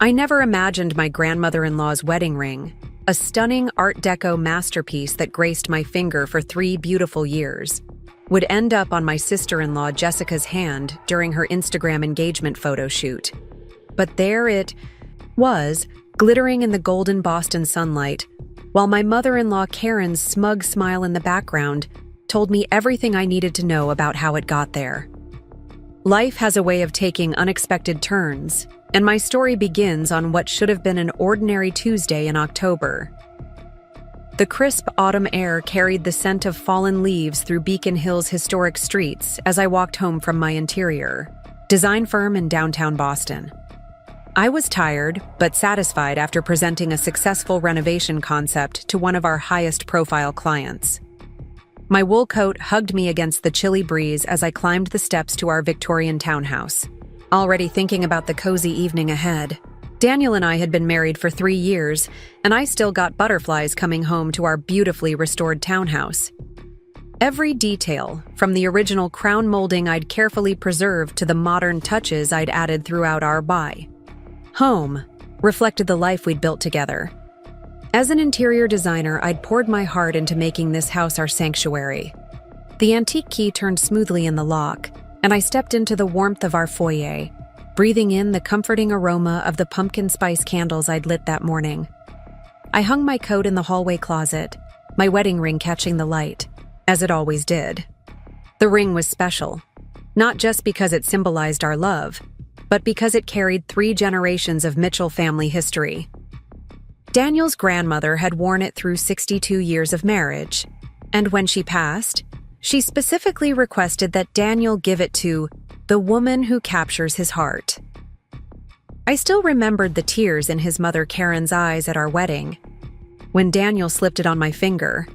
I never imagined my grandmother-in-law's wedding ring, a stunning Art Deco masterpiece that graced my finger for 3 beautiful years, would end up on my sister-in-law Jessica's hand during her Instagram engagement photo shoot. But there it was, glittering in the golden Boston sunlight, while my mother-in-law Karen's smug smile in the background told me everything I needed to know about how it got there. Life has a way of taking unexpected turns, and my story begins on what should have been an ordinary Tuesday in October. The crisp autumn air carried the scent of fallen leaves through Beacon Hill's historic streets as I walked home from my interior design firm in downtown Boston. I was tired, but satisfied after presenting a successful renovation concept to one of our highest-profile clients. My wool coat hugged me against the chilly breeze as I climbed the steps to our Victorian townhouse, already thinking about the cozy evening ahead. Daniel and I had been married for 3 years, and I still got butterflies coming home to our beautifully restored townhouse. Every detail, from the original crown molding I'd carefully preserved to the modern touches I'd added throughout our home, reflected the life we'd built together. As an interior designer, I'd poured my heart into making this house our sanctuary. The antique key turned smoothly in the lock, and I stepped into the warmth of our foyer, breathing in the comforting aroma of the pumpkin spice candles I'd lit that morning. I hung my coat in the hallway closet, my wedding ring catching the light, as it always did. The ring was special, not just because it symbolized our love, but because it carried 3 generations of Mitchell family history. Daniel's grandmother had worn it through 62 years of marriage, and when she passed, she specifically requested that Daniel give it to the woman who captures his heart. I still remembered the tears in his mother Karen's eyes at our wedding, when Daniel slipped it on my finger,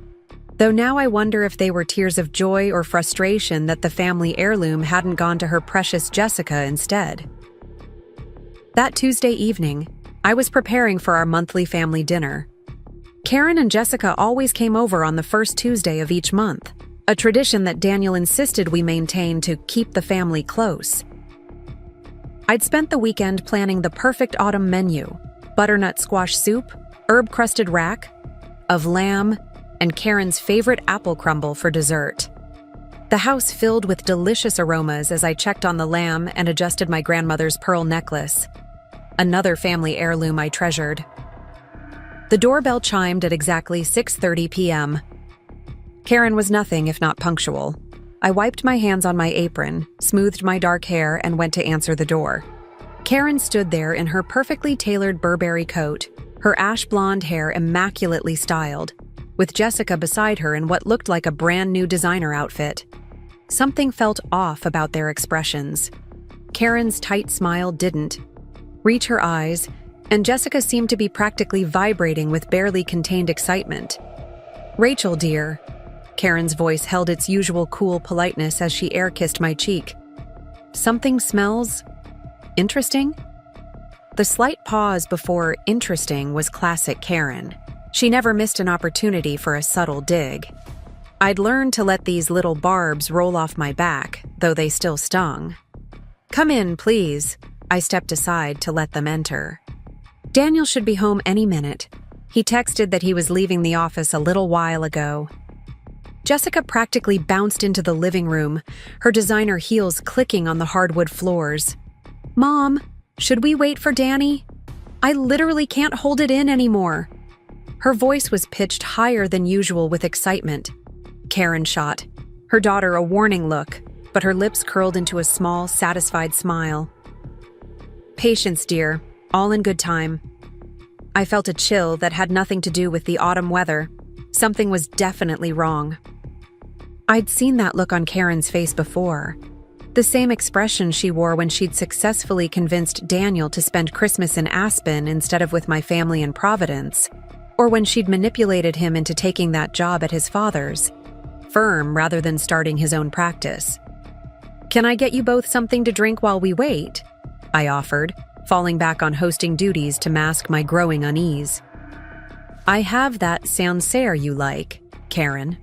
though now I wonder if they were tears of joy or frustration that the family heirloom hadn't gone to her precious Jessica instead. That Tuesday evening, I was preparing for our monthly family dinner. Karen and Jessica always came over on the first Tuesday of each month, a tradition that Daniel insisted we maintain to keep the family close. I'd spent the weekend planning the perfect autumn menu: butternut squash soup, herb-crusted rack of lamb, and Karen's favorite apple crumble for dessert. The house filled with delicious aromas as I checked on the lamb and adjusted my grandmother's pearl necklace, another family heirloom I treasured. The doorbell chimed at exactly 6:30 p.m. Karen was nothing if not punctual. I wiped my hands on my apron, smoothed my dark hair, and went to answer the door. Karen stood there in her perfectly tailored Burberry coat, her ash blonde hair immaculately styled, with Jessica beside her in what looked like a brand new designer outfit. Something felt off about their expressions. Karen's tight smile didn't reach her eyes, and Jessica seemed to be practically vibrating with barely contained excitement. "Rachel, dear." Karen's voice held its usual cool politeness as she air-kissed my cheek. "Something smells interesting?" The slight pause before interesting was classic Karen. She never missed an opportunity for a subtle dig. I'd learned to let these little barbs roll off my back, though they still stung. "Come in, please." I stepped aside to let them enter. Daniel should be home any minute. He texted that he was leaving the office a little while ago. Jessica practically bounced into the living room, her designer heels clicking on the hardwood floors. "Mom, should we wait for Danny? I literally can't hold it in anymore." Her voice was pitched higher than usual with excitement. Karen shot her daughter a warning look, but her lips curled into a small, satisfied smile. "Patience, dear. All in good time." I felt a chill that had nothing to do with the autumn weather. Something was definitely wrong. I'd seen that look on Karen's face before. The same expression she wore when she'd successfully convinced Daniel to spend Christmas in Aspen instead of with my family in Providence, or when she'd manipulated him into taking that job at his father's firm rather than starting his own practice. "Can I get you both something to drink while we wait?" I offered, falling back on hosting duties to mask my growing unease. "I have that Sancerre you like, Karen."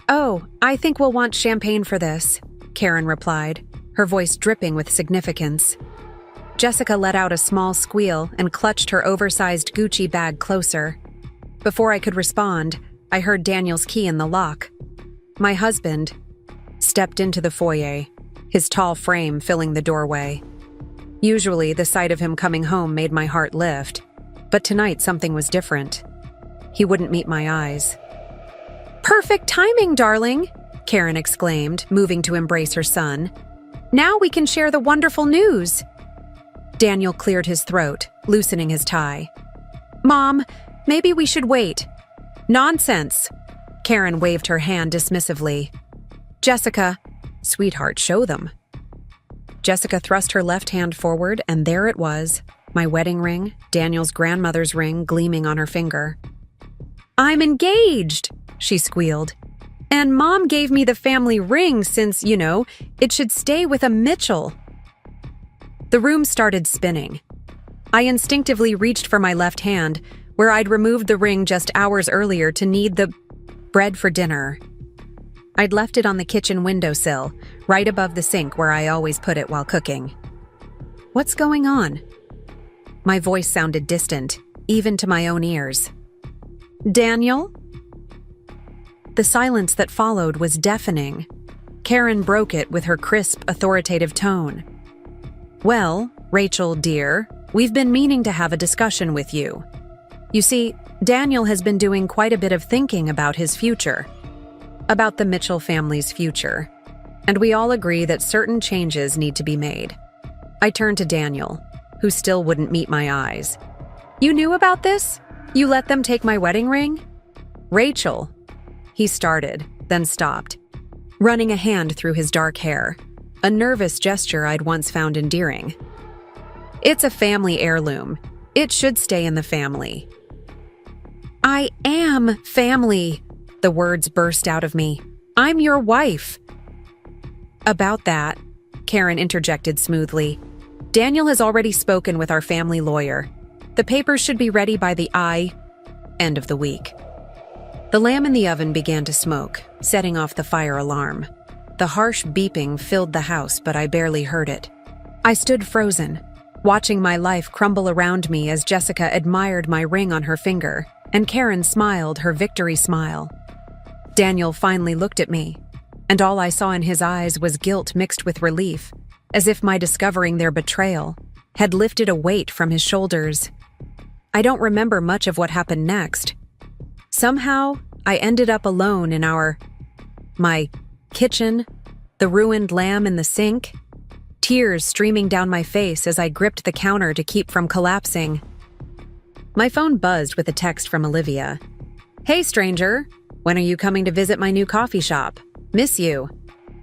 "Oh, I think we'll want champagne for this," Karen replied, her voice dripping with significance. Jessica let out a small squeal and clutched her oversized Gucci bag closer. Before I could respond, I heard Daniel's key in the lock. My husband stepped into the foyer, his tall frame filling the doorway. Usually, the sight of him coming home made my heart lift, but tonight something was different. He wouldn't meet my eyes. "Perfect timing, darling," Karen exclaimed, moving to embrace her son. "Now we can share the wonderful news." Daniel cleared his throat, loosening his tie. "Mom, maybe we should wait." "Nonsense." Karen waved her hand dismissively. "Jessica, sweetheart, show them." Jessica thrust her left hand forward, and there it was, my wedding ring, Daniel's grandmother's ring, gleaming on her finger. "I'm engaged," she squealed. "And Mom gave me the family ring since, it should stay with a Mitchell." The room started spinning. I instinctively reached for my left hand, where I'd removed the ring just hours earlier to knead the bread for dinner. I'd left it on the kitchen windowsill, right above the sink where I always put it while cooking. "What's going on?" My voice sounded distant, even to my own ears. "Daniel?" The silence that followed was deafening. Karen broke it with her crisp, authoritative tone. "Well, Rachel, dear, we've been meaning to have a discussion with you. You see, Daniel has been doing quite a bit of thinking about his future, about the Mitchell family's future, and we all agree that certain changes need to be made." I turned to Daniel, who still wouldn't meet my eyes. "You knew about this? You let them take my wedding ring?" "Rachel," he started, then stopped, running a hand through his dark hair, a nervous gesture I'd once found endearing. "It's a family heirloom. It should stay in the family." "I am family," the words burst out of me. "I'm your wife." "About that," Karen interjected smoothly, "Daniel has already spoken with our family lawyer. The papers should be ready by the end of the week." The lamb in the oven began to smoke, setting off the fire alarm. The harsh beeping filled the house, but I barely heard it. I stood frozen, watching my life crumble around me as Jessica admired my ring on her finger, and Karen smiled her victory smile. Daniel finally looked at me, and all I saw in his eyes was guilt mixed with relief, as if my discovering their betrayal had lifted a weight from his shoulders. I don't remember much of what happened next. Somehow, I ended up alone in my kitchen, the ruined lamb in the sink, tears streaming down my face as I gripped the counter to keep from collapsing. My phone buzzed with a text from Olivia. "Hey, stranger. When are you coming to visit my new coffee shop? Miss you."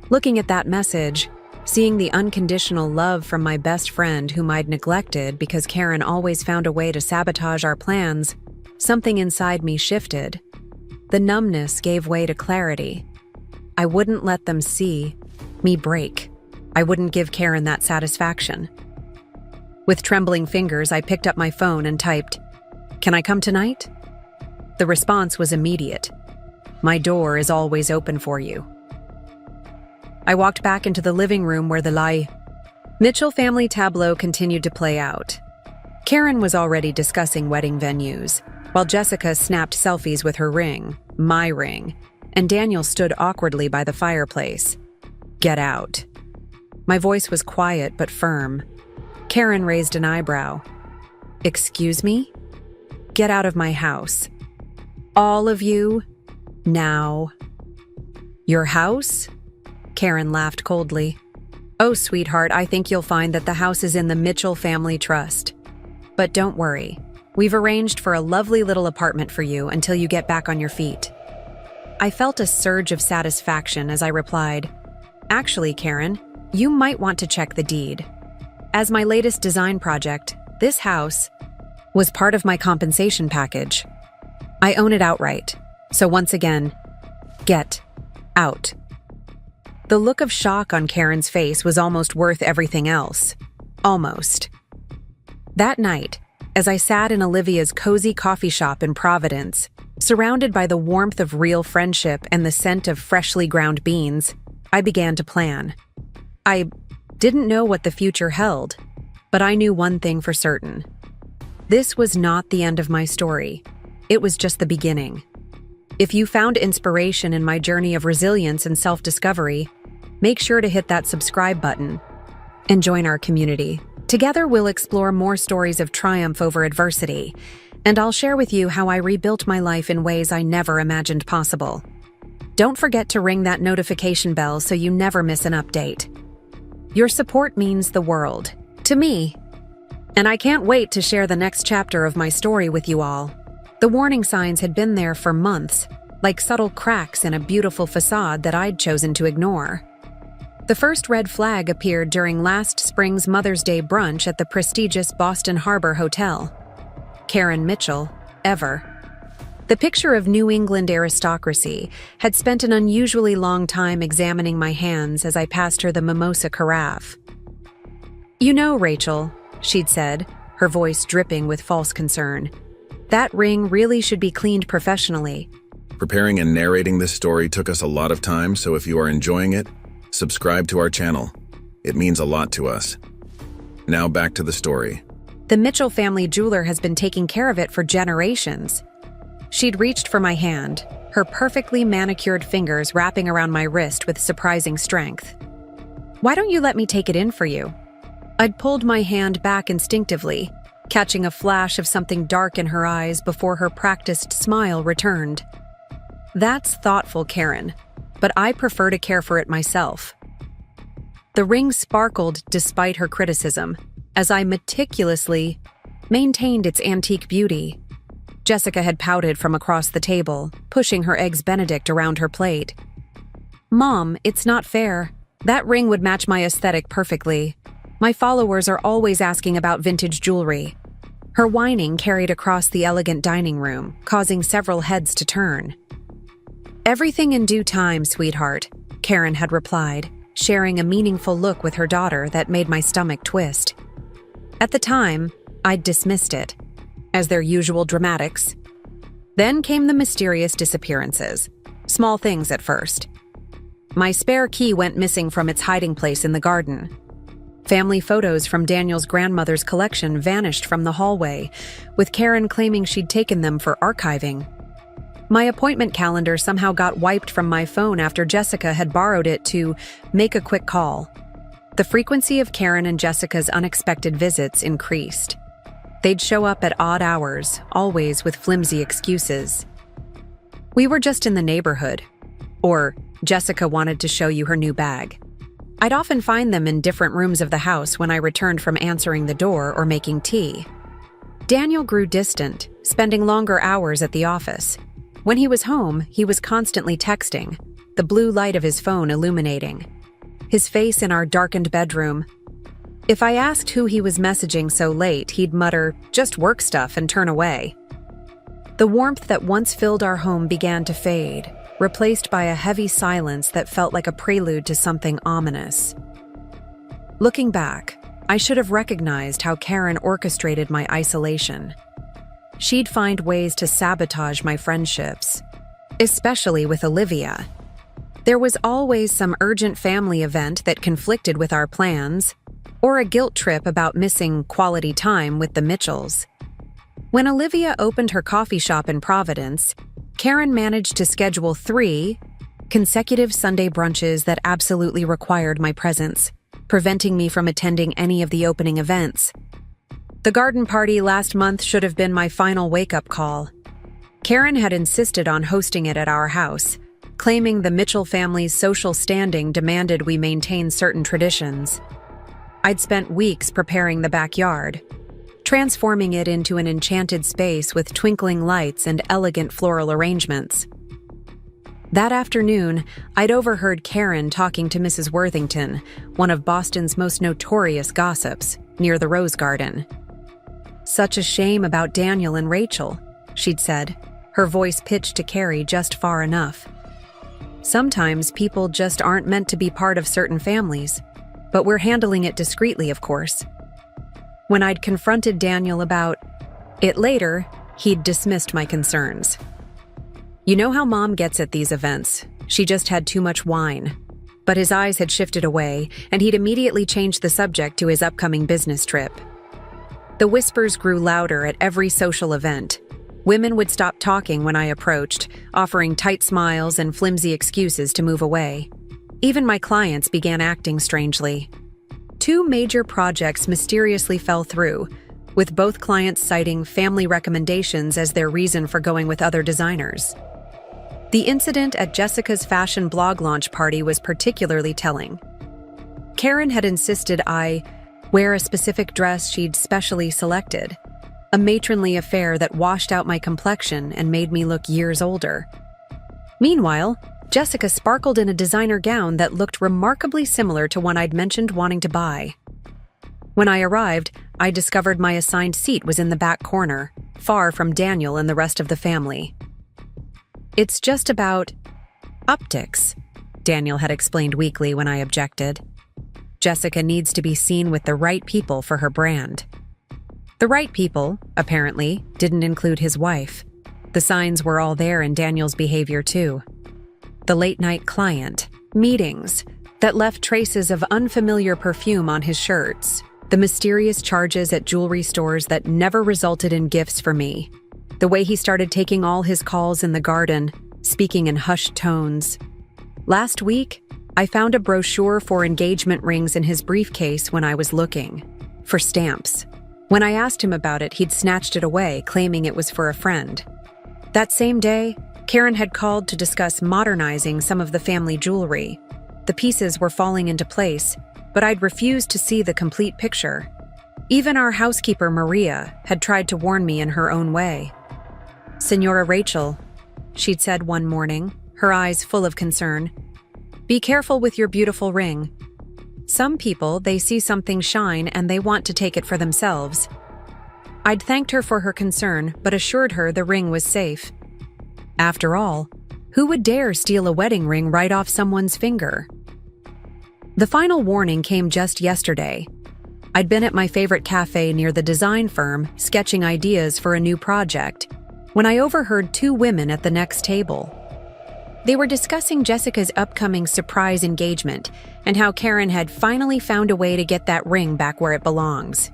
Looking at that message, seeing the unconditional love from my best friend whom I'd neglected because Karen always found a way to sabotage our plans, something inside me shifted. The numbness gave way to clarity. I wouldn't let them see me break. I wouldn't give Karen that satisfaction. With trembling fingers, I picked up my phone and typed, "Can I come tonight?" The response was immediate. "My door is always open for you." I walked back into the living room where the Mitchell family tableau continued to play out. Karen was already discussing wedding venues, while Jessica snapped selfies with her ring, my ring, and Daniel stood awkwardly by the fireplace. "Get out." My voice was quiet but firm. Karen raised an eyebrow. "Excuse me?" "Get out of my house. All of you, now." "Your house?" Karen laughed coldly. "Oh, sweetheart, I think you'll find that the house is in the Mitchell Family Trust. But don't worry. We've arranged for a lovely little apartment for you until you get back on your feet." I felt a surge of satisfaction as I replied, "Actually, Karen, you might want to check the deed. As my latest design project, this house was part of my compensation package. I own it outright. So once again, get out." The look of shock on Karen's face was almost worth everything else. Almost. That night, as I sat in Olivia's cozy coffee shop in Providence, surrounded by the warmth of real friendship and the scent of freshly ground beans, I began to plan. I didn't know what the future held, But I knew one thing for certain. This was not the end of my story. It was just the beginning. If you found inspiration in my journey of resilience and self-discovery, make sure to hit that subscribe button and join our community. Together, we'll explore more stories of triumph over adversity, and I'll share with you how I rebuilt my life in ways I never imagined possible. Don't forget to ring that notification bell so you never miss an update. Your support means the world to me, and I can't wait to share the next chapter of my story with you all. The warning signs had been there for months, like subtle cracks in a beautiful facade that I'd chosen to ignore. The first red flag appeared during last spring's Mother's Day brunch at the prestigious Boston Harbor Hotel. Karen Mitchell, ever. The picture of New England aristocracy had spent an unusually long time examining my hands as I passed her the mimosa carafe. "You know, Rachel," she'd said, her voice dripping with false concern, "that ring really should be cleaned professionally." Preparing and narrating this story took us a lot of time, so if you are enjoying it, subscribe to our channel. It means a lot to us. Now back to the story. The Mitchell family jeweler has been taking care of it for generations. She'd reached for my hand, her perfectly manicured fingers wrapping around my wrist with surprising strength. "Why don't you let me take it in for you?" I'd pulled my hand back instinctively, catching a flash of something dark in her eyes before her practiced smile returned. "That's thoughtful, Karen, but I prefer to care for it myself." The ring sparkled despite her criticism, as I meticulously maintained its antique beauty. Jessica had pouted from across the table, pushing her eggs Benedict around her plate. "Mom, it's not fair. That ring would match my aesthetic perfectly. My followers are always asking about vintage jewelry." Her whining carried across the elegant dining room, causing several heads to turn. "Everything in due time, sweetheart," Karen had replied, sharing a meaningful look with her daughter that made my stomach twist. At the time, I'd dismissed it, as their usual dramatics. Then came the mysterious disappearances. Small things at first. My spare key went missing from its hiding place in the garden. Family photos from Daniel's grandmother's collection vanished from the hallway, with Karen claiming she'd taken them for archiving. My appointment calendar somehow got wiped from my phone after Jessica had borrowed it to make a quick call. The frequency of Karen and Jessica's unexpected visits increased. They'd show up at odd hours, always with flimsy excuses. "We were just in the neighborhood," or "Jessica wanted to show you her new bag." I'd often find them in different rooms of the house when I returned from answering the door or making tea. Daniel grew distant, spending longer hours at the office. When he was home, he was constantly texting, the blue light of his phone illuminating. His face in our darkened bedroom. If I asked who he was messaging so late, he'd mutter, "Just work stuff," and turn away. The warmth that once filled our home began to fade, replaced by a heavy silence that felt like a prelude to something ominous. Looking back, I should have recognized how Karen orchestrated my isolation. She'd find ways to sabotage my friendships, especially with Olivia. There was always some urgent family event that conflicted with our plans, or a guilt trip about missing quality time with the Mitchells. When Olivia opened her coffee shop in Providence, Karen managed to schedule 3 consecutive Sunday brunches that absolutely required my presence, preventing me from attending any of the opening events. The garden party last month should have been my final wake-up call. Karen had insisted on hosting it at our house, claiming the Mitchell family's social standing demanded we maintain certain traditions. I'd spent weeks preparing the backyard, transforming it into an enchanted space with twinkling lights and elegant floral arrangements. That afternoon, I'd overheard Karen talking to Mrs. Worthington, one of Boston's most notorious gossips, near the Rose Garden. "Such a shame about Daniel and Rachel," she'd said, her voice pitched to Carrie just far enough. "Sometimes people just aren't meant to be part of certain families, but we're handling it discreetly, of course." When I'd confronted Daniel about it later, he'd dismissed my concerns. "You know how Mom gets at these events. She just had too much wine." But his eyes had shifted away, and he'd immediately changed the subject to his upcoming business trip. The whispers grew louder at every social event. Women would stop talking when I approached, offering tight smiles and flimsy excuses to move away. Even my clients began acting strangely. 2 major projects mysteriously fell through, with both clients citing family recommendations as their reason for going with other designers. The incident at Jessica's fashion blog launch party was particularly telling. Karen had insisted I wear a specific dress she'd specially selected, a matronly affair that washed out my complexion and made me look years older. Meanwhile, Jessica sparkled in a designer gown that looked remarkably similar to one I'd mentioned wanting to buy. When I arrived, I discovered my assigned seat was in the back corner, far from Daniel and the rest of the family. "It's just about optics," Daniel had explained weakly when I objected. "Jessica needs to be seen with the right people for her brand." The right people, apparently, didn't include his wife. The signs were all there in Daniel's behavior too. The late-night client, meetings that left traces of unfamiliar perfume on his shirts, the mysterious charges at jewelry stores that never resulted in gifts for me, the way he started taking all his calls in the garden, speaking in hushed tones. Last week, I found a brochure for engagement rings in his briefcase when I was looking for stamps. When I asked him about it, he'd snatched it away, claiming it was for a friend. That same day, Karen had called to discuss modernizing some of the family jewelry. The pieces were falling into place, but I'd refused to see the complete picture. Even our housekeeper, Maria, had tried to warn me in her own way. "Senora Rachel," she'd said one morning, her eyes full of concern, "be careful with your beautiful ring. Some people, they see something shine and they want to take it for themselves." I'd thanked her for her concern, but assured her the ring was safe. After all, who would dare steal a wedding ring right off someone's finger? The final warning came just yesterday. I'd been at my favorite cafe near the design firm, sketching ideas for a new project, when I overheard 2 women at the next table. They were discussing Jessica's upcoming surprise engagement and how Karen had finally found a way to get that ring back where it belongs.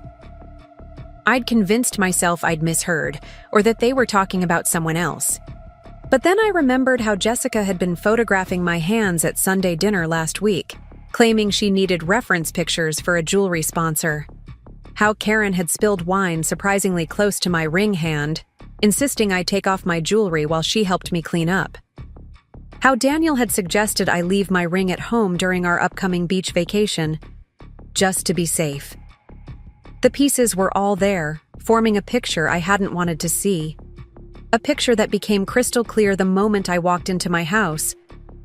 I'd convinced myself I'd misheard, or that they were talking about someone else. But then I remembered how Jessica had been photographing my hands at Sunday dinner last week, claiming she needed reference pictures for a jewelry sponsor. How Karen had spilled wine surprisingly close to my ring hand, insisting I take off my jewelry while she helped me clean up. How Daniel had suggested I leave my ring at home during our upcoming beach vacation, just to be safe. The pieces were all there, forming a picture I hadn't wanted to see. A picture that became crystal clear the moment I walked into my house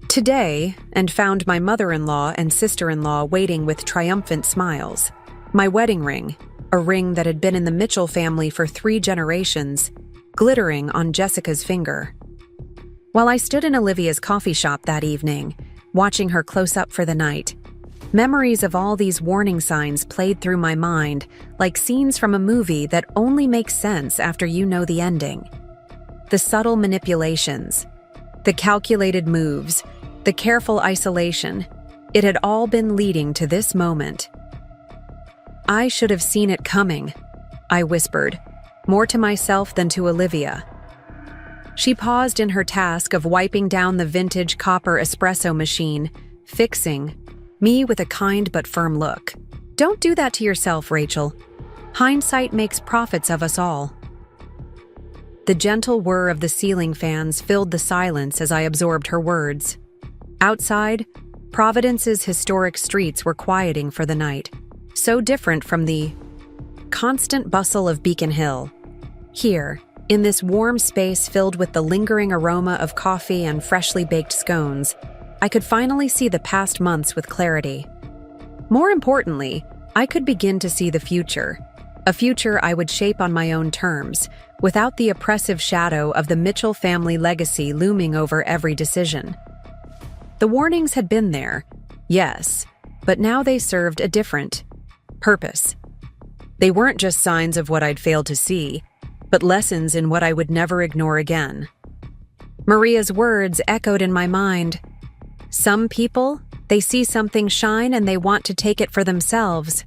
today and found my mother-in-law and sister-in-law waiting with triumphant smiles. My wedding ring, a ring that had been in the Mitchell family for 3 generations, glittering on Jessica's finger. While I stood in Olivia's coffee shop that evening, watching her close up for the night, memories of all these warning signs played through my mind like scenes from a movie that only makes sense after you know the ending. The subtle manipulations, the calculated moves, the careful isolation, it had all been leading to this moment. "I should have seen it coming," I whispered, more to myself than to Olivia. She paused in her task of wiping down the vintage copper espresso machine, fixing me with a kind but firm look. "Don't do that to yourself, Rachel. Hindsight makes prophets of us all." The gentle whir of the ceiling fans filled the silence as I absorbed her words. Outside, Providence's historic streets were quieting for the night, so different from the constant bustle of Beacon Hill. Here, in this warm space filled with the lingering aroma of coffee and freshly baked scones, I could finally see the past months with clarity. More importantly, I could begin to see the future, a future I would shape on my own terms, without the oppressive shadow of the Mitchell family legacy looming over every decision. The warnings had been there, yes, but now they served a different purpose. They weren't just signs of what I'd failed to see, but lessons in what I would never ignore again. Maria's words echoed in my mind. "Some people, They see something shine and they want to take it for themselves.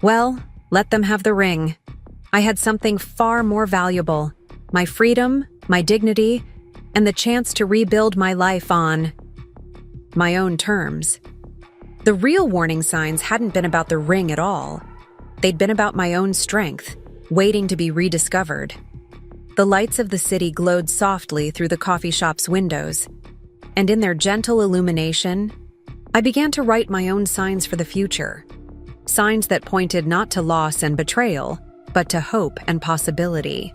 Well, let them have the ring. I had something far more valuable: my freedom, my dignity, and the chance to rebuild my life on my own terms. The real warning signs hadn't been about the ring at all. They'd been about my own strength, waiting to be rediscovered. The lights of the city glowed softly through the coffee shop's windows, and in their gentle illumination, I began to write my own signs for the future. Signs that pointed not to loss and betrayal, but to hope and possibility.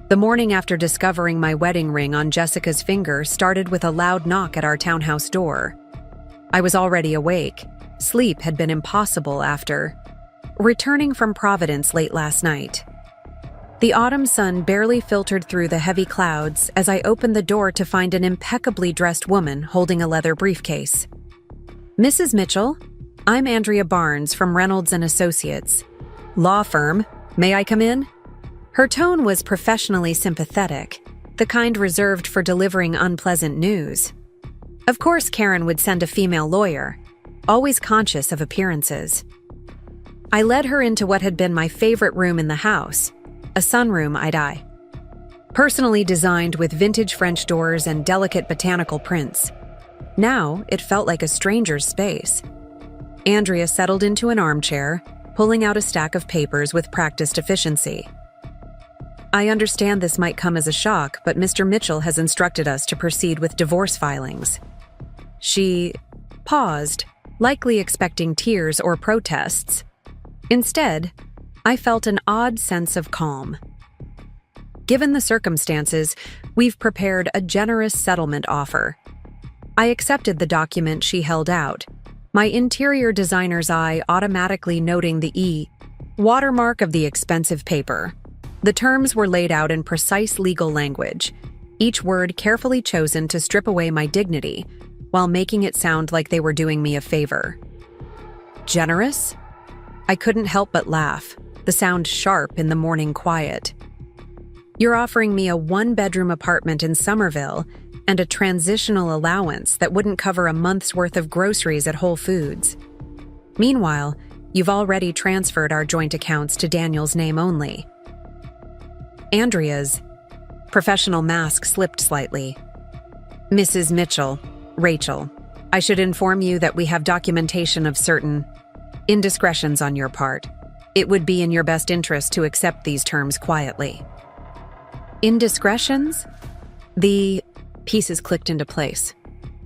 The morning after discovering my wedding ring on Jessica's finger started with a loud knock at our townhouse door. I was already awake. Sleep had been impossible after returning from Providence late last night. The autumn sun barely filtered through the heavy clouds as I opened the door to find an impeccably dressed woman holding a leather briefcase. "Mrs. Mitchell, I'm Andrea Barnes from Reynolds & Associates. Law firm. May I come in?" Her tone was professionally sympathetic, the kind reserved for delivering unpleasant news. Of course, Karen would send a female lawyer, always conscious of appearances. I led her into what had been my favorite room in the house, a sunroom, I'd personally designed with vintage French doors and delicate botanical prints. Now, it felt like a stranger's space. Andrea settled into an armchair, pulling out a stack of papers with practiced efficiency. "I understand this might come as a shock, but Mr. Mitchell has instructed us to proceed with divorce filings." She paused, likely expecting tears or protests. Instead, I felt an odd sense of calm. "Given the circumstances, we've prepared a generous settlement offer." I accepted the document she held out, my interior designer's eye automatically noting the watermark of the expensive paper. The terms were laid out in precise legal language, each word carefully chosen to strip away my dignity, while making it sound like they were doing me a favor. Generous? I couldn't help but laugh, the sound sharp in the morning quiet. "You're offering me a one-bedroom apartment in Somerville and a transitional allowance that wouldn't cover a month's worth of groceries at Whole Foods. Meanwhile, you've already transferred our joint accounts to Daniel's name only." Andrea's professional mask slipped slightly. "Mrs. Mitchell, Rachel, I should inform you that we have documentation of certain indiscretions on your part. It would be in your best interest to accept these terms quietly." Indiscretions? The pieces clicked into place.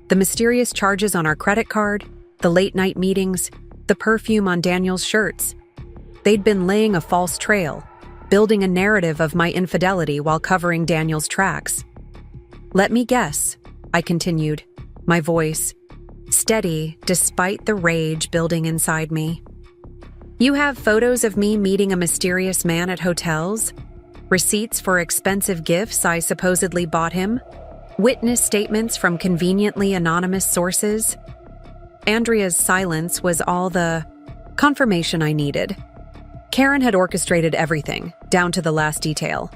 The mysterious charges on our credit card, the late-night meetings, the perfume on Daniel's shirts. They'd been laying a false trail, building a narrative of my infidelity while covering Daniel's tracks. "Let me guess," I continued, my voice steady despite the rage building inside me. "You have photos of me meeting a mysterious man at hotels? Receipts for expensive gifts I supposedly bought him? Witness statements from conveniently anonymous sources?" Andrea's silence was all the confirmation I needed. Karen had orchestrated everything, down to the last detail.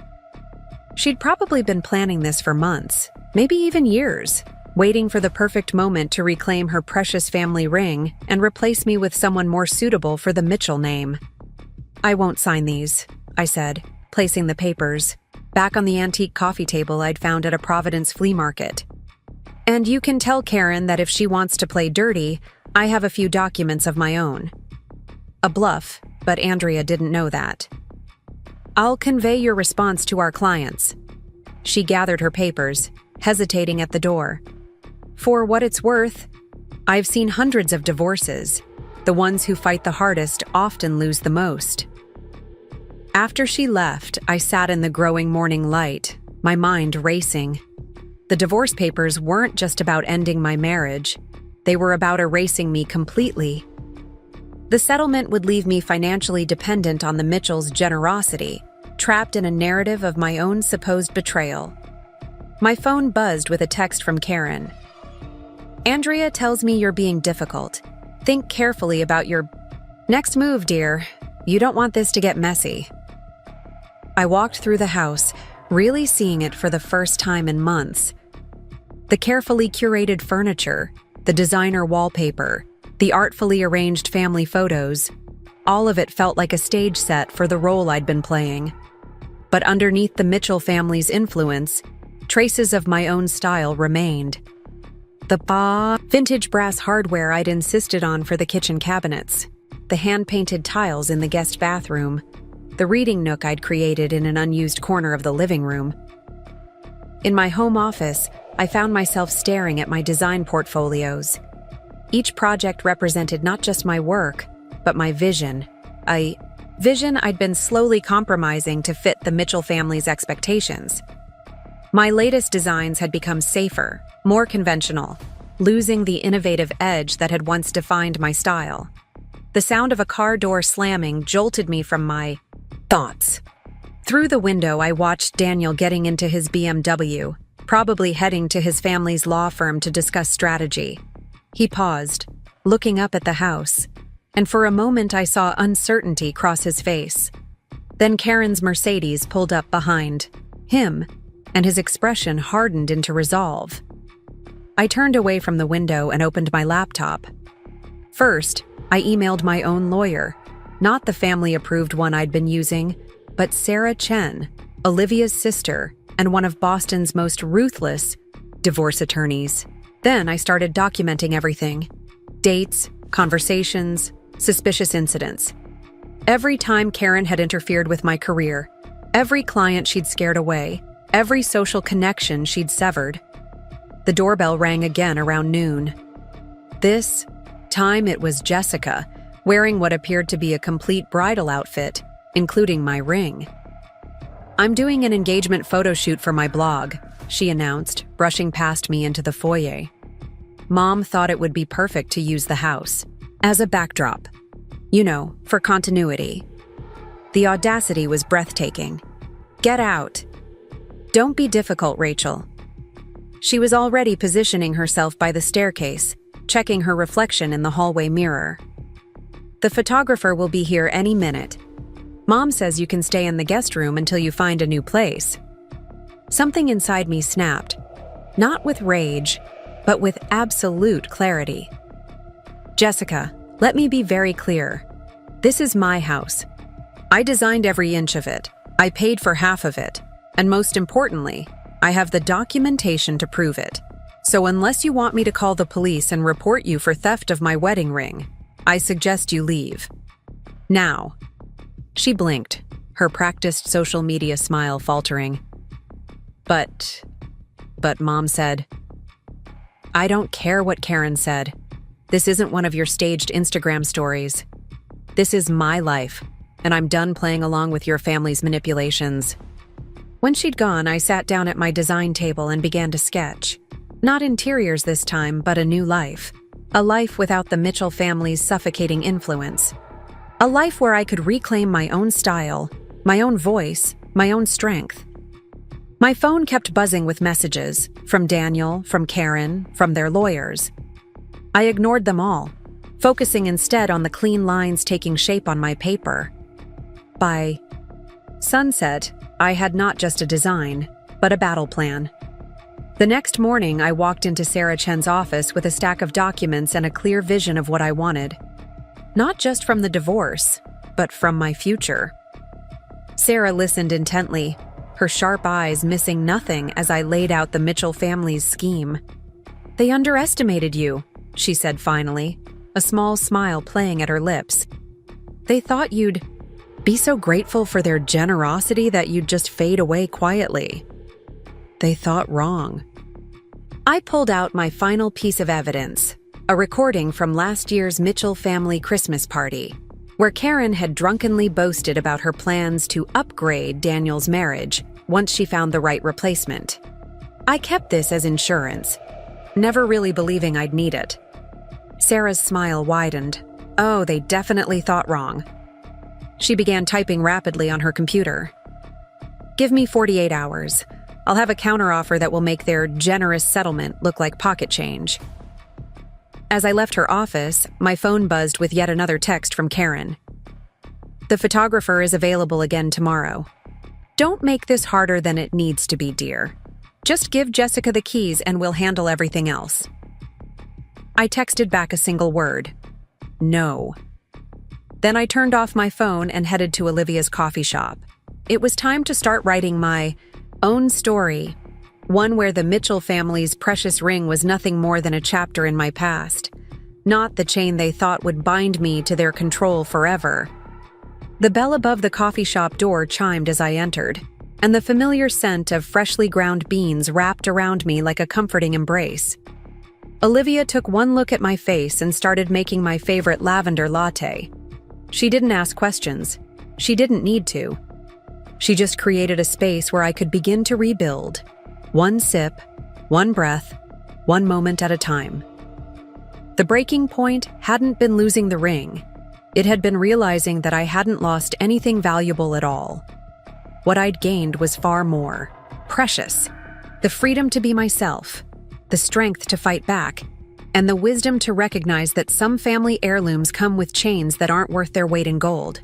She'd probably been planning this for months, maybe even years, waiting for the perfect moment to reclaim her precious family ring and replace me with someone more suitable for the Mitchell name. "I won't sign these," I said, placing the papers back on the antique coffee table I'd found at a Providence flea market. "And you can tell Karen that if she wants to play dirty, I have a few documents of my own." A bluff, but Andrea didn't know that. "I'll convey your response to our clients." She gathered her papers, hesitating at the door. "For what it's worth, I've seen hundreds of divorces. The ones who fight the hardest often lose the most." After she left, I sat in the growing morning light, my mind racing. The divorce papers weren't just about ending my marriage. They were about erasing me completely. The settlement would leave me financially dependent on the Mitchells' generosity, trapped in a narrative of my own supposed betrayal. My phone buzzed with a text from Karen. "Andrea tells me you're being difficult. Think carefully about your next move, dear. You don't want this to get messy." I walked through the house, really seeing it for the first time in months. The carefully curated furniture, the designer wallpaper, the artfully arranged family photos. All of it felt like a stage set for the role I'd been playing. But underneath the Mitchell family's influence, traces of my own style remained. The vintage brass hardware I'd insisted on for the kitchen cabinets, the hand-painted tiles in the guest bathroom, the reading nook I'd created in an unused corner of the living room. In my home office, I found myself staring at my design portfolios. Each project represented not just my work, but my vision. A vision I'd been slowly compromising to fit the Mitchell family's expectations. My latest designs had become safer, more conventional, losing the innovative edge that had once defined my style. The sound of a car door slamming jolted me from my thoughts. Through the window, I watched Daniel getting into his BMW, probably heading to his family's law firm to discuss strategy. He paused, looking up at the house, and for a moment I saw uncertainty cross his face. Then Karen's Mercedes pulled up behind him, and his expression hardened into resolve. I turned away from the window and opened my laptop. First, I emailed my own lawyer, not the family-approved one I'd been using, but Sarah Chen, Olivia's sister and one of Boston's most ruthless divorce attorneys. Then I started documenting everything: dates, conversations, suspicious incidents. Every time Karen had interfered with my career, every client she'd scared away, every social connection she'd severed. The doorbell rang again around noon. This time it was Jessica, wearing what appeared to be a complete bridal outfit, including my ring. "I'm doing an engagement photo shoot for my blog," she announced, brushing past me into the foyer. Mom thought it would be perfect to use the house as a backdrop, for continuity. The audacity was breathtaking. "Get out. Don't be difficult, Rachel." She was already positioning herself by the staircase, checking her reflection in the hallway mirror. "The photographer will be here any minute. Mom says you can stay in the guest room until you find a new place." Something inside me snapped, not with rage, but with absolute clarity. "Jessica, let me be very clear. This is my house. I designed every inch of it. I paid for half of it. And most importantly, I have the documentation to prove it. So unless you want me to call the police and report you for theft of my wedding ring, I suggest you leave. Now." She blinked, her practiced social media smile faltering. But Mom said, "I don't care what Karen said. This isn't one of your staged Instagram stories. This is my life, and I'm done playing along with your family's manipulations." When she'd gone, I sat down at my design table and began to sketch. Not interiors this time, but a new life. A life without the Mitchell family's suffocating influence. A life where I could reclaim my own style, my own voice, my own strength. My phone kept buzzing with messages, from Daniel, from Karen, from their lawyers. I ignored them all, focusing instead on the clean lines taking shape on my paper. By sunset, I had not just a design, but a battle plan. The next morning, I walked into Sarah Chen's office with a stack of documents and a clear vision of what I wanted. Not just from the divorce, but from my future. Sarah listened intently, her sharp eyes missing nothing as I laid out the Mitchell family's scheme. "They underestimated you," she said finally, a small smile playing at her lips. "They thought you'd be so grateful for their generosity that you'd just fade away quietly. They thought wrong." I pulled out my final piece of evidence, a recording from last year's Mitchell family Christmas party, where Karen had drunkenly boasted about her plans to upgrade Daniel's marriage once she found the right replacement. I kept this as insurance, never really believing I'd need it. Sarah's smile widened. "Oh, they definitely thought wrong." She began typing rapidly on her computer. "Give me 48 hours. I'll have a counteroffer that will make their generous settlement look like pocket change." As I left her office, my phone buzzed with yet another text from Karen. "The photographer is available again tomorrow. Don't make this harder than it needs to be, dear. Just give Jessica the keys and we'll handle everything else." I texted back a single word. No. Then I turned off my phone and headed to Olivia's coffee shop. It was time to start writing my own story, one where the Mitchell family's precious ring was nothing more than a chapter in my past, not the chain they thought would bind me to their control forever. The bell above the coffee shop door chimed as I entered, and the familiar scent of freshly ground beans wrapped around me like a comforting embrace. Olivia took one look at my face and started making my favorite lavender latte. She didn't ask questions. She didn't need to. She just created a space where I could begin to rebuild. One sip, one breath, one moment at a time. The breaking point hadn't been losing the ring. It had been realizing that I hadn't lost anything valuable at all. What I'd gained was far more. Precious. The freedom to be myself, the strength to fight back, and the wisdom to recognize that some family heirlooms come with chains that aren't worth their weight in gold.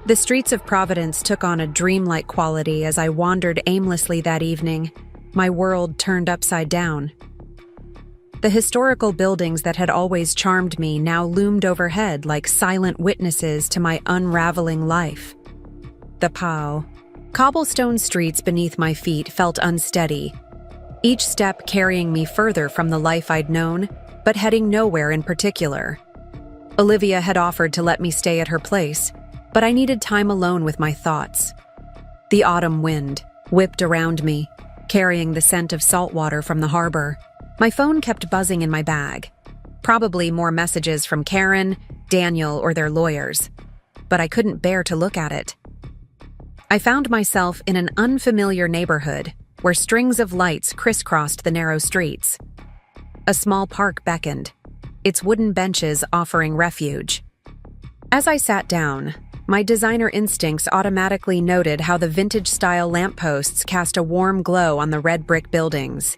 The streets of Providence took on a dreamlike quality as I wandered aimlessly that evening, my world turned upside down. The historical buildings that had always charmed me now loomed overhead like silent witnesses to my unraveling life. The cobblestone streets beneath my feet felt unsteady, each step carrying me further from the life I'd known, but heading nowhere in particular. Olivia had offered to let me stay at her place, but I needed time alone with my thoughts. The autumn wind whipped around me, carrying the scent of salt water from the harbor. My phone kept buzzing in my bag. Probably more messages from Karen, Daniel, or their lawyers. But I couldn't bear to look at it. I found myself in an unfamiliar neighborhood where strings of lights crisscrossed the narrow streets. A small park beckoned, its wooden benches offering refuge. As I sat down, my designer instincts automatically noted how the vintage-style lampposts cast a warm glow on the red brick buildings.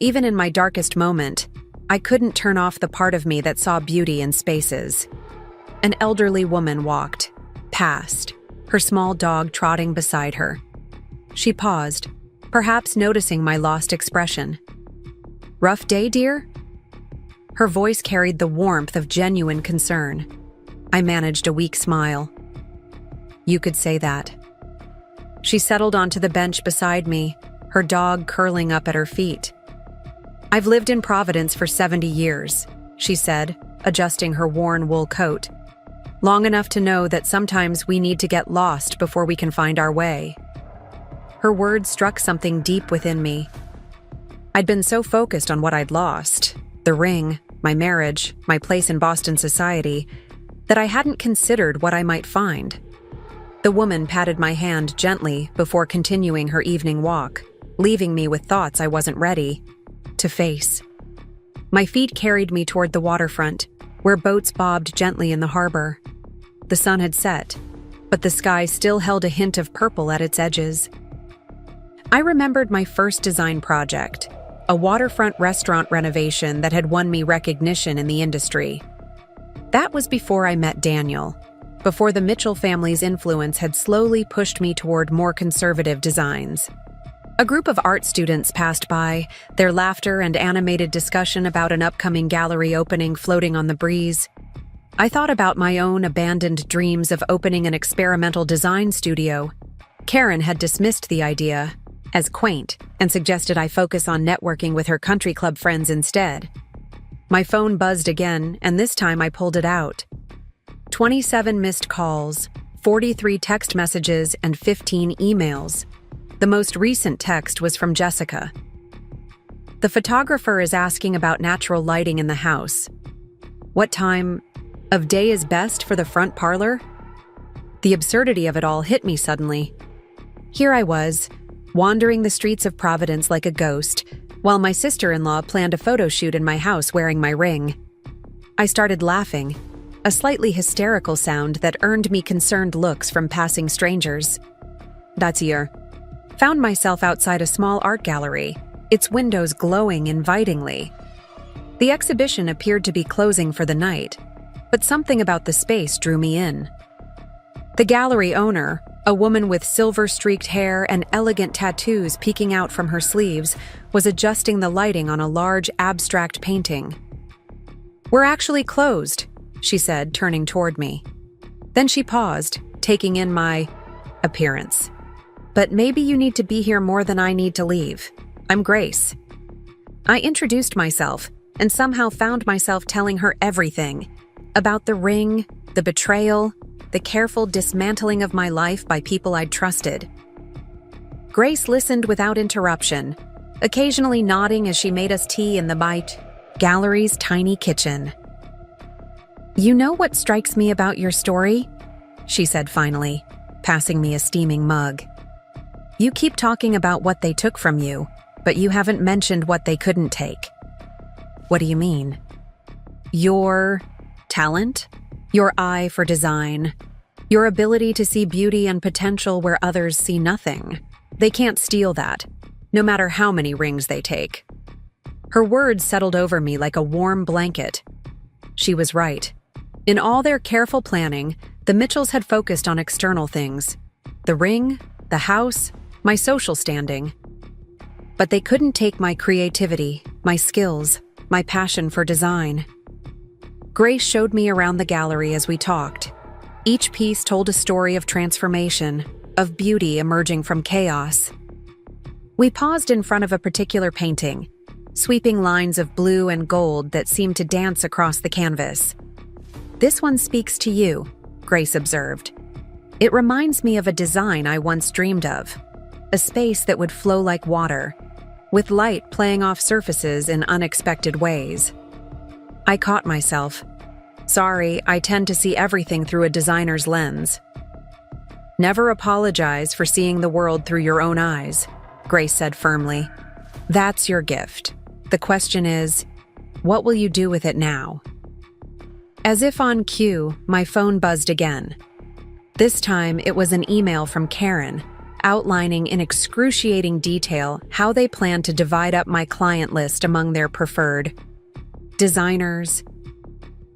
Even in my darkest moment, I couldn't turn off the part of me that saw beauty in spaces. An elderly woman walked past, her small dog trotting beside her. She paused, perhaps noticing my lost expression. "Rough day, dear?" Her voice carried the warmth of genuine concern. I managed a weak smile. "You could say that." She settled onto the bench beside me, her dog curling up at her feet. "I've lived in Providence for 70 years, she said, adjusting her worn wool coat. "Long enough to know that sometimes we need to get lost before we can find our way." Her words struck something deep within me. I'd been so focused on what I'd lost, the ring, my marriage, my place in Boston society, that I hadn't considered what I might find. The woman patted my hand gently before continuing her evening walk, leaving me with thoughts I wasn't ready to face. My feet carried me toward the waterfront, where boats bobbed gently in the harbor. The sun had set, but the sky still held a hint of purple at its edges. I remembered my first design project, a waterfront restaurant renovation that had won me recognition in the industry. That was before I met Daniel, before the Mitchell family's influence had slowly pushed me toward more conservative designs. A group of art students passed by, their laughter and animated discussion about an upcoming gallery opening floating on the breeze. I thought about my own abandoned dreams of opening an experimental design studio. Karen had dismissed the idea as quaint and suggested I focus on networking with her country club friends instead. My phone buzzed again, and this time I pulled it out. 27 missed calls, 43 text messages, and 15 emails. The most recent text was from Jessica. "The photographer is asking about natural lighting in the house. What time of day is best for the front parlor?" The absurdity of it all hit me suddenly. Here I was, wandering the streets of Providence like a ghost, while my sister-in-law planned a photo shoot in my house wearing my ring. I started laughing, a slightly hysterical sound that earned me concerned looks from passing strangers. That's here. Found myself outside a small art gallery, its windows glowing invitingly. The exhibition appeared to be closing for the night, but something about the space drew me in. The gallery owner, a woman with silver-streaked hair and elegant tattoos peeking out from her sleeves, was adjusting the lighting on a large abstract painting. "We're actually closed," she said, turning toward me. Then she paused, taking in my appearance. "But maybe you need to be here more than I need to leave. I'm Grace." I introduced myself and somehow found myself telling her everything about the ring, the betrayal, the careful dismantling of my life by people I'd trusted. Grace listened without interruption, occasionally nodding as she made us tea in the gallery's tiny kitchen. "You know what strikes me about your story?" she said finally, passing me a steaming mug. "You keep talking about what they took from you, but you haven't mentioned what they couldn't take." "What do you mean?" "Your talent, your eye for design, your ability to see beauty and potential where others see nothing. They can't steal that, no matter how many rings they take." Her words settled over me like a warm blanket. She was right. In all their careful planning, the Mitchells had focused on external things: the ring, the house, my social standing. But they couldn't take my creativity, my skills, my passion for design. Grace showed me around the gallery as we talked. Each piece told a story of transformation, of beauty emerging from chaos. We paused in front of a particular painting, sweeping lines of blue and gold that seemed to dance across the canvas. "This one speaks to you," Grace observed. "It reminds me of a design I once dreamed of, a space that would flow like water, with light playing off surfaces in unexpected ways." I caught myself. Sorry, I tend to see everything through a designer's lens. "Never apologize for seeing the world through your own eyes," Grace said firmly. "That's your gift. The question is, what will you do with it now?" As if on cue, my phone buzzed again. This time, it was an email from Karen, outlining in excruciating detail how they planned to divide up my client list among their preferred designers.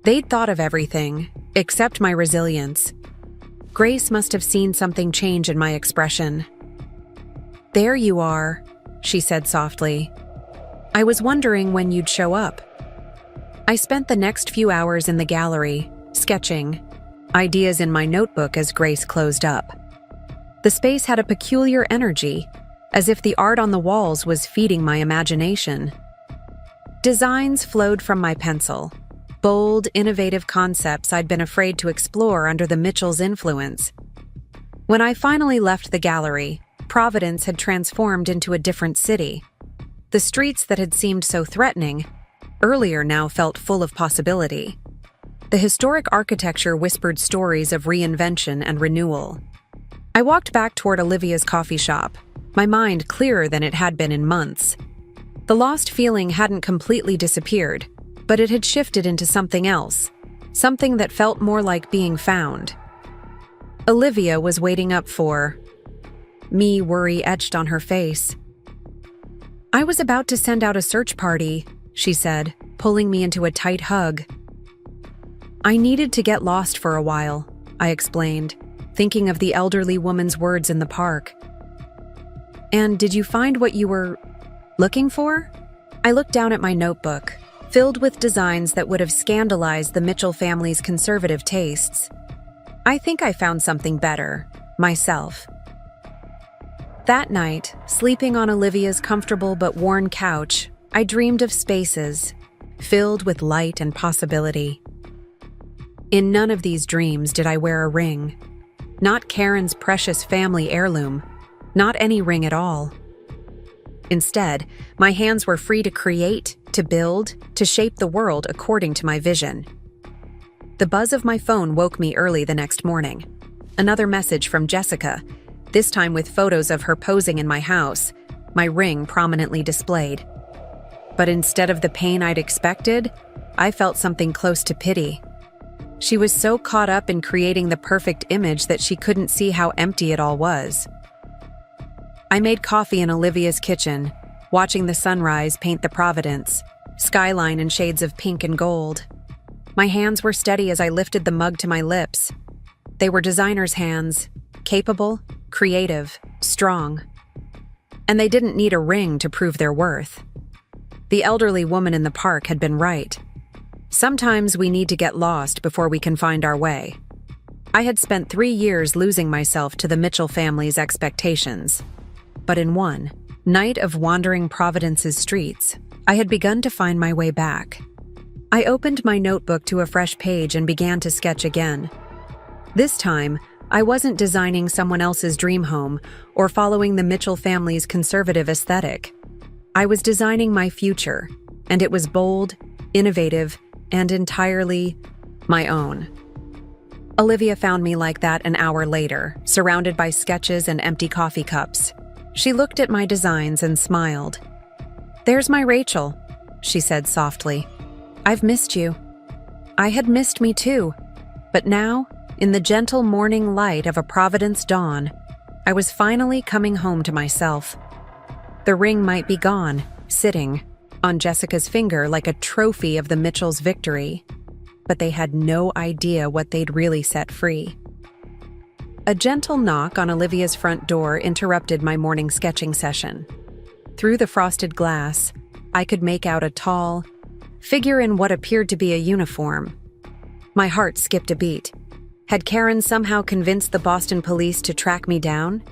They'd thought of everything, except my resilience. Grace must have seen something change in my expression. "There you are," she said softly. "I was wondering when you'd show up." I spent the next few hours in the gallery, sketching, ideas in my notebook as Grace closed up. The space had a peculiar energy, as if the art on the walls was feeding my imagination. Designs flowed from my pencil, bold, innovative concepts I'd been afraid to explore under the Mitchells' influence. When I finally left the gallery, Providence had transformed into a different city. The streets that had seemed so threatening earlier now felt full of possibility. The historic architecture whispered stories of reinvention and renewal. I walked back toward Olivia's coffee shop, my mind clearer than it had been in months. The lost feeling hadn't completely disappeared, but it had shifted into something else, something that felt more like being found. Olivia was waiting up for me, worry etched on her face. "I was about to send out a search party," she said, pulling me into a tight hug. "I needed to get lost for a while," I explained, thinking of the elderly woman's words in the park. "And did you find what you were looking for?" I looked down at my notebook, filled with designs that would have scandalized the Mitchell family's conservative tastes. I think I found something better, myself. That night, sleeping on Olivia's comfortable but worn couch, I dreamed of spaces filled with light and possibility. In none of these dreams did I wear a ring. Not Karen's precious family heirloom, not any ring at all. Instead, my hands were free to create, to build, to shape the world according to my vision. The buzz of my phone woke me early the next morning. Another message from Jessica, this time with photos of her posing in my house, my ring prominently displayed. But instead of the pain I'd expected, I felt something close to pity. She was so caught up in creating the perfect image that she couldn't see how empty it all was. I made coffee in Olivia's kitchen, watching the sunrise paint the Providence, skyline in shades of pink and gold. My hands were steady as I lifted the mug to my lips. They were designer's hands, capable, creative, strong. And they didn't need a ring to prove their worth. The elderly woman in the park had been right. Sometimes we need to get lost before we can find our way. I had spent 3 years losing myself to the Mitchell family's expectations. But in one night of wandering Providence's streets, I had begun to find my way back. I opened my notebook to a fresh page and began to sketch again. This time, I wasn't designing someone else's dream home or following the Mitchell family's conservative aesthetic. I was designing my future, and it was bold, innovative, and entirely my own. Olivia found me like that an hour later, surrounded by sketches and empty coffee cups. She looked at my designs and smiled. "There's my Rachel," she said softly. "I've missed you." I had missed me too, but now, in the gentle morning light of a Providence dawn, I was finally coming home to myself. The ring might be gone, sitting on Jessica's finger like a trophy of the Mitchells' victory, but they had no idea what they'd really set free. A gentle knock on Olivia's front door interrupted my morning sketching session. Through the frosted glass, I could make out a tall figure in what appeared to be a uniform. My heart skipped a beat. Had Karen somehow convinced the Boston police to track me down?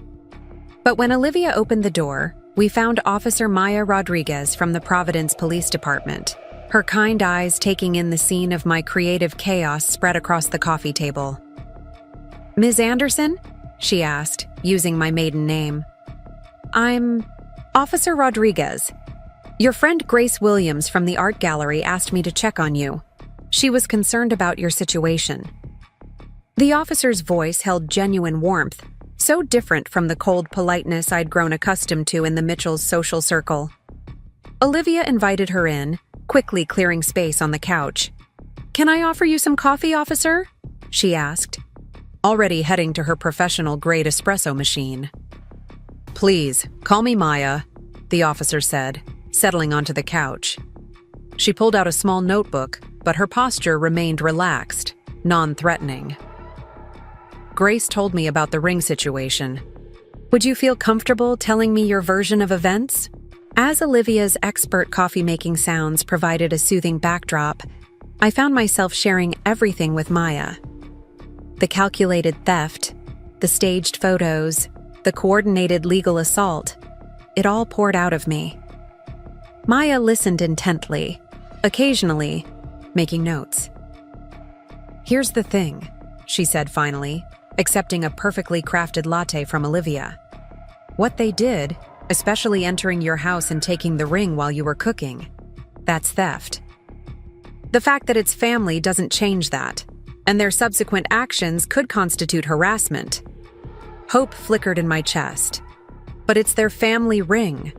But when Olivia opened the door, we found Officer Maya Rodriguez from the Providence Police Department, her kind eyes taking in the scene of my creative chaos spread across the coffee table. "Ms. Anderson?" she asked, using my maiden name. "I'm Officer Rodriguez. Your friend Grace Williams from the art gallery asked me to check on you. She was concerned about your situation." The officer's voice held genuine warmth, so different from the cold politeness I'd grown accustomed to in the Mitchells' social circle. Olivia invited her in, quickly clearing space on the couch. "Can I offer you some coffee, officer?" she asked, already heading to her professional-grade espresso machine. "Please, call me Maya," the officer said, settling onto the couch. She pulled out a small notebook, but her posture remained relaxed, non-threatening. "Grace told me about the ring situation. Would you feel comfortable telling me your version of events?" As Olivia's expert coffee-making sounds provided a soothing backdrop, I found myself sharing everything with Maya. The calculated theft, the staged photos, the coordinated legal assault, it all poured out of me. Maya listened intently, occasionally making notes. "Here's the thing," she said finally, accepting a perfectly crafted latte from Olivia. "What they did, especially entering your house and taking the ring while you were cooking, that's theft. The fact that it's family doesn't change that, and their subsequent actions could constitute harassment." Hope flickered in my chest. "But it's their family ring."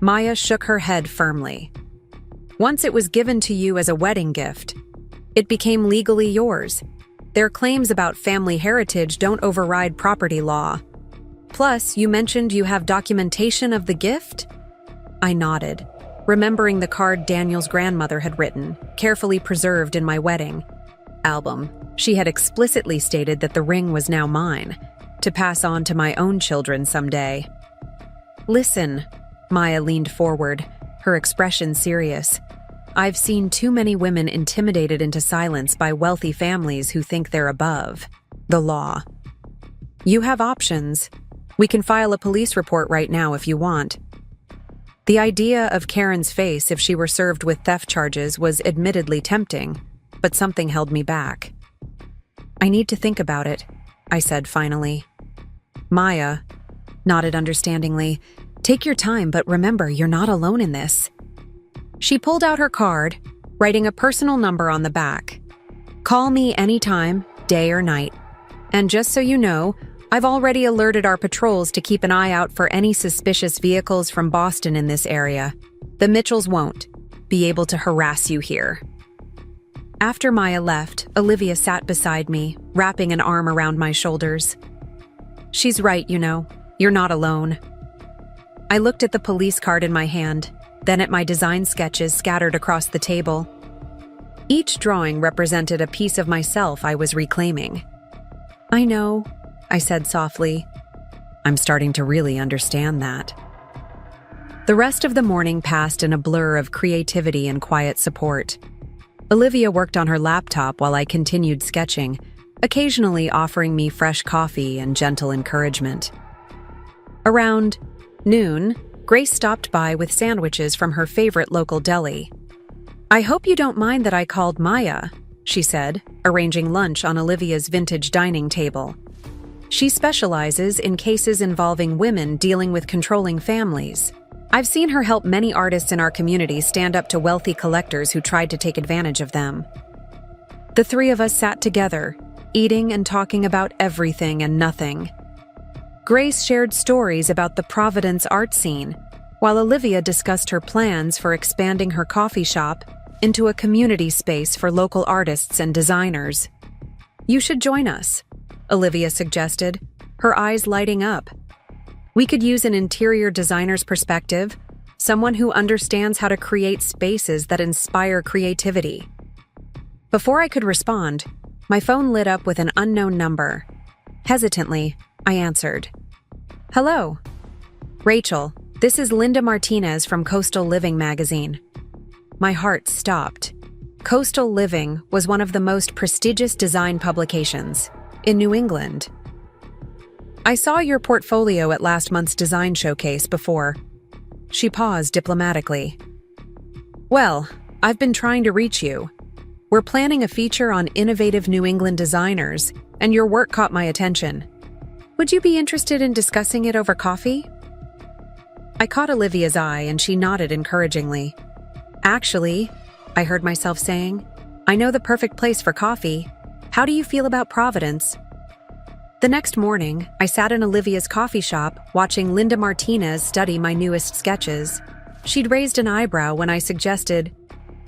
Maya shook her head firmly. "Once it was given to you as a wedding gift, it became legally yours. Their claims about family heritage don't override property law. Plus, you mentioned you have documentation of the gift?" I nodded, remembering the card Daniel's grandmother had written, carefully preserved in my wedding album. She had explicitly stated that the ring was now mine, to pass on to my own children someday. "Listen," Maya leaned forward, her expression serious. "I've seen too many women intimidated into silence by wealthy families who think they're above the law. You have options. We can file a police report right now if you want." The idea of Karen's face if she were served with theft charges was admittedly tempting, but something held me back. "I need to think about it," I said finally. Maya nodded understandingly. "Take your time, but remember, you're not alone in this." She pulled out her card, writing a personal number on the back. "Call me anytime, day or night. And just so you know, I've already alerted our patrols to keep an eye out for any suspicious vehicles from Boston in this area. The Mitchells won't be able to harass you here." After Maya left, Olivia sat beside me, wrapping an arm around my shoulders. "She's right, you know. You're not alone." I looked at the police card in my hand, then at my design sketches scattered across the table. Each drawing represented a piece of myself I was reclaiming. "I know," I said softly. "I'm starting to really understand that." The rest of the morning passed in a blur of creativity and quiet support. Olivia worked on her laptop while I continued sketching, occasionally offering me fresh coffee and gentle encouragement. Around noon, Grace stopped by with sandwiches from her favorite local deli. "I hope you don't mind that I called Maya," she said, arranging lunch on Olivia's vintage dining table. She specializes in cases involving women dealing with controlling families. I've seen her help many artists in our community stand up to wealthy collectors who tried to take advantage of them. The three of us sat together, eating and talking about everything and nothing. Grace shared stories about the Providence art scene, while Olivia discussed her plans for expanding her coffee shop into a community space for local artists and designers. "You should join us," Olivia suggested, her eyes lighting up. "We could use an interior designer's perspective, someone who understands how to create spaces that inspire creativity." Before I could respond, my phone lit up with an unknown number. Hesitantly, I answered. "Hello. Rachel, this is Linda Martinez from Coastal Living magazine." My heart stopped. Coastal Living was one of the most prestigious design publications in New England. "I saw your portfolio at last month's design showcase before." She paused diplomatically. "Well, I've been trying to reach you. We're planning a feature on innovative New England designers, and your work caught my attention. Would you be interested in discussing it over coffee?" I caught Olivia's eye and she nodded encouragingly. "Actually," I heard myself saying, "I know the perfect place for coffee. How do you feel about Providence?" The next morning, I sat in Olivia's coffee shop watching Linda Martinez study my newest sketches. She'd raised an eyebrow when I suggested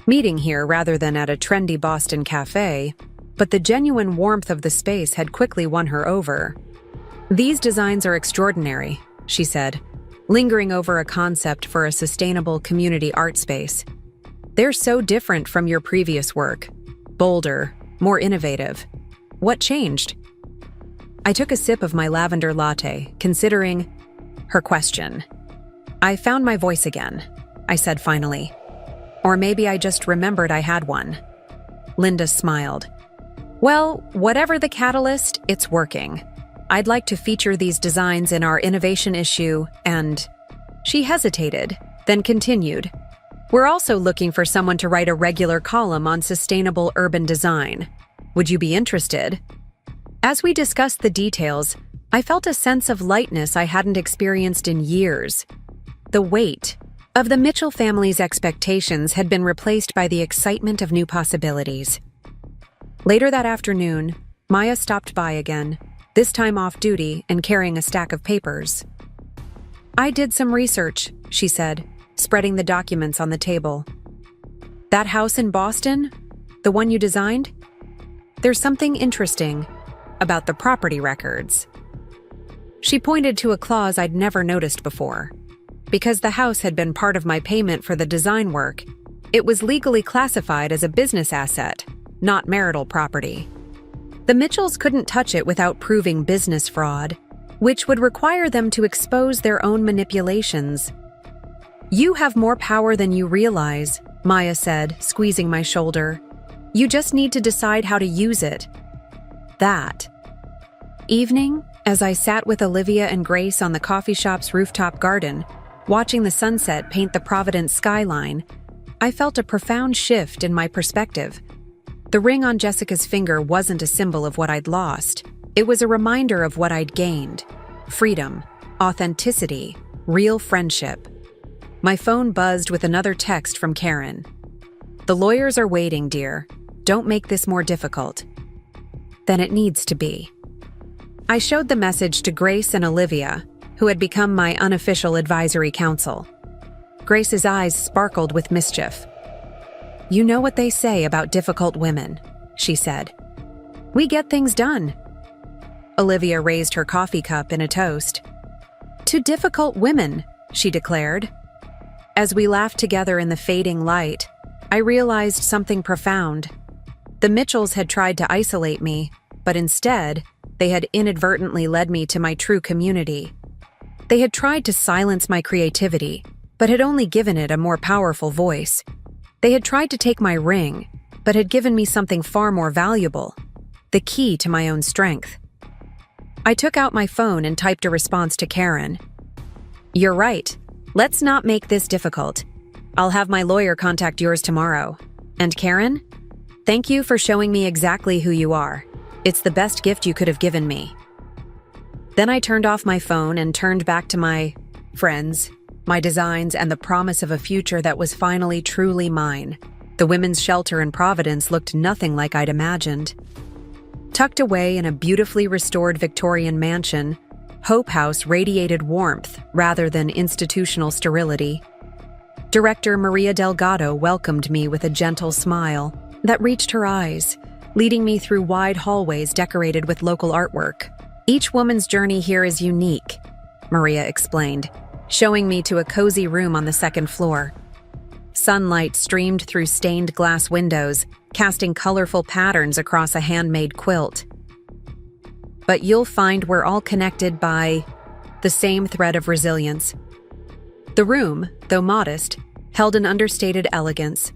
meeting here rather than at a trendy Boston cafe, but the genuine warmth of the space had quickly won her over. "These designs are extraordinary," she said, lingering over a concept for a sustainable community art space. "They're so different from your previous work. Bolder, more innovative. What changed?" I took a sip of my lavender latte, considering her question. "I found my voice again," I said finally. "Or maybe I just remembered I had one." Linda smiled. "Well, whatever the catalyst, it's working. I'd like to feature these designs in our innovation issue, and..." She hesitated, then continued. "We're also looking for someone to write a regular column on sustainable urban design. Would you be interested?" As we discussed the details, I felt a sense of lightness I hadn't experienced in years. The weight of the Mitchell family's expectations had been replaced by the excitement of new possibilities. Later that afternoon, Maya stopped by again, this time off duty and carrying a stack of papers. "I did some research," she said, spreading the documents on the table. "That house in Boston? The one you designed? There's something interesting about the property records." She pointed to a clause I'd never noticed before. Because the house had been part of my payment for the design work, it was legally classified as a business asset, not marital property. The Mitchells couldn't touch it without proving business fraud, which would require them to expose their own manipulations. "You have more power than you realize," Maya said, squeezing my shoulder. "You just need to decide how to use it." That evening, as I sat with Olivia and Grace on the coffee shop's rooftop garden, watching the sunset paint the Providence skyline, I felt a profound shift in my perspective. The ring on Jessica's finger wasn't a symbol of what I'd lost. It was a reminder of what I'd gained: freedom, authenticity, real friendship. My phone buzzed with another text from Karen. "The lawyers are waiting, dear. Don't make this more difficult than it needs to be." I showed the message to Grace and Olivia, who had become my unofficial advisory council. Grace's eyes sparkled with mischief. "You know what they say about difficult women," she said. "We get things done." Olivia raised her coffee cup in a toast. "To difficult women," she declared. As we laughed together in the fading light, I realized something profound. The Mitchells had tried to isolate me, but instead, they had inadvertently led me to my true community. They had tried to silence my creativity, but had only given it a more powerful voice. They had tried to take my ring, but had given me something far more valuable: the key to my own strength. I took out my phone and typed a response to Karen. "You're right. Let's not make this difficult. I'll have my lawyer contact yours tomorrow. And Karen, thank you for showing me exactly who you are. It's the best gift you could have given me." Then I turned off my phone and turned back to my friends, my designs, and the promise of a future that was finally truly mine. The women's shelter in Providence looked nothing like I'd imagined. Tucked away in a beautifully restored Victorian mansion, Hope House radiated warmth rather than institutional sterility. Director Maria Delgado welcomed me with a gentle smile that reached her eyes, leading me through wide hallways decorated with local artwork. "Each woman's journey here is unique," Maria explained, showing me to a cozy room on the second floor. Sunlight streamed through stained glass windows, casting colorful patterns across a handmade quilt. "But you'll find we're all connected by the same thread of resilience." The room, though modest, held an understated elegance.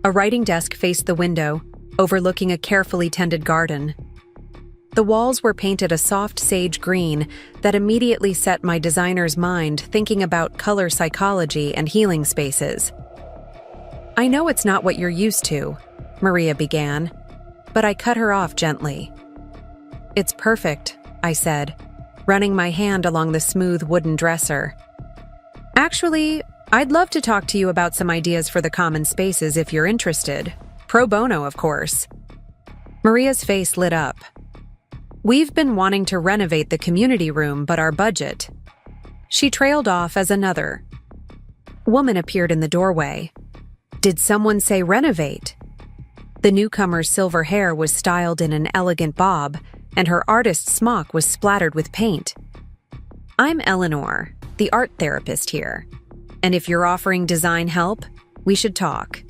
A writing desk faced the window, overlooking a carefully tended garden. The walls were painted a soft sage green that immediately set my designer's mind thinking about color psychology and healing spaces. "I know it's not what you're used to," Maria began, but I cut her off gently. "It's perfect," I said, running my hand along the smooth wooden dresser. "Actually, I'd love to talk to you about some ideas for the common spaces if you're interested. Pro bono, of course." Maria's face lit up. "We've been wanting to renovate the community room, but our budget." She trailed off as another woman appeared in the doorway. "Did someone say renovate?" The newcomer's silver hair was styled in an elegant bob, and her artist's smock was splattered with paint. "I'm Eleanor, the art therapist here, and if you're offering design help, we should talk."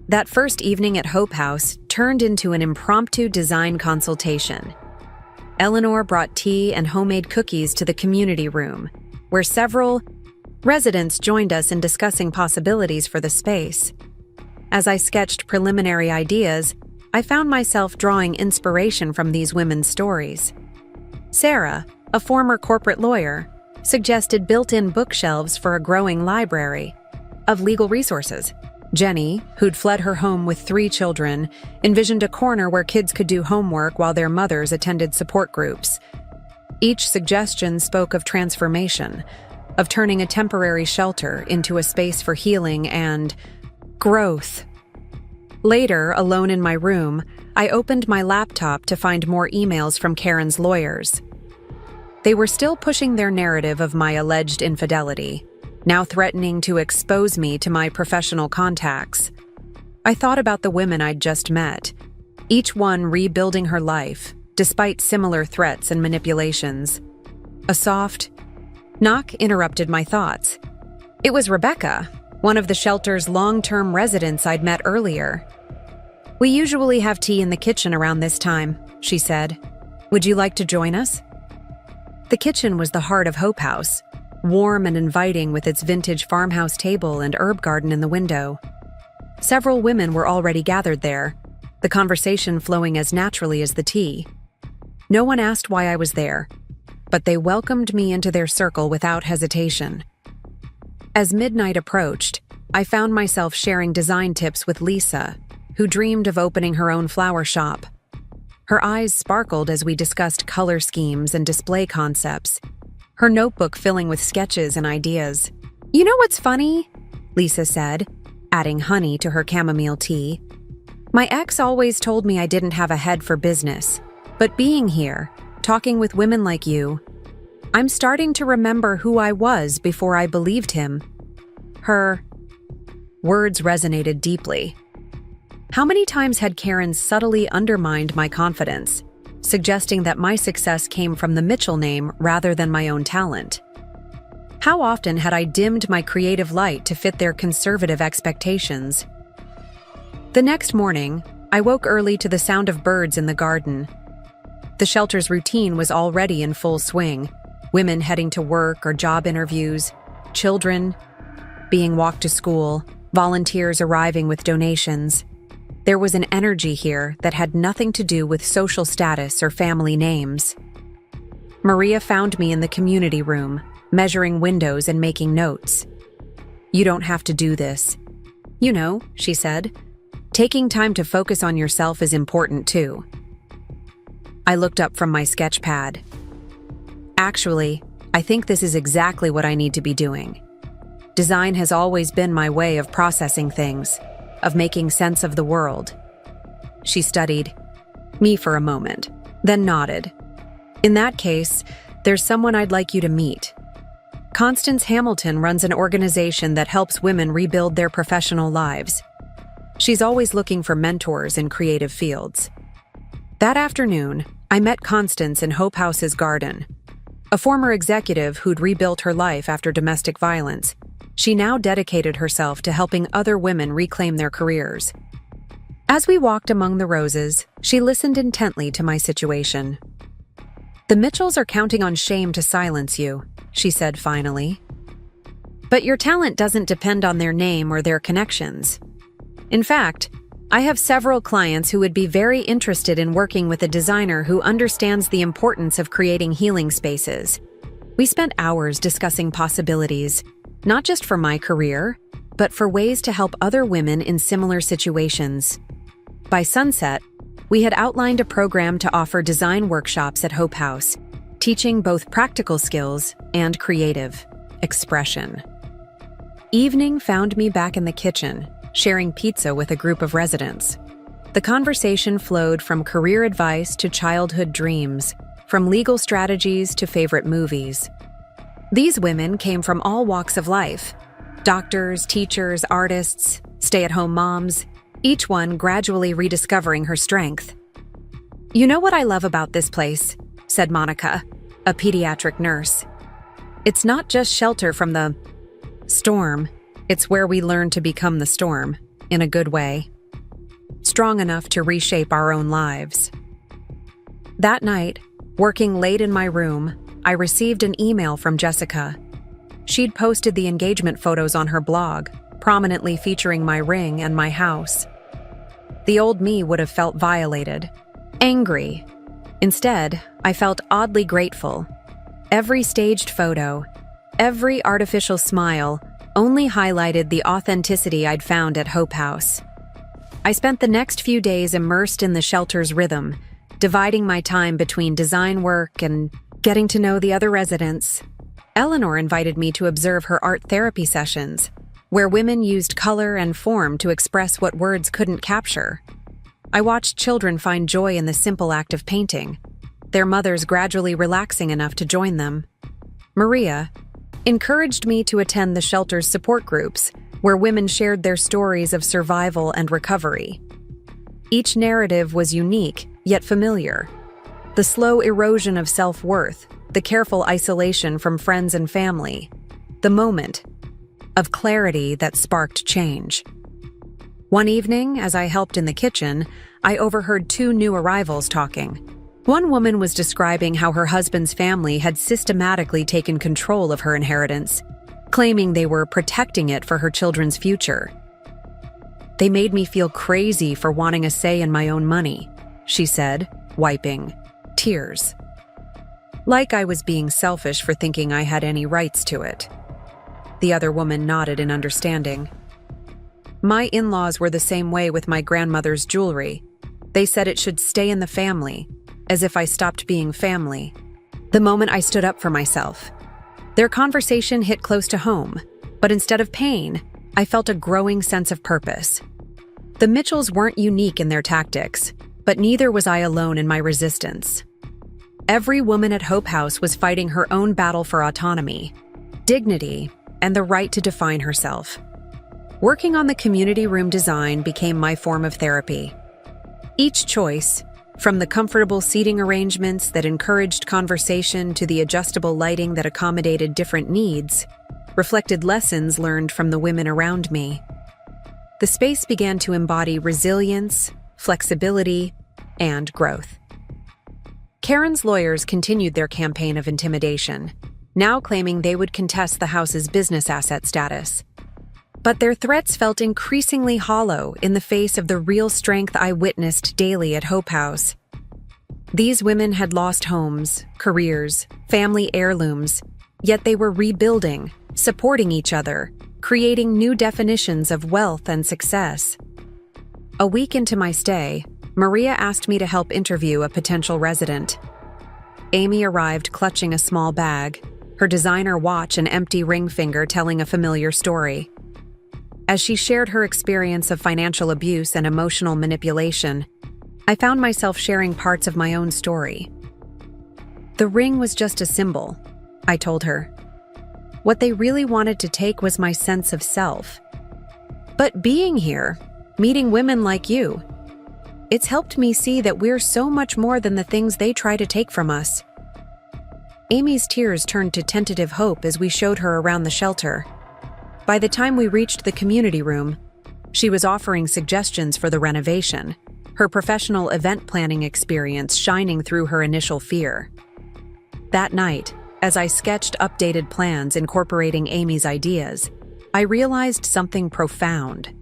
That first evening at Hope House turned into an impromptu design consultation. Eleanor brought tea and homemade cookies to the community room, where several residents joined us in discussing possibilities for the space. As I sketched preliminary ideas, I found myself drawing inspiration from these women's stories. Sarah, a former corporate lawyer, suggested built-in bookshelves for a growing library of legal resources. Jenny, who'd fled her home with 3 children, envisioned a corner where kids could do homework while their mothers attended support groups. Each suggestion spoke of transformation, of turning a temporary shelter into a space for healing and growth. Later, alone in my room, I opened my laptop to find more emails from Karen's lawyers. They were still pushing their narrative of my alleged infidelity, now threatening to expose me to my professional contacts. I thought about the women I'd just met, each one rebuilding her life, despite similar threats and manipulations. A soft knock interrupted my thoughts. It was Rebecca, one of the shelter's long-term residents I'd met earlier. "We usually have tea in the kitchen around this time," she said. "Would you like to join us?" The kitchen was the heart of Hope House, warm and inviting with its vintage farmhouse table and herb garden in the window. Several women were already gathered there, the conversation flowing as naturally as the tea. No one asked why I was there, but they welcomed me into their circle without hesitation. As midnight approached, I found myself sharing design tips with Lisa, who dreamed of opening her own flower shop. Her eyes sparkled as we discussed color schemes and display concepts, her notebook filling with sketches and ideas. "You know what's funny?" Lisa said, adding honey to her chamomile tea. "My ex always told me I didn't have a head for business, but being here, talking with women like you, I'm starting to remember who I was before I believed him." Her words resonated deeply. How many times had Karen subtly undermined my confidence, suggesting that my success came from the Mitchell name rather than my own talent? How often had I dimmed my creative light to fit their conservative expectations? The next morning, I woke early to the sound of birds in the garden. The shelter's routine was already in full swing, women heading to work or job interviews, children being walked to school, volunteers arriving with donations. There was an energy here that had nothing to do with social status or family names. Maria found me in the community room, measuring windows and making notes. "You don't have to do this. You know," she said, "taking time to focus on yourself is important too." I looked up from my sketch pad. Actually, I think this is exactly what I need to be doing. Design has always been my way of processing things, of making sense of the world. She studied me for a moment, then nodded. "In that case, there's someone I'd like you to meet. Constance Hamilton runs an organization that helps women rebuild their professional lives. She's always looking for mentors in creative fields." That afternoon, I met Constance in Hope House's garden. A former executive who'd rebuilt her life after domestic violence, she now dedicated herself to helping other women reclaim their careers. As we walked among the roses, she listened intently to my situation. "The Mitchells are counting on shame to silence you," she said finally. "But your talent doesn't depend on their name or their connections. In fact, I have several clients who would be very interested in working with a designer who understands the importance of creating healing spaces." We spent hours discussing possibilities, not just for my career, but for ways to help other women in similar situations. By sunset, we had outlined a program to offer design workshops at Hope House, teaching both practical skills and creative expression. Evening found me back in the kitchen, sharing pizza with a group of residents. The conversation flowed from career advice to childhood dreams, from legal strategies to favorite movies. These women came from all walks of life: doctors, teachers, artists, stay-at-home moms, each one gradually rediscovering her strength. "You know what I love about this place?" said Monica, a pediatric nurse. "It's not just shelter from the storm. It's where we learn to become the storm, in a good way. Strong enough to reshape our own lives." That night, working late in my room, I received an email from Jessica. She'd posted the engagement photos on her blog, prominently featuring my ring and my house. The old me would have felt violated, angry. Instead, I felt oddly grateful. Every staged photo, every artificial smile, only highlighted the authenticity I'd found at Hope House. I spent the next few days immersed in the shelter's rhythm, dividing my time between design work and getting to know the other residents. Eleanor invited me to observe her art therapy sessions, where women used color and form to express what words couldn't capture. I watched children find joy in the simple act of painting, their mothers gradually relaxing enough to join them. Maria encouraged me to attend the shelter's support groups, where women shared their stories of survival and recovery. Each narrative was unique, yet familiar. The slow erosion of self-worth, the careful isolation from friends and family, the moment of clarity that sparked change. One evening, as I helped in the kitchen, I overheard two new arrivals talking. One woman was describing how her husband's family had systematically taken control of her inheritance, claiming they were protecting it for her children's future. "They made me feel crazy for wanting a say in my own money," she said, wiping tears. "Like I was being selfish for thinking I had any rights to it." The other woman nodded in understanding. "My in-laws were the same way with my grandmother's jewelry. They said it should stay in the family, as if I stopped being family. The moment I stood up for myself." Their conversation hit close to home, but instead of pain, I felt a growing sense of purpose. The Mitchells weren't unique in their tactics, but neither was I alone in my resistance. Every woman at Hope House was fighting her own battle for autonomy, dignity, and the right to define herself. Working on the community room design became my form of therapy. Each choice, from the comfortable seating arrangements that encouraged conversation to the adjustable lighting that accommodated different needs, reflected lessons learned from the women around me. The space began to embody resilience, flexibility, and growth. Karen's lawyers continued their campaign of intimidation, now claiming they would contest the house's business asset status. But their threats felt increasingly hollow in the face of the real strength I witnessed daily at Hope House. These women had lost homes, careers, family heirlooms, yet they were rebuilding, supporting each other, creating new definitions of wealth and success. A week into my stay, Maria asked me to help interview a potential resident. Amy arrived clutching a small bag, her designer watch and empty ring finger telling a familiar story. As she shared her experience of financial abuse and emotional manipulation, I found myself sharing parts of my own story. The ring was just a symbol, I told her. What they really wanted to take was my sense of self. But being here, meeting women like you, it's helped me see that we're so much more than the things they try to take from us. Amy's tears turned to tentative hope as we showed her around the shelter. By the time we reached the community room, she was offering suggestions for the renovation, her professional event planning experience shining through her initial fear. That night, as I sketched updated plans incorporating Amy's ideas, I realized something profound.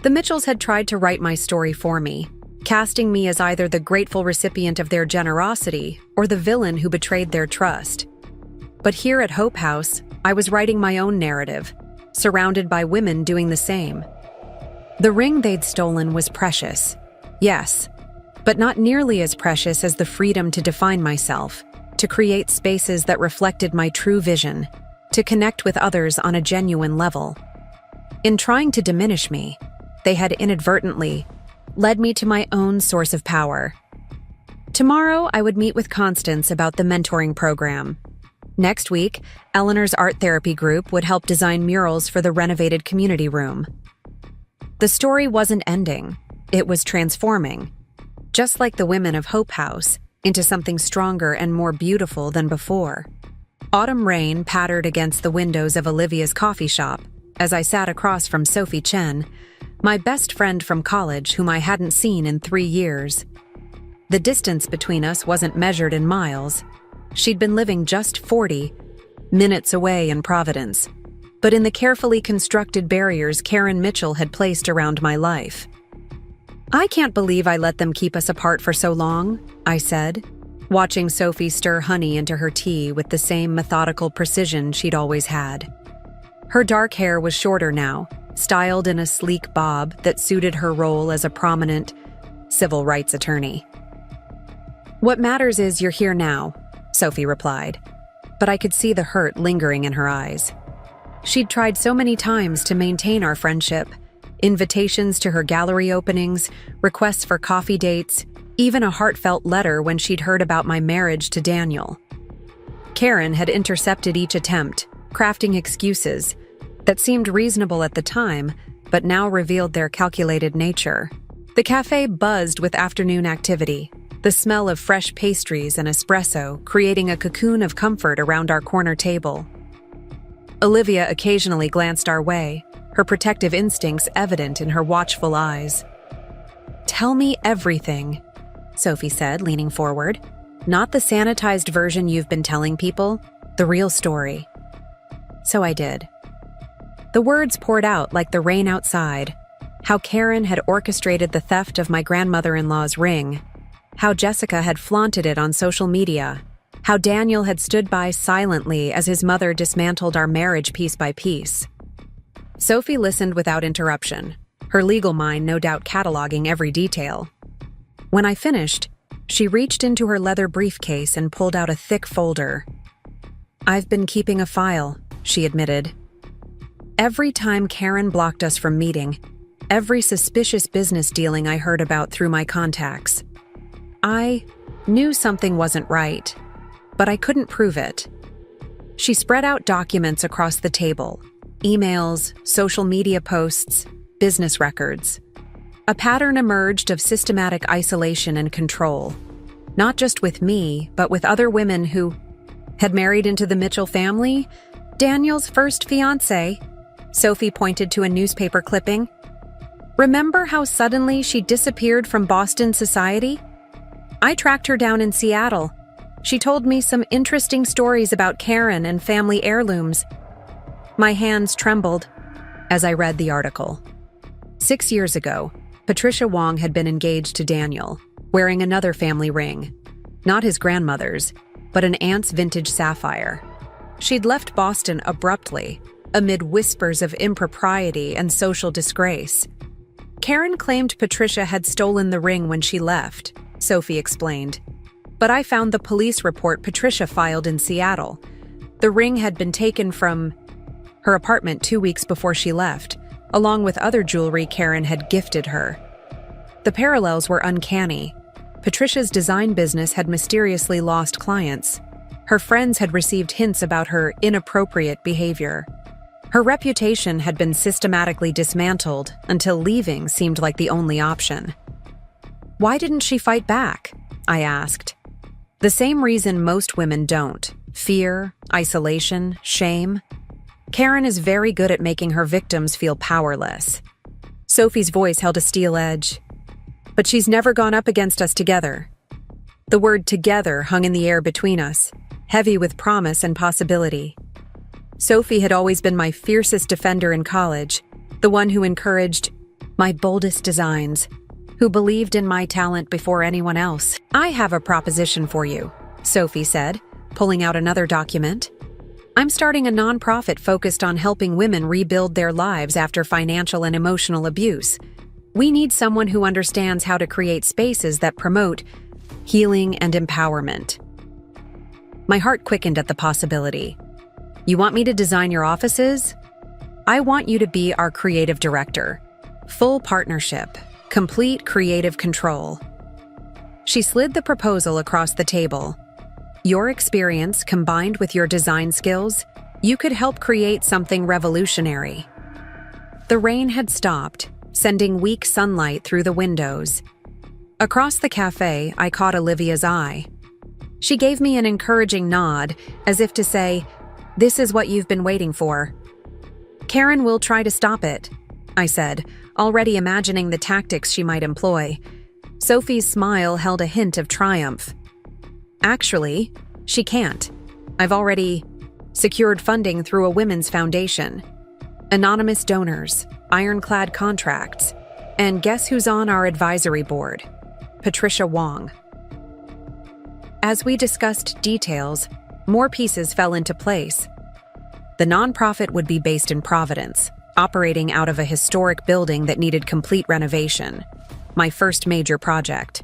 The Mitchells had tried to write my story for me, casting me as either the grateful recipient of their generosity or the villain who betrayed their trust. But here at Hope House, I was writing my own narrative, surrounded by women doing the same. The ring they'd stolen was precious, yes, but not nearly as precious as the freedom to define myself, to create spaces that reflected my true vision, to connect with others on a genuine level. In trying to diminish me, they had inadvertently led me to my own source of power. Tomorrow, I would meet with Constance about the mentoring program. Next week, Eleanor's art therapy group would help design murals for the renovated community room. The story wasn't ending, it was transforming, just like the women of Hope House, into something stronger and more beautiful than before. Autumn rain pattered against the windows of Olivia's coffee shop as I sat across from Sophie Chen, my best friend from college whom I hadn't seen in 3 years. The distance between us wasn't measured in miles. She'd been living just 40 minutes away in Providence, but in the carefully constructed barriers Karen Mitchell had placed around my life. I can't believe I let them keep us apart for so long, I said, watching Sophie stir honey into her tea with the same methodical precision she'd always had. Her dark hair was shorter now, styled in a sleek bob that suited her role as a prominent civil rights attorney. "What matters is you're here now," Sophie replied, but I could see the hurt lingering in her eyes. She'd tried so many times to maintain our friendship, invitations to her gallery openings, requests for coffee dates, even a heartfelt letter when she'd heard about my marriage to Daniel. Karen had intercepted each attempt, crafting excuses that seemed reasonable at the time, but now revealed their calculated nature. The cafe buzzed with afternoon activity, the smell of fresh pastries and espresso creating a cocoon of comfort around our corner table. Olivia occasionally glanced our way, her protective instincts evident in her watchful eyes. "Tell me everything," Sophie said, leaning forward. "Not the sanitized version you've been telling people, the real story." So I did. The words poured out like the rain outside. How Karen had orchestrated the theft of my grandmother-in-law's ring, how Jessica had flaunted it on social media, how Daniel had stood by silently as his mother dismantled our marriage piece by piece. Sophie listened without interruption, her legal mind no doubt cataloging every detail. When I finished, she reached into her leather briefcase and pulled out a thick folder. "I've been keeping a file," she admitted. Every time Karen blocked us from meeting, every suspicious business dealing I heard about through my contacts. I knew something wasn't right, but I couldn't prove it. She spread out documents across the table, emails, social media posts, business records. A pattern emerged of systematic isolation and control, not just with me, but with other women who had married into the Mitchell family. Daniel's first fiancé, Sophie pointed to a newspaper clipping. "Remember how suddenly she disappeared from Boston society? I tracked her down in Seattle. She told me some interesting stories about Karen and family heirlooms." My hands trembled. as I read the article. 6 years ago, Patricia Wong had been engaged to Daniel, wearing another family ring. Not his grandmother's, but an aunt's vintage sapphire. She'd left Boston abruptly, amid whispers of impropriety and social disgrace. Karen claimed Patricia had stolen the ring when she left, Sophie explained. But I found the police report Patricia filed in Seattle. The ring had been taken from her apartment 2 weeks before she left, along with other jewelry Karen had gifted her. The parallels were uncanny. Patricia's design business had mysteriously lost clients. Her friends had received hints about her inappropriate behavior. Her reputation had been systematically dismantled until leaving seemed like the only option. Why didn't she fight back? I asked. The same reason most women don't: fear, isolation, shame. Karen is very good at making her victims feel powerless. Sophie's voice held a steel edge. But she's never gone up against us together. The word together hung in the air between us, heavy with promise and possibility. Sophie had always been my fiercest defender in college, the one who encouraged my boldest designs, who believed in my talent before anyone else. I have a proposition for you, Sophie said, pulling out another document. I'm starting a nonprofit focused on helping women rebuild their lives after financial and emotional abuse. We need someone who understands how to create spaces that promote healing and empowerment. My heart quickened at the possibility. You want me to design your offices? I want you to be our creative director. Full partnership, complete creative control. She slid the proposal across the table. Your experience combined with your design skills, you could help create something revolutionary. The rain had stopped, sending weak sunlight through the windows. Across the cafe, I caught Olivia's eye. She gave me an encouraging nod, as if to say, "This is what you've been waiting for." "Karen will try to stop it," I said, already imagining the tactics she might employ. Sophie's smile held a hint of triumph. "Actually, she can't. I've already secured funding through a women's foundation. Anonymous donors, ironclad contracts, and guess who's on our advisory board? Patricia Wong." As we discussed details, more pieces fell into place. The nonprofit would be based in Providence, operating out of a historic building that needed complete renovation, my first major project.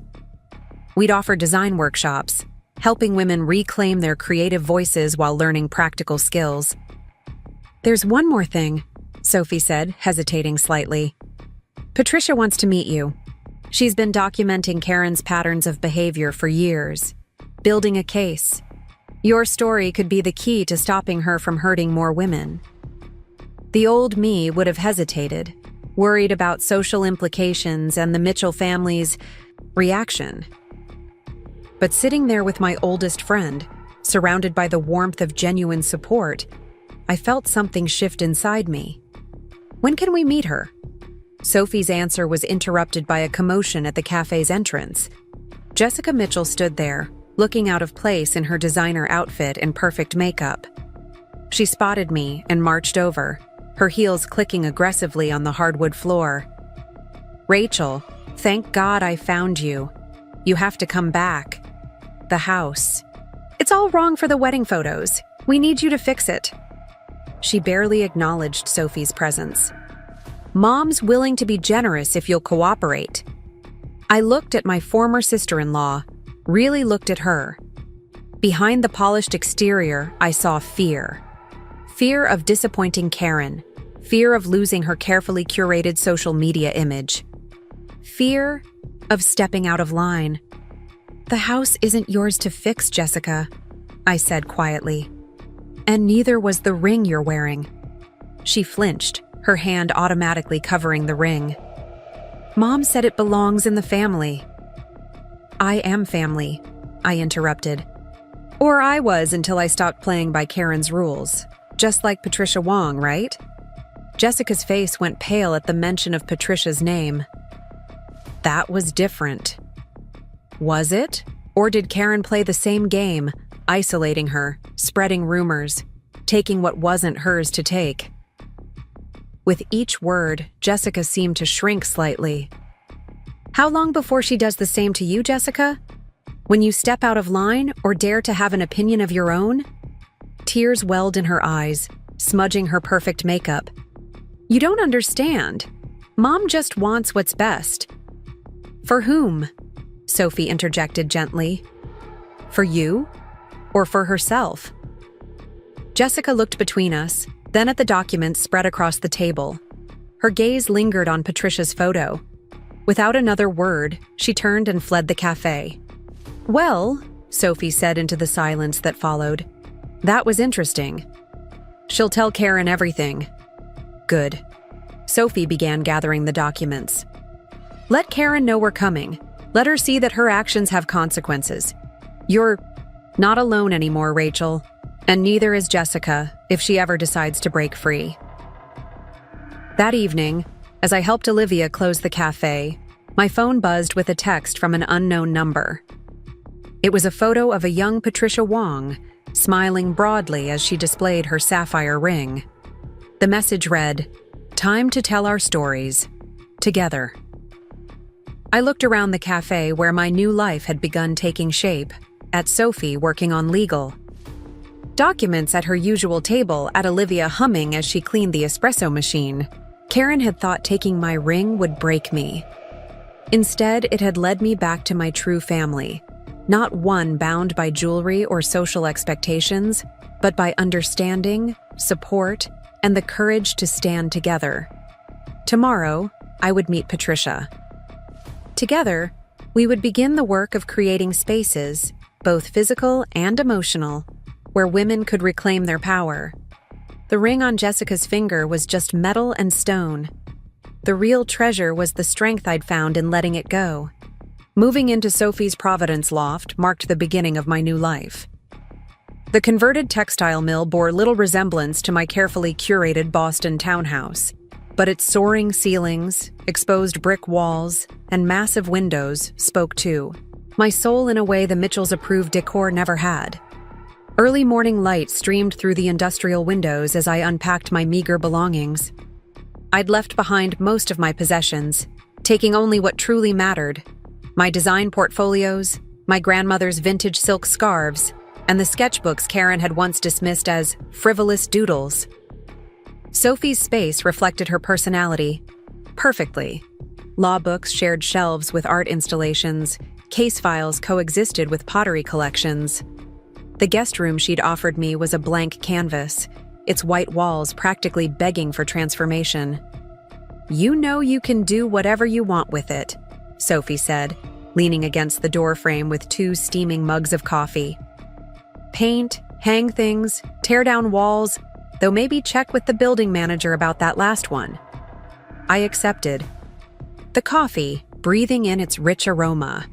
We'd offer design workshops, helping women reclaim their creative voices while learning practical skills. "There's one more thing," Sophie said, hesitating slightly. "Patricia wants to meet you. She's been documenting Karen's patterns of behavior for years, building a case. Your story could be the key to stopping her from hurting more women." The old me would have hesitated, worried about social implications and the Mitchell family's reaction. But sitting there with my oldest friend, surrounded by the warmth of genuine support, I felt something shift inside me. "When can we meet her?" Sophie's answer was interrupted by a commotion at the cafe's entrance. Jessica Mitchell stood there, looking out of place in her designer outfit and perfect makeup. She spotted me and marched over, her heels clicking aggressively on the hardwood floor. "Rachel, thank God I found you. You have to come back. The house. It's all wrong for the wedding photos. We need you to fix it." She barely acknowledged Sophie's presence. "Mom's willing to be generous if you'll cooperate." I looked at my former sister-in-law, really looked at her. Behind the polished exterior, I saw fear. Fear of disappointing Karen. Fear of losing her carefully curated social media image. Fear of stepping out of line. "The house isn't yours to fix, Jessica," I said quietly. "And neither was the ring you're wearing." She flinched, her hand automatically covering the ring. "Mom said it belongs in the family." "I am family," I interrupted. "Or I was until I stopped playing by Karen's rules. Just like Patricia Wong, right?" Jessica's face went pale at the mention of Patricia's name. That was different. Was it? Or did Karen play the same game, isolating her, spreading rumors, taking what wasn't hers to take? With each word, Jessica seemed to shrink slightly. How long before she does the same to you, Jessica? When you step out of line or dare to have an opinion of your own? Tears welled in her eyes, smudging her perfect makeup. You don't understand. Mom just wants what's best. For whom? Sophie interjected gently. For you? Or for herself? Jessica looked between us, then at the documents spread across the table. Her gaze lingered on Patricia's photo. Without another word, she turned and fled the cafe. Well, Sophie said into the silence that followed, that was interesting. She'll tell Karen everything. Good. Sophie began gathering the documents. Let Karen know we're coming. Let her see that her actions have consequences. You're not alone anymore, Rachel. And neither is Jessica, if she ever decides to break free. That evening, as I helped Olivia close the cafe, my phone buzzed with a text from an unknown number. It was a photo of a young Patricia Wong, smiling broadly as she displayed her sapphire ring. The message read, "Time to tell our stories. Together." I looked around the cafe where my new life had begun taking shape, at Sophie working on legal. Documents at her usual table, at Olivia humming as she cleaned the espresso machine. Karen had thought taking my ring would break me. Instead, it had led me back to my true family, not one bound by jewelry or social expectations, but by understanding, support, and the courage to stand together. Tomorrow, I would meet Patricia. Together, we would begin the work of creating spaces, both physical and emotional, where women could reclaim their power. The ring on Jessica's finger was just metal and stone. The real treasure was the strength I'd found in letting it go. Moving into Sophie's Providence loft marked the beginning of my new life. The converted textile mill bore little resemblance to my carefully curated Boston townhouse, but its soaring ceilings, exposed brick walls, and massive windows spoke too. My soul in a way the Mitchells' approved decor never had. Early morning light streamed through the industrial windows as I unpacked my meager belongings. I'd left behind most of my possessions, taking only what truly mattered: my design portfolios, my grandmother's vintage silk scarves, and the sketchbooks Karen had once dismissed as frivolous doodles. Sophie's space reflected her personality perfectly. Law books shared shelves with art installations, case files coexisted with pottery collections. The guest room she'd offered me was a blank canvas, its white walls practically begging for transformation. You know you can do whatever you want with it, Sophie said, leaning against the doorframe with 2 steaming mugs of coffee. Paint, hang things, tear down walls, though maybe check with the building manager about that last one. I accepted. The coffee, breathing in its rich aroma.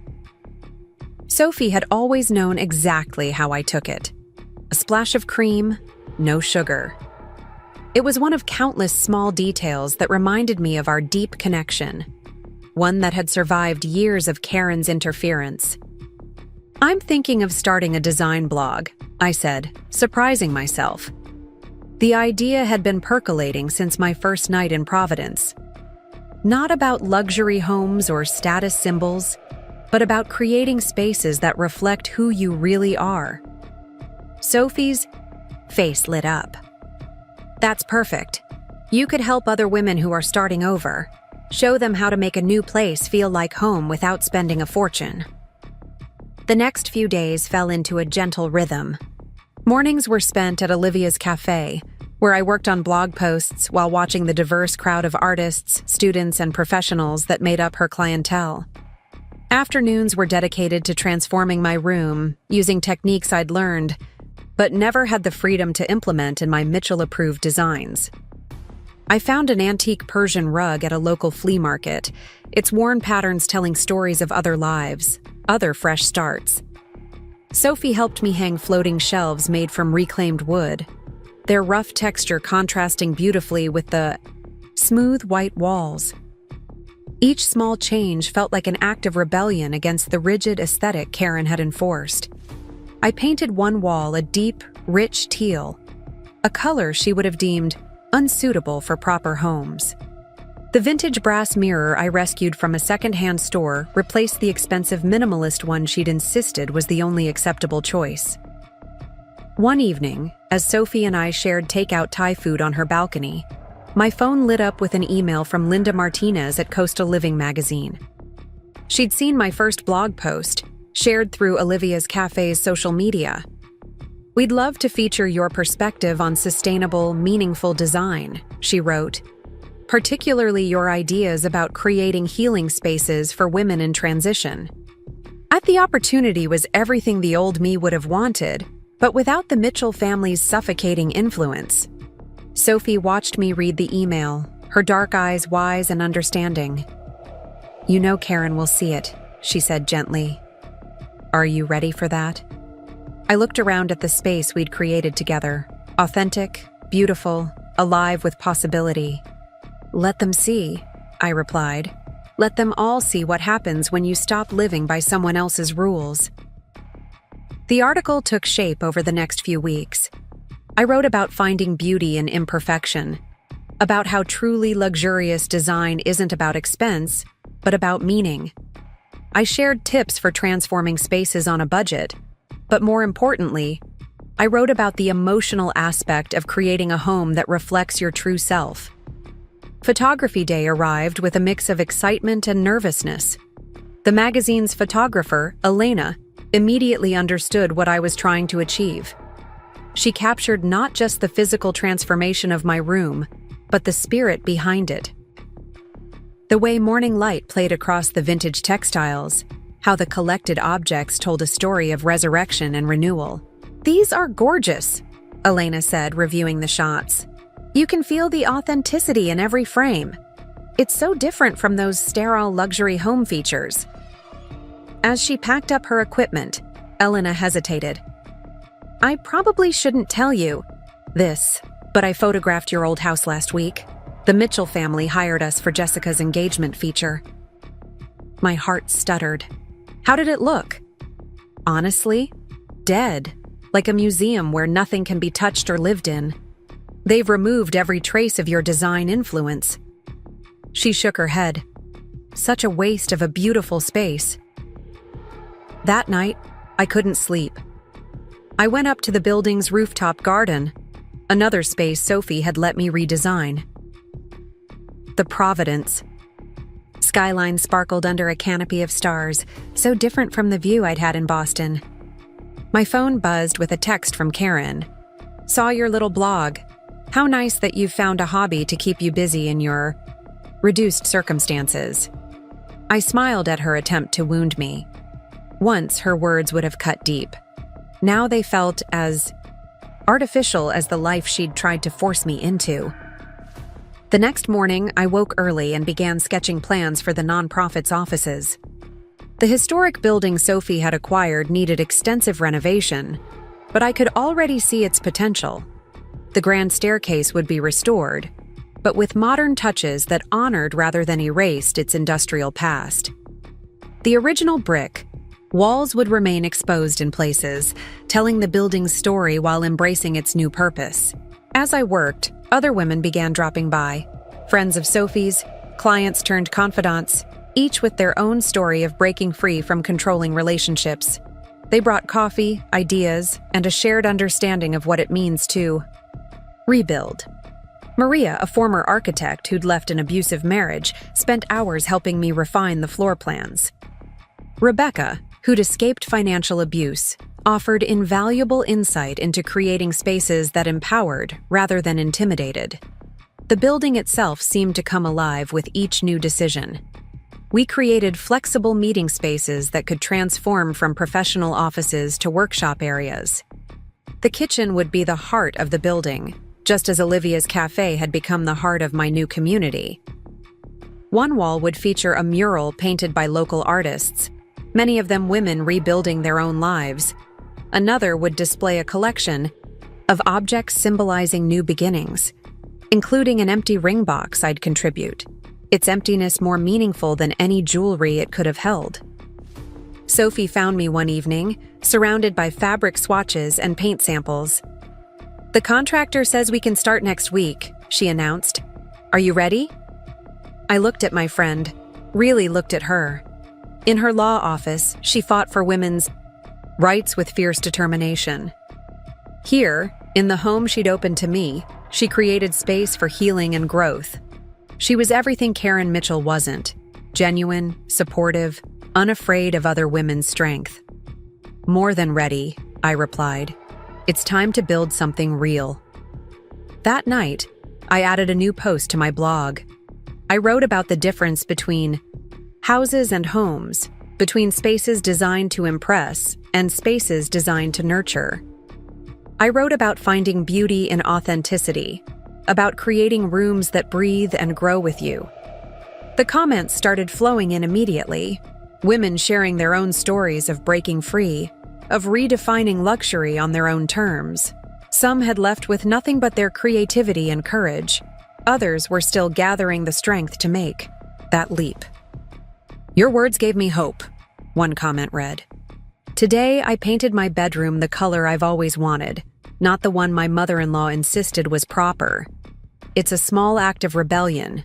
Sophie had always known exactly how I took it. A splash of cream, no sugar. It was one of countless small details that reminded me of our deep connection, one that had survived years of Karen's interference. I'm thinking of starting a design blog, I said, surprising myself. The idea had been percolating since my first night in Providence. Not about luxury homes or status symbols, but about creating spaces that reflect who you really are. Sophie's face lit up. That's perfect. You could help other women who are starting over. Show them how to make a new place feel like home without spending a fortune. The next few days fell into a gentle rhythm. Mornings were spent at Olivia's cafe, where I worked on blog posts while watching the diverse crowd of artists, students, and professionals that made up her clientele. Afternoons were dedicated to transforming my room, using techniques I'd learned, but never had the freedom to implement in my Mitchell-approved designs. I found an antique Persian rug at a local flea market, its worn patterns telling stories of other lives, other fresh starts. Sophie helped me hang floating shelves made from reclaimed wood, their rough texture contrasting beautifully with the smooth white walls. Each small change felt like an act of rebellion against the rigid aesthetic Karen had enforced. I painted one wall a deep, rich teal, a color she would have deemed unsuitable for proper homes. The vintage brass mirror I rescued from a second-hand store replaced the expensive minimalist one she'd insisted was the only acceptable choice. One evening, as Sophie and I shared takeout Thai food on her balcony, my phone lit up with an email from Linda Martinez at Coastal Living magazine. She'd seen my first blog post, shared through Olivia's Cafe's social media. "We'd love to feature your perspective on sustainable, meaningful design," she wrote, "particularly your ideas about creating healing spaces for women in transition." The opportunity was everything the old me would have wanted, but without the Mitchell family's suffocating influence. Sophie watched me read the email, her dark eyes wise and understanding. "You know Karen will see it," she said gently. "Are you ready for that?" I looked around at the space we'd created together, authentic, beautiful, alive with possibility. "Let them see," I replied. "Let them all see what happens when you stop living by someone else's rules." The article took shape over the next few weeks. I wrote about finding beauty in imperfection, about how truly luxurious design isn't about expense, but about meaning. I shared tips for transforming spaces on a budget, but more importantly, I wrote about the emotional aspect of creating a home that reflects your true self. Photography Day arrived with a mix of excitement and nervousness. The magazine's photographer, Elena, immediately understood what I was trying to achieve. She captured not just the physical transformation of my room, but the spirit behind it. The way morning light played across the vintage textiles, how the collected objects told a story of resurrection and renewal. "These are gorgeous," Elena said, reviewing the shots. "You can feel the authenticity in every frame. It's so different from those sterile luxury home features." As she packed up her equipment, Elena hesitated. "I probably shouldn't tell you this, but I photographed your old house last week. The Mitchell family hired us for Jessica's engagement feature." My heart stuttered. "How did it look?" "Honestly, dead, like a museum where nothing can be touched or lived in. They've removed every trace of your design influence." She shook her head. "Such a waste of a beautiful space." That night, I couldn't sleep. I went up to the building's rooftop garden, another space Sophie had let me redesign. The Providence. Skyline sparkled under a canopy of stars, so different from the view I'd had in Boston. My phone buzzed with a text from Karen. "Saw your little blog. How nice that you've found a hobby to keep you busy in your reduced circumstances." I smiled at her attempt to wound me. Once her words would have cut deep. Now they felt as artificial as the life she'd tried to force me into. The next morning, I woke early and began sketching plans for the nonprofit's offices. The historic building Sophie had acquired needed extensive renovation, but I could already see its potential. The grand staircase would be restored, but with modern touches that honored rather than erased its industrial past. The original brick, walls would remain exposed in places, telling the building's story while embracing its new purpose. As I worked, other women began dropping by. Friends of Sophie's, clients turned confidants, each with their own story of breaking free from controlling relationships. They brought coffee, ideas, and a shared understanding of what it means to rebuild. Maria, a former architect who'd left an abusive marriage, spent hours helping me refine the floor plans. Rebecca, who'd escaped financial abuse, offered invaluable insight into creating spaces that empowered rather than intimidated. The building itself seemed to come alive with each new decision. We created flexible meeting spaces that could transform from professional offices to workshop areas. The kitchen would be the heart of the building, just as Olivia's Cafe had become the heart of my new community. One wall would feature a mural painted by local artists, many of them women rebuilding their own lives. Another would display a collection of objects symbolizing new beginnings, including an empty ring box I'd contribute, its emptiness more meaningful than any jewelry it could have held. Sophie found me one evening, surrounded by fabric swatches and paint samples. "The contractor says we can start next week," she announced. "Are you ready?" I looked at my friend, really looked at her. In her law office, she fought for women's rights with fierce determination. Here, in the home she'd opened to me, she created space for healing and growth. She was everything Karen Mitchell wasn't: genuine, supportive, unafraid of other women's strength. "More than ready," I replied. "It's time to build something real." That night, I added a new post to my blog. I wrote about the difference between houses and homes, between spaces designed to impress and spaces designed to nurture. I wrote about finding beauty in authenticity, about creating rooms that breathe and grow with you. The comments started flowing in immediately, women sharing their own stories of breaking free, of redefining luxury on their own terms. Some had left with nothing but their creativity and courage. Others were still gathering the strength to make that leap. "Your words gave me hope," one comment read. "Today, I painted my bedroom the color I've always wanted, not the one my mother-in-law insisted was proper. It's a small act of rebellion,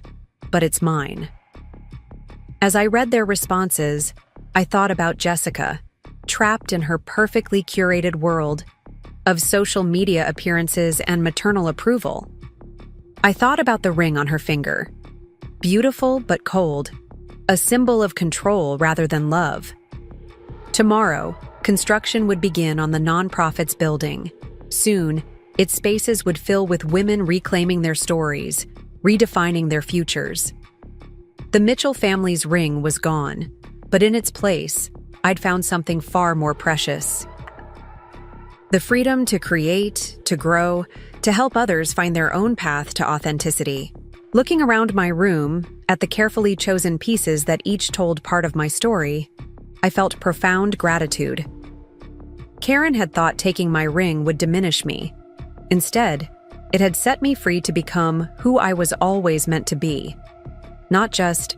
but it's mine." As I read their responses, I thought about Jessica, trapped in her perfectly curated world of social media appearances and maternal approval. I thought about the ring on her finger, beautiful but cold, a symbol of control rather than love. Tomorrow, construction would begin on the nonprofit's building. Soon, its spaces would fill with women reclaiming their stories, redefining their futures. The Mitchell family's ring was gone, but in its place, I'd found something far more precious. The freedom to create, to grow, to help others find their own path to authenticity. Looking around my room, at the carefully chosen pieces that each told part of my story, I felt profound gratitude. Karen had thought taking my ring would diminish me. Instead, it had set me free to become who I was always meant to be. Not just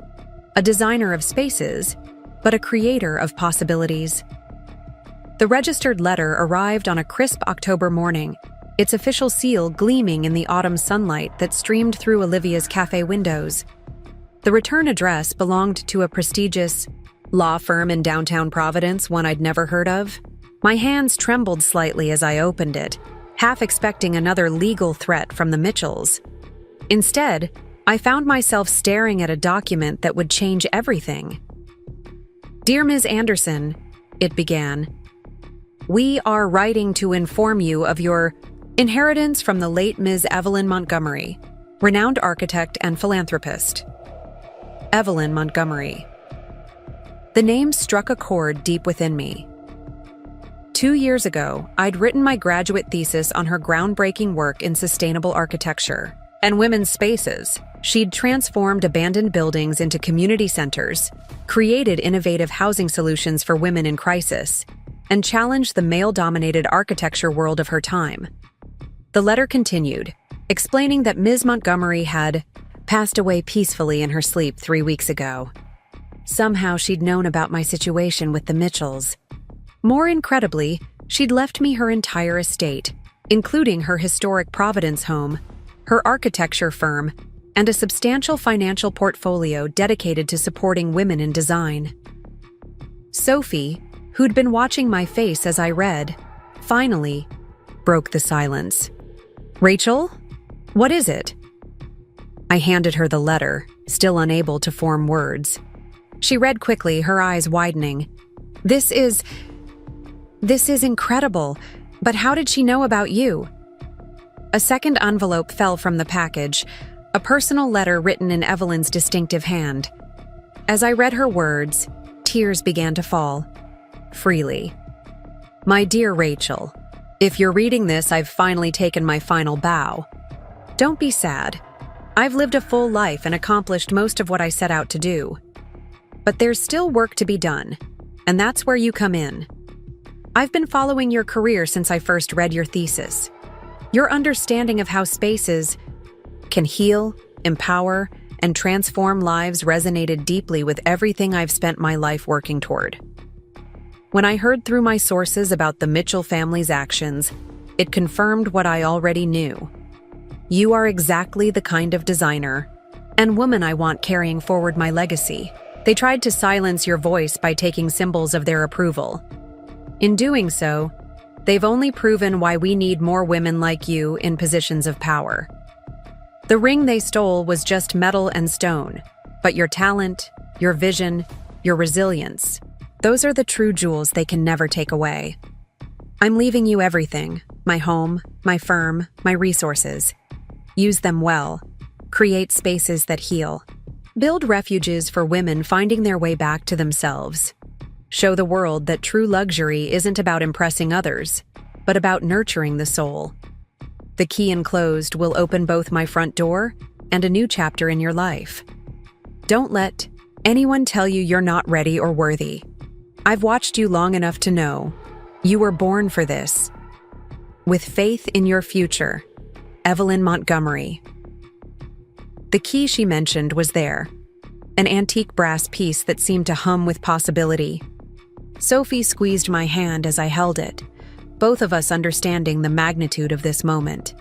a designer of spaces, but a creator of possibilities. The registered letter arrived on a crisp October morning, its official seal gleaming in the autumn sunlight that streamed through Olivia's cafe windows. The return address belonged to a prestigious law firm in downtown Providence, one I'd never heard of. My hands trembled slightly as I opened it, half expecting another legal threat from the Mitchells. Instead, I found myself staring at a document that would change everything. "Dear Ms. Anderson," it began, "we are writing to inform you of your inheritance from the late Ms. Evelyn Montgomery, renowned architect and philanthropist." Evelyn Montgomery. The name struck a chord deep within me. 2 years ago, I'd written my graduate thesis on her groundbreaking work in sustainable architecture and women's spaces. She'd transformed abandoned buildings into community centers, created innovative housing solutions for women in crisis, and challenged the male-dominated architecture world of her time. The letter continued, explaining that Ms. Montgomery had passed away peacefully in her sleep 3 weeks ago. Somehow she'd known about my situation with the Mitchells. More incredibly, she'd left me her entire estate, including her historic Providence home, her architecture firm, and a substantial financial portfolio dedicated to supporting women in design. Sophie, who'd been watching my face as I read, finally broke the silence. "Rachel, what is it?" I handed her the letter, still unable to form words. She read quickly, her eyes widening. This is incredible, but how did she know about you?" A second envelope fell from the package, a personal letter written in Evelyn's distinctive hand. As I read her words, tears began to fall. Freely. "My dear Rachel, if you're reading this, I've finally taken my final bow. Don't be sad. I've lived a full life and accomplished most of what I set out to do. But there's still work to be done, and that's where you come in. I've been following your career since I first read your thesis. Your understanding of how spaces can heal, empower, and transform lives resonated deeply with everything I've spent my life working toward. When I heard through my sources about the Mitchell family's actions, it confirmed what I already knew. You are exactly the kind of designer and woman I want carrying forward my legacy. They tried to silence your voice by taking symbols of their approval. In doing so, they've only proven why we need more women like you in positions of power. The ring they stole was just metal and stone, but your talent, your vision, your resilience, those are the true jewels they can never take away. I'm leaving you everything, my home, my firm, my resources. Use them well. Create spaces that heal. Build refuges for women finding their way back to themselves. Show the world that true luxury isn't about impressing others, but about nurturing the soul. The key enclosed will open both my front door and a new chapter in your life. Don't let anyone tell you you're not ready or worthy. I've watched you long enough to know you were born for this. With faith in your future, Evelyn Montgomery. The key she mentioned was there, an antique brass piece that seemed to hum with possibility. Sophie squeezed my hand as I held it, both of us understanding the magnitude of this moment.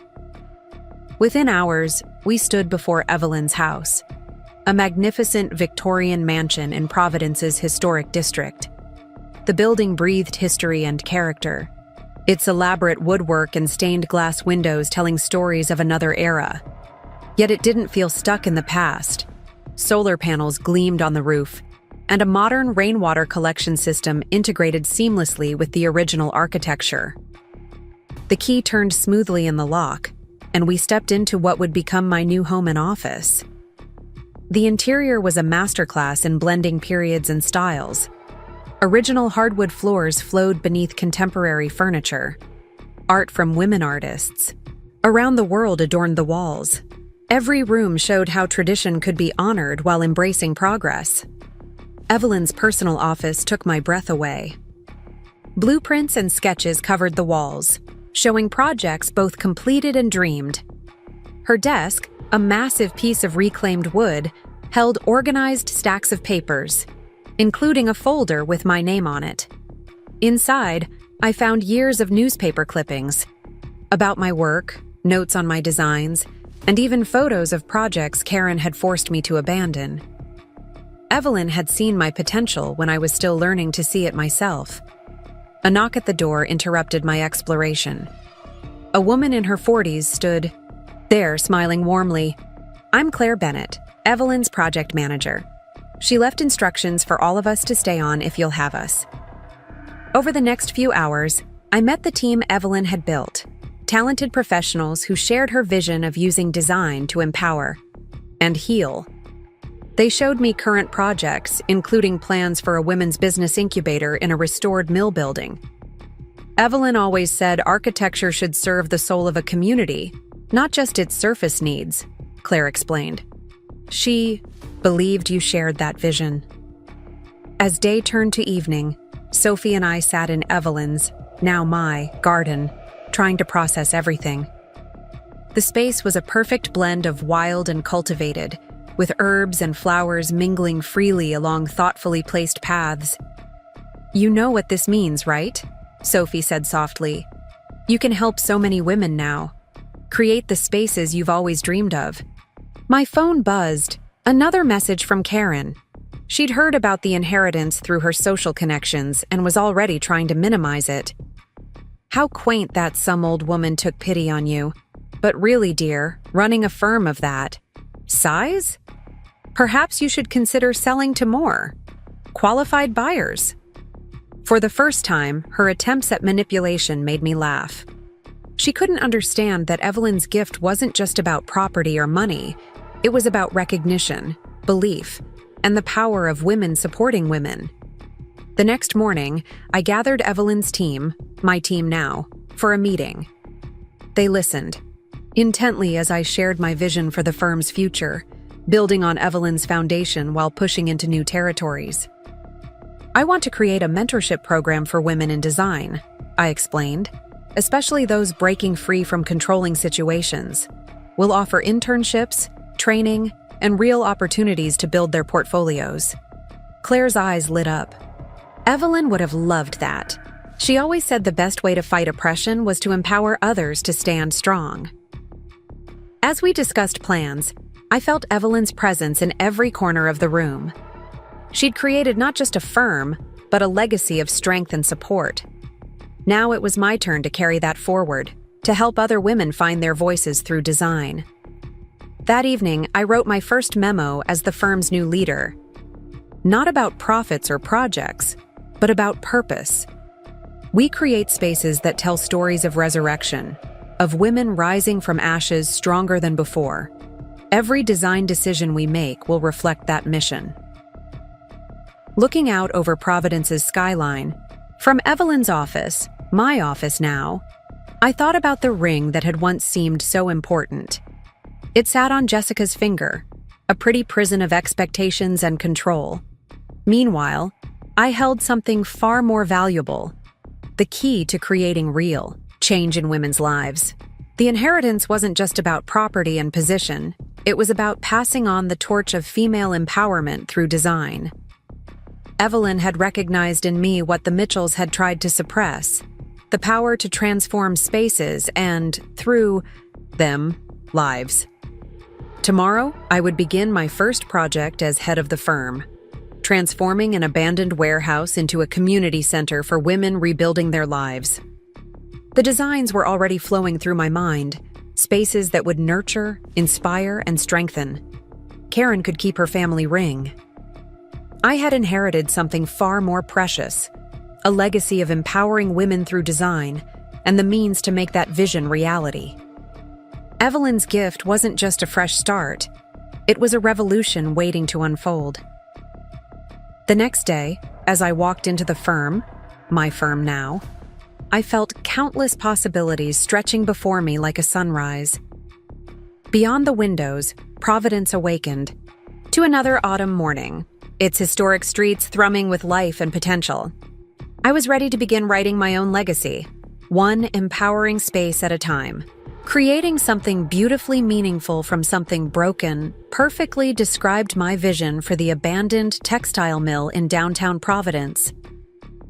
Within hours, we stood before Evelyn's house, a magnificent Victorian mansion in Providence's historic district. The building breathed history and character, its elaborate woodwork and stained glass windows telling stories of another era. Yet it didn't feel stuck in the past. Solar panels gleamed on the roof, and a modern rainwater collection system integrated seamlessly with the original architecture. The key turned smoothly in the lock, and we stepped into what would become my new home and office. The interior was a masterclass in blending periods and styles. Original hardwood floors flowed beneath contemporary furniture. Art from women artists around the world adorned the walls. Every room showed how tradition could be honored while embracing progress. Evelyn's personal office took my breath away. Blueprints and sketches covered the walls, showing projects both completed and dreamed. Her desk, a massive piece of reclaimed wood, held organized stacks of papers, including a folder with my name on it. Inside, I found years of newspaper clippings about my work, notes on my designs, and even photos of projects Karen had forced me to abandon. Evelyn had seen my potential when I was still learning to see it myself. A knock at the door interrupted my exploration. A woman in her 40s stood there, smiling warmly. "I'm Claire Bennett, Evelyn's project manager. She left instructions for all of us to stay on if you'll have us." Over the next few hours, I met the team Evelyn had built, talented professionals who shared her vision of using design to empower and heal. They showed me current projects, including plans for a women's business incubator in a restored mill building. Evelyn always said architecture should serve the soul of a community, not just its surface needs, Claire explained. She believed you shared that vision. As day turned to evening, Sophie and I sat in Evelyn's, now my, garden, trying to process everything. The space was a perfect blend of wild and cultivated, with herbs and flowers mingling freely along thoughtfully placed paths. "You know what this means, right?" Sophie said softly. "You can help so many women now. Create the spaces you've always dreamed of." My phone buzzed. Another message from Karen. She'd heard about the inheritance through her social connections and was already trying to minimize it. "How quaint that some old woman took pity on you. But really, dear, running a firm of that size? Perhaps you should consider selling to more qualified buyers." For the first time, her attempts at manipulation made me laugh. She couldn't understand that Evelyn's gift wasn't just about property or money. It was about recognition, belief, and the power of women supporting women. The next morning, I gathered Evelyn's team, my team now, for a meeting. They listened intently as I shared my vision for the firm's future, building on Evelyn's foundation while pushing into new territories. "I want to create a mentorship program for women in design," I explained, "especially those breaking free from controlling situations. We'll offer internships, training, and real opportunities to build their portfolios." Claire's eyes lit up. Evelyn would have loved that. She always said the best way to fight oppression was to empower others to stand strong. As we discussed plans, I felt Evelyn's presence in every corner of the room. She'd created not just a firm, but a legacy of strength and support. Now it was my turn to carry that forward, to help other women find their voices through design. That evening, I wrote my first memo as the firm's new leader. Not about profits or projects, but about purpose. We create spaces that tell stories of resurrection, of women rising from ashes stronger than before. Every design decision we make will reflect that mission. Looking out over Providence's skyline, from Evelyn's office, my office now, I thought about the ring that had once seemed so important. It sat on Jessica's finger, a pretty prison of expectations and control. Meanwhile, I held something far more valuable, the key to creating real change in women's lives. The inheritance wasn't just about property and position, it was about passing on the torch of female empowerment through design. Evelyn had recognized in me what the Mitchells had tried to suppress, the power to transform spaces and, through them, lives. Tomorrow, I would begin my first project as head of the firm, transforming an abandoned warehouse into a community center for women rebuilding their lives. The designs were already flowing through my mind, spaces that would nurture, inspire, and strengthen. Karen could keep her family ring. I had inherited something far more precious, a legacy of empowering women through design, and the means to make that vision reality. Evelyn's gift wasn't just a fresh start, it was a revolution waiting to unfold. The next day, as I walked into the firm, my firm now, I felt countless possibilities stretching before me like a sunrise. Beyond the windows, Providence awakened to another autumn morning, its historic streets thrumming with life and potential. I was ready to begin writing my own legacy, one empowering space at a time. Creating something beautifully meaningful from something broken perfectly described my vision for the abandoned textile mill in downtown Providence.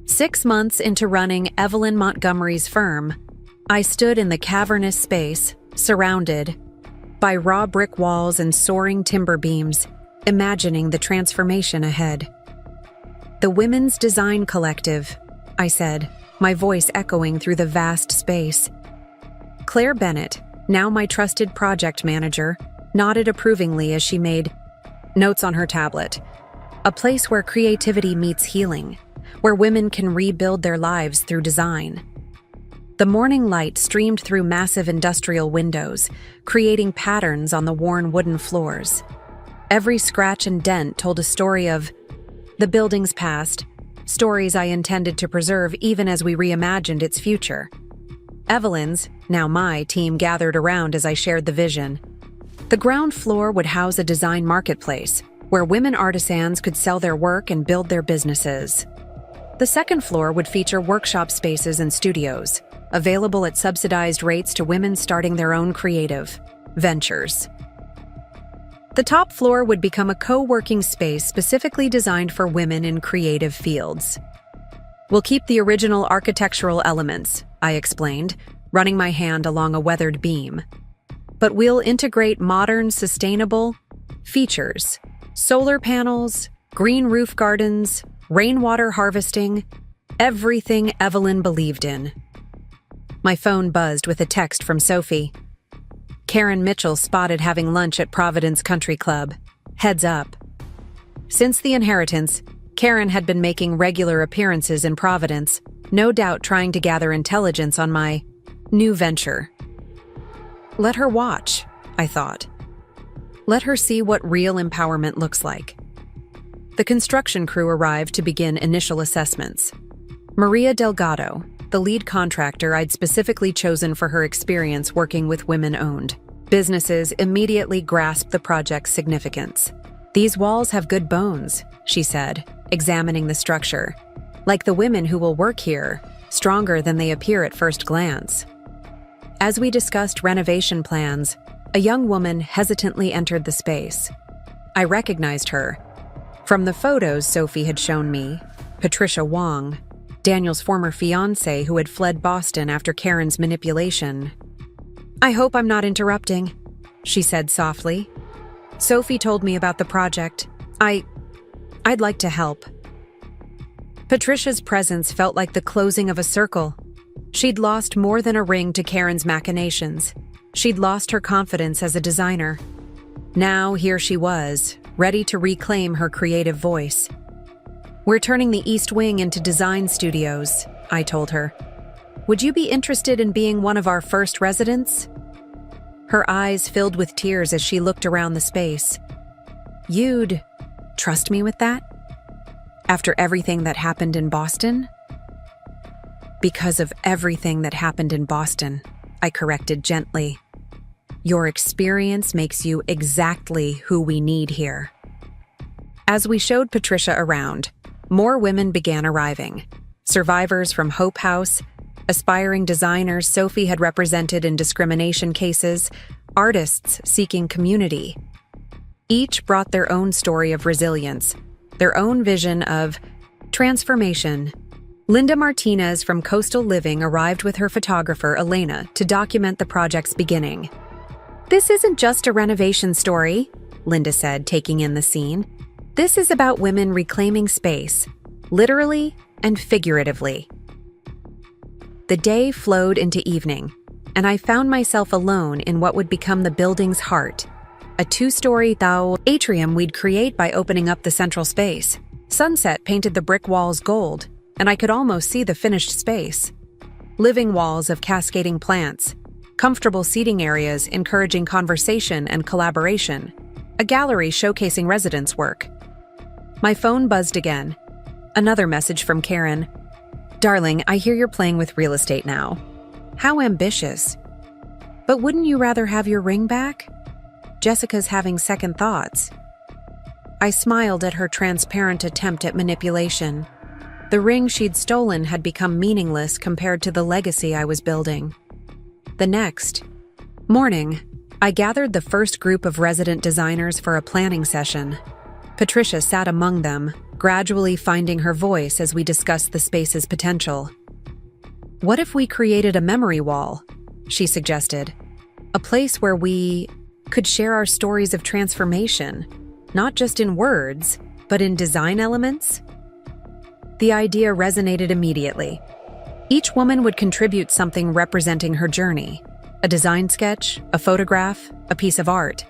6 months into running Evelyn Montgomery's firm, I stood in the cavernous space, surrounded by raw brick walls and soaring timber beams, imagining the transformation ahead. "The Women's Design Collective," I said, my voice echoing through the vast space. Claire Bennett, now my trusted project manager, nodded approvingly as she made notes on her tablet. A place where creativity meets healing, where women can rebuild their lives through design. The morning light streamed through massive industrial windows, creating patterns on the worn wooden floors. Every scratch and dent told a story of the building's past, stories I intended to preserve even as we reimagined its future. Evelyn's, now my, team gathered around as I shared the vision. The ground floor would house a design marketplace, where women artisans could sell their work and build their businesses. The second floor would feature workshop spaces and studios, available at subsidized rates to women starting their own creative ventures. The top floor would become a co-working space specifically designed for women in creative fields. "We'll keep the original architectural elements," I explained, running my hand along a weathered beam. "But we'll integrate modern, sustainable features, solar panels, green roof gardens, rainwater harvesting, everything Evelyn believed in." My phone buzzed with a text from Sophie. "Karen Mitchell spotted having lunch at Providence Country Club. Heads up." Since the inheritance, Karen had been making regular appearances in Providence, no doubt trying to gather intelligence on my new venture. Let her watch, I thought. Let her see what real empowerment looks like. The construction crew arrived to begin initial assessments. Maria Delgado, the lead contractor I'd specifically chosen for her experience working with women-owned businesses, immediately grasped the project's significance. "These walls have good bones," she said, examining the structure. "Like the women who will work here, stronger than they appear at first glance." As we discussed renovation plans, a young woman hesitantly entered the space. I recognized her. From the photos Sophie had shown me, Patricia Wong, Daniel's former fiancé who had fled Boston after Karen's manipulation. "I hope I'm not interrupting," she said softly. "Sophie told me about the project. I'd like to help." Patricia's presence felt like the closing of a circle. She'd lost more than a ring to Karen's machinations. She'd lost her confidence as a designer. Now here she was, ready to reclaim her creative voice. "We're turning the East Wing into design studios," I told her. "Would you be interested in being one of our first residents?" Her eyes filled with tears as she looked around the space. "You'd trust me with that? After everything that happened in Boston?" "Because of everything that happened in Boston," I corrected gently. "Your experience makes you exactly who we need here." As we showed Patricia around, more women began arriving. Survivors from Hope House, aspiring designers Sophie had represented in discrimination cases, artists seeking community. Each brought their own story of resilience, their own vision of transformation. Linda Martinez from Coastal Living arrived with her photographer, Elena, to document the project's beginning. "This isn't just a renovation story," Linda said, taking in the scene. "This is about women reclaiming space, literally and figuratively." The day flowed into evening, and I found myself alone in what would become the building's heart, a 2-story atrium we'd create by opening up the central space. Sunset painted the brick walls gold, and I could almost see the finished space. Living walls of cascading plants, comfortable seating areas encouraging conversation and collaboration, a gallery showcasing residents' work. My phone buzzed again. Another message from Karen. "Darling, I hear you're playing with real estate now. How ambitious. But wouldn't you rather have your ring back? Jessica's having second thoughts." I smiled at her transparent attempt at manipulation. The ring she'd stolen had become meaningless compared to the legacy I was building. The next morning, I gathered the first group of resident designers for a planning session. Patricia sat among them, gradually finding her voice as we discussed the space's potential. "What if we created a memory wall?" she suggested. "A place where we could share our stories of transformation, not just in words, but in design elements?" The idea resonated immediately. Each woman would contribute something representing her journey: a design sketch, a photograph, a piece of art.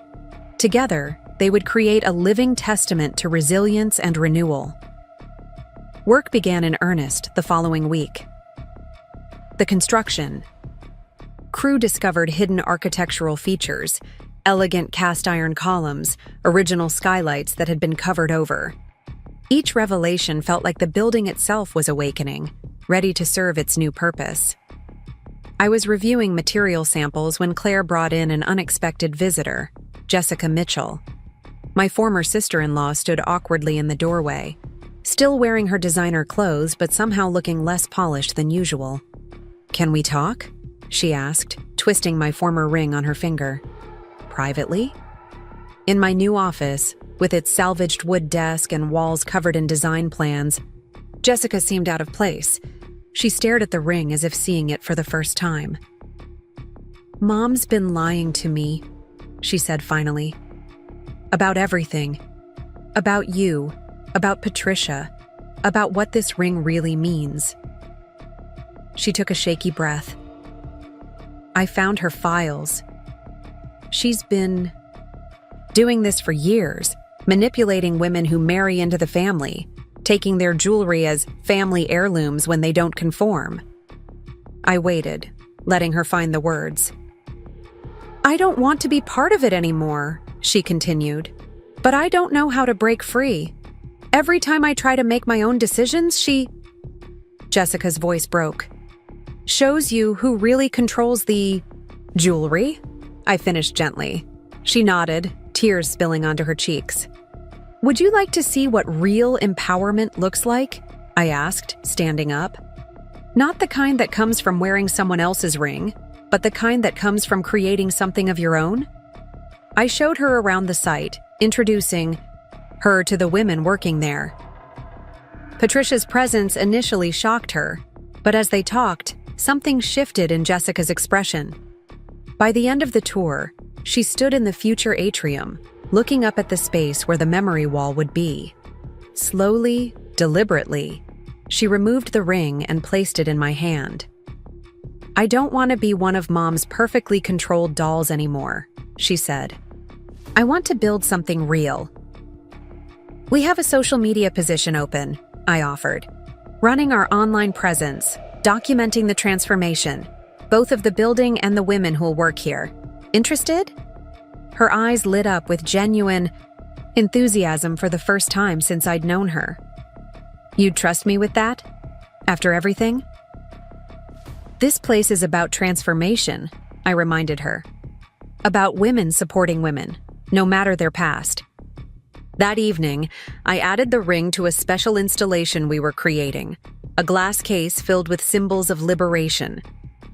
Together, they would create a living testament to resilience and renewal. Work began in earnest the following week. The construction. Crew discovered hidden architectural features, elegant cast-iron columns, original skylights that had been covered over. Each revelation felt like the building itself was awakening, ready to serve its new purpose. I was reviewing material samples when Claire brought in an unexpected visitor, Jessica Mitchell. My former sister-in-law stood awkwardly in the doorway, still wearing her designer clothes but somehow looking less polished than usual. "Can we talk?" she asked, twisting my former ring on her finger. "Privately?" In my new office, with its salvaged wood desk and walls covered in design plans, Jessica seemed out of place. She stared at the ring as if seeing it for the first time. "Mom's been lying to me," she said finally. "About everything. About you. About Patricia. About what this ring really means." She took a shaky breath. "I found her files. She's been doing this for years, manipulating women who marry into the family, taking their jewelry as family heirlooms when they don't conform." I waited, letting her find the words. "I don't want to be part of it anymore," she continued, "but I don't know how to break free. Every time I try to make my own decisions, Jessica's voice broke. "Shows you who really controls the jewelry?" I finished gently. She nodded, tears spilling onto her cheeks. "Would you like to see what real empowerment looks like?" I asked, standing up. "Not the kind that comes from wearing someone else's ring, but the kind that comes from creating something of your own?" I showed her around the site, introducing her to the women working there. Patricia's presence initially shocked her, but as they talked, something shifted in Jessica's expression. By the end of the tour, She stood in the future atrium, looking up at the space where the memory wall would be. Slowly, deliberately, she removed the ring and placed it in my hand. "I don't want to be one of Mom's perfectly controlled dolls anymore," she said. "I want to build something real." "We have a social media position open," I offered. "Running our online presence, documenting the transformation, both of the building and the women who'll work here. Interested?" Her eyes lit up with genuine enthusiasm for the first time since I'd known her. "You'd trust me with that? After everything?" "This place is about transformation," I reminded her. "About women supporting women, no matter their past." That evening, I added the ring to a special installation we were creating, a glass case filled with symbols of liberation.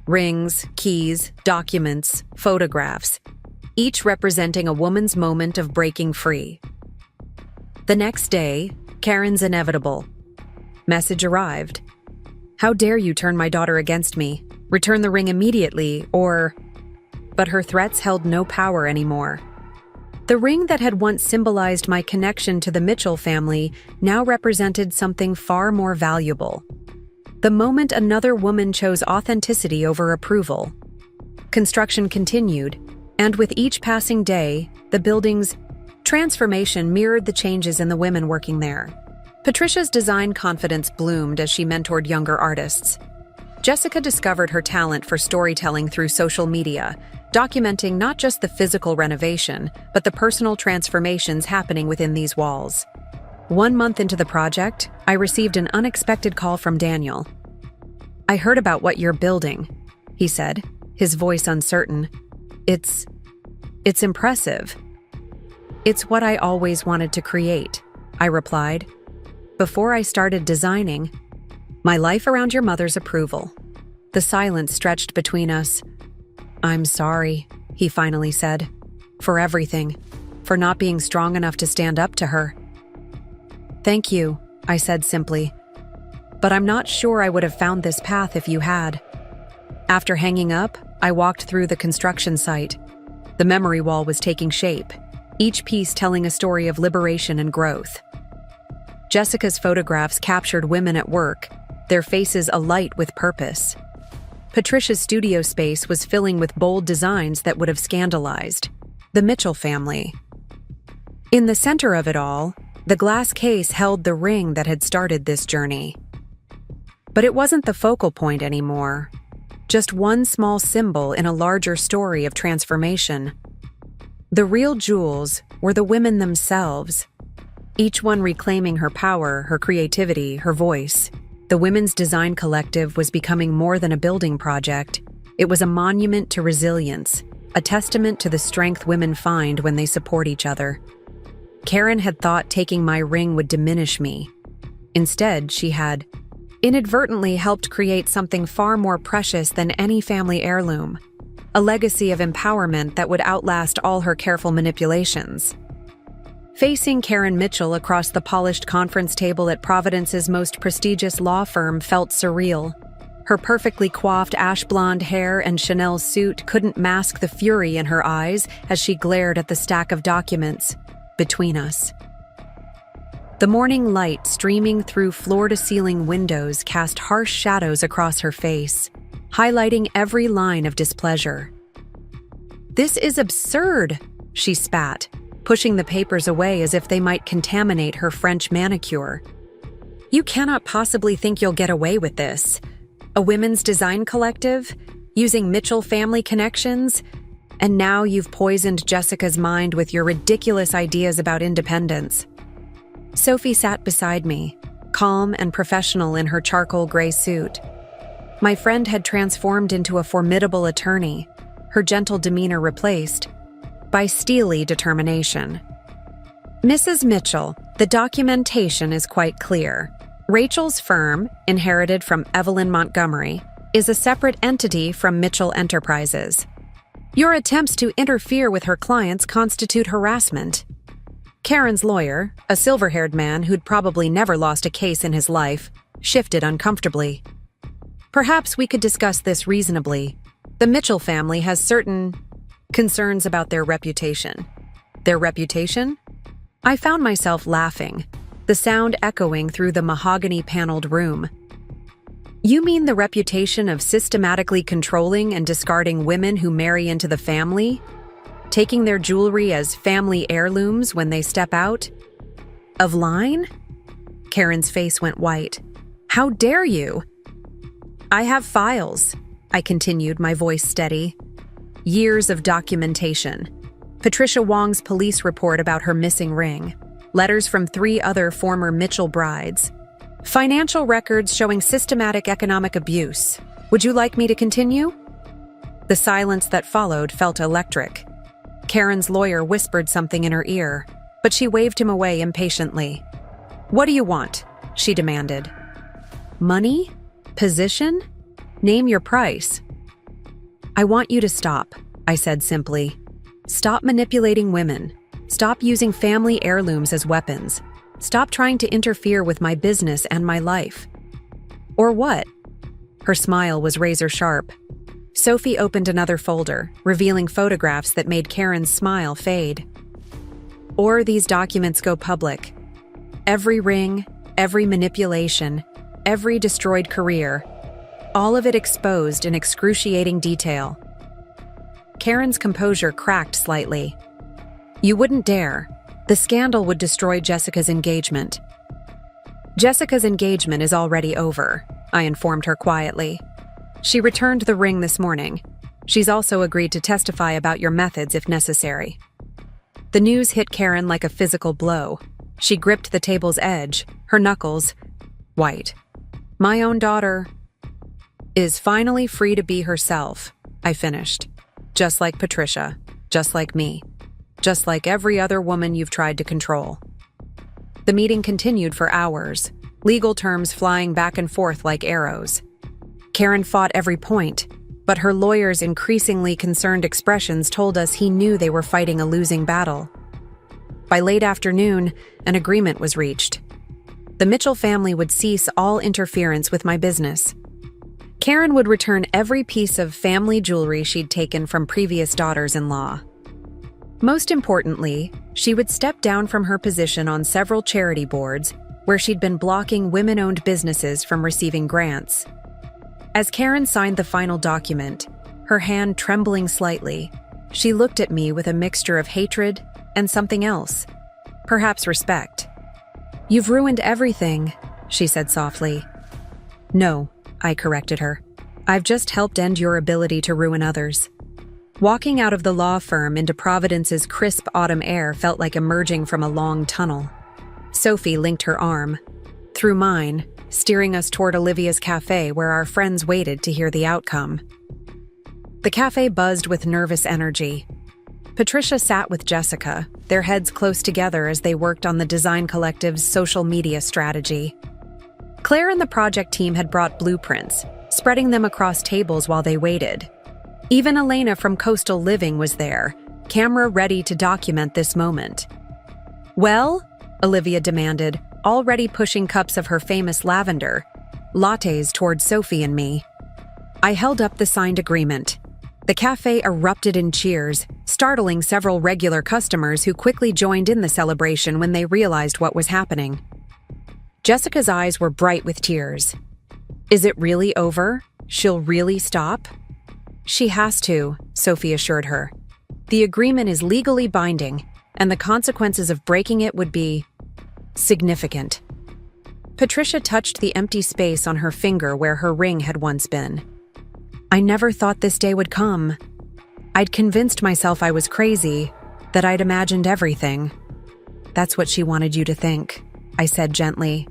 Rings, keys, documents, photographs, each representing a woman's moment of breaking free. The next day, Karen's inevitable message arrived. "How dare you turn my daughter against me? Return the ring immediately, or—" But her threats held no power anymore. The ring that had once symbolized my connection to the Mitchell family now represented something far more valuable. The moment another woman chose authenticity over approval. Construction continued, and with each passing day, the building's transformation mirrored the changes in the women working there. Patricia's design confidence bloomed as she mentored younger artists. Jessica discovered her talent for storytelling through social media, documenting not just the physical renovation, but the personal transformations happening within these walls. 1 month into the project, I received an unexpected call from Daniel. "I heard about what you're building," he said, his voice uncertain. It's impressive." "It's what I always wanted to create," I replied. "Before I started designing, my life around your mother's approval." The silence stretched between us. "I'm sorry," he finally said, "for everything, for not being strong enough to stand up to her." "Thank you," I said simply, "but I'm not sure I would have found this path if you had." After hanging up, I walked through the construction site. The memory wall was taking shape, each piece telling a story of liberation and growth. Jessica's photographs captured women at work, their faces alight with purpose. Patricia's studio space was filling with bold designs that would have scandalized the Mitchell family. In the center of it all, the glass case held the ring that had started this journey. But it wasn't the focal point anymore, just one small symbol in a larger story of transformation. The real jewels were the women themselves, each one reclaiming her power, her creativity, her voice. The Women's Design Collective was becoming more than a building project. It was a monument to resilience, a testament to the strength women find when they support each other. Karen had thought taking my ring would diminish me. Instead, she had inadvertently helped create something far more precious than any family heirloom, a legacy of empowerment that would outlast all her careful manipulations. Facing Karen Mitchell across the polished conference table at Providence's most prestigious law firm felt surreal. Her perfectly coiffed ash-blonde hair and Chanel suit couldn't mask the fury in her eyes as she glared at the stack of documents between us. The morning light streaming through floor-to-ceiling windows cast harsh shadows across her face, highlighting every line of displeasure. "This is absurd," she spat, pushing the papers away as if they might contaminate her French manicure. "You cannot possibly think you'll get away with this. A women's design collective, using Mitchell family connections, and now you've poisoned Jessica's mind with your ridiculous ideas about independence." Sophie sat beside me, calm and professional in her charcoal gray suit. My friend had transformed into a formidable attorney, her gentle demeanor replaced by steely determination. "Mrs. Mitchell, the documentation is quite clear. Rachel's firm, inherited from Evelyn Montgomery, is a separate entity from Mitchell Enterprises. Your attempts to interfere with her clients constitute harassment." Karen's lawyer, a silver-haired man who'd probably never lost a case in his life, shifted uncomfortably. "Perhaps we could discuss this reasonably. The Mitchell family has certain Concerns about their reputation. Their reputation? I found myself laughing, the sound echoing through the mahogany-paneled room. You mean the reputation of systematically controlling and discarding women who marry into the family? Taking their jewelry as family heirlooms when they step out? Of line? Karen's face went white. How dare you? I have files, I continued, my voice steady. Years of documentation. Patricia Wong's police report about her missing ring. Letters from 3 other former Mitchell brides. Financial records showing systematic economic abuse. Would you like me to continue? The silence that followed felt electric. Karen's lawyer whispered something in her ear, but she waved him away impatiently. What do you want? She demanded. Money? Position? Name your price. I want you to stop, I said simply. Stop manipulating women. Stop using family heirlooms as weapons. Stop trying to interfere with my business and my life. Or what? Her smile was razor sharp. Sophie opened another folder, revealing photographs that made Karen's smile fade. Or these documents go public. Every ring, every manipulation, every destroyed career, all of it exposed in excruciating detail. Karen's composure cracked slightly. You wouldn't dare. The scandal would destroy Jessica's engagement. Jessica's engagement is already over, I informed her quietly. She returned the ring this morning. She's also agreed to testify about your methods if necessary. The news hit Karen like a physical blow. She gripped the table's edge, her knuckles white. My own daughter is finally free to be herself, I finished. Just like Patricia, just like me. Just like every other woman you've tried to control. The meeting continued for hours, legal terms flying back and forth like arrows. Karen fought every point, but her lawyer's increasingly concerned expressions told us he knew they were fighting a losing battle. By late afternoon, an agreement was reached. The Mitchell family would cease all interference with my business. Karen would return every piece of family jewelry she'd taken from previous daughters-in-law. Most importantly, she would step down from her position on several charity boards where she'd been blocking women-owned businesses from receiving grants. As Karen signed the final document, her hand trembling slightly, she looked at me with a mixture of hatred and something else, perhaps respect. You've ruined everything, she said softly. No, I corrected her. I've just helped end your ability to ruin others. Walking out of the law firm into Providence's crisp autumn air felt like emerging from a long tunnel. Sophie linked her arm through mine, steering us toward Olivia's cafe where our friends waited to hear the outcome. The cafe buzzed with nervous energy. Patricia sat with Jessica, their heads close together as they worked on the design collective's social media strategy. Claire and the project team had brought blueprints, spreading them across tables while they waited. Even Elena from Coastal Living was there, camera ready to document this moment. Well, Olivia demanded, already pushing cups of her famous lavender lattes toward Sophie and me. I held up the signed agreement. The cafe erupted in cheers, startling several regular customers who quickly joined in the celebration when they realized what was happening. Jessica's eyes were bright with tears. Is it really over? She'll really stop? She has to, Sophie assured her. The agreement is legally binding, and the consequences of breaking it would be significant. Patricia touched the empty space on her finger where her ring had once been. I never thought this day would come. I'd convinced myself I was crazy, that I'd imagined everything. That's what she wanted you to think, I said gently.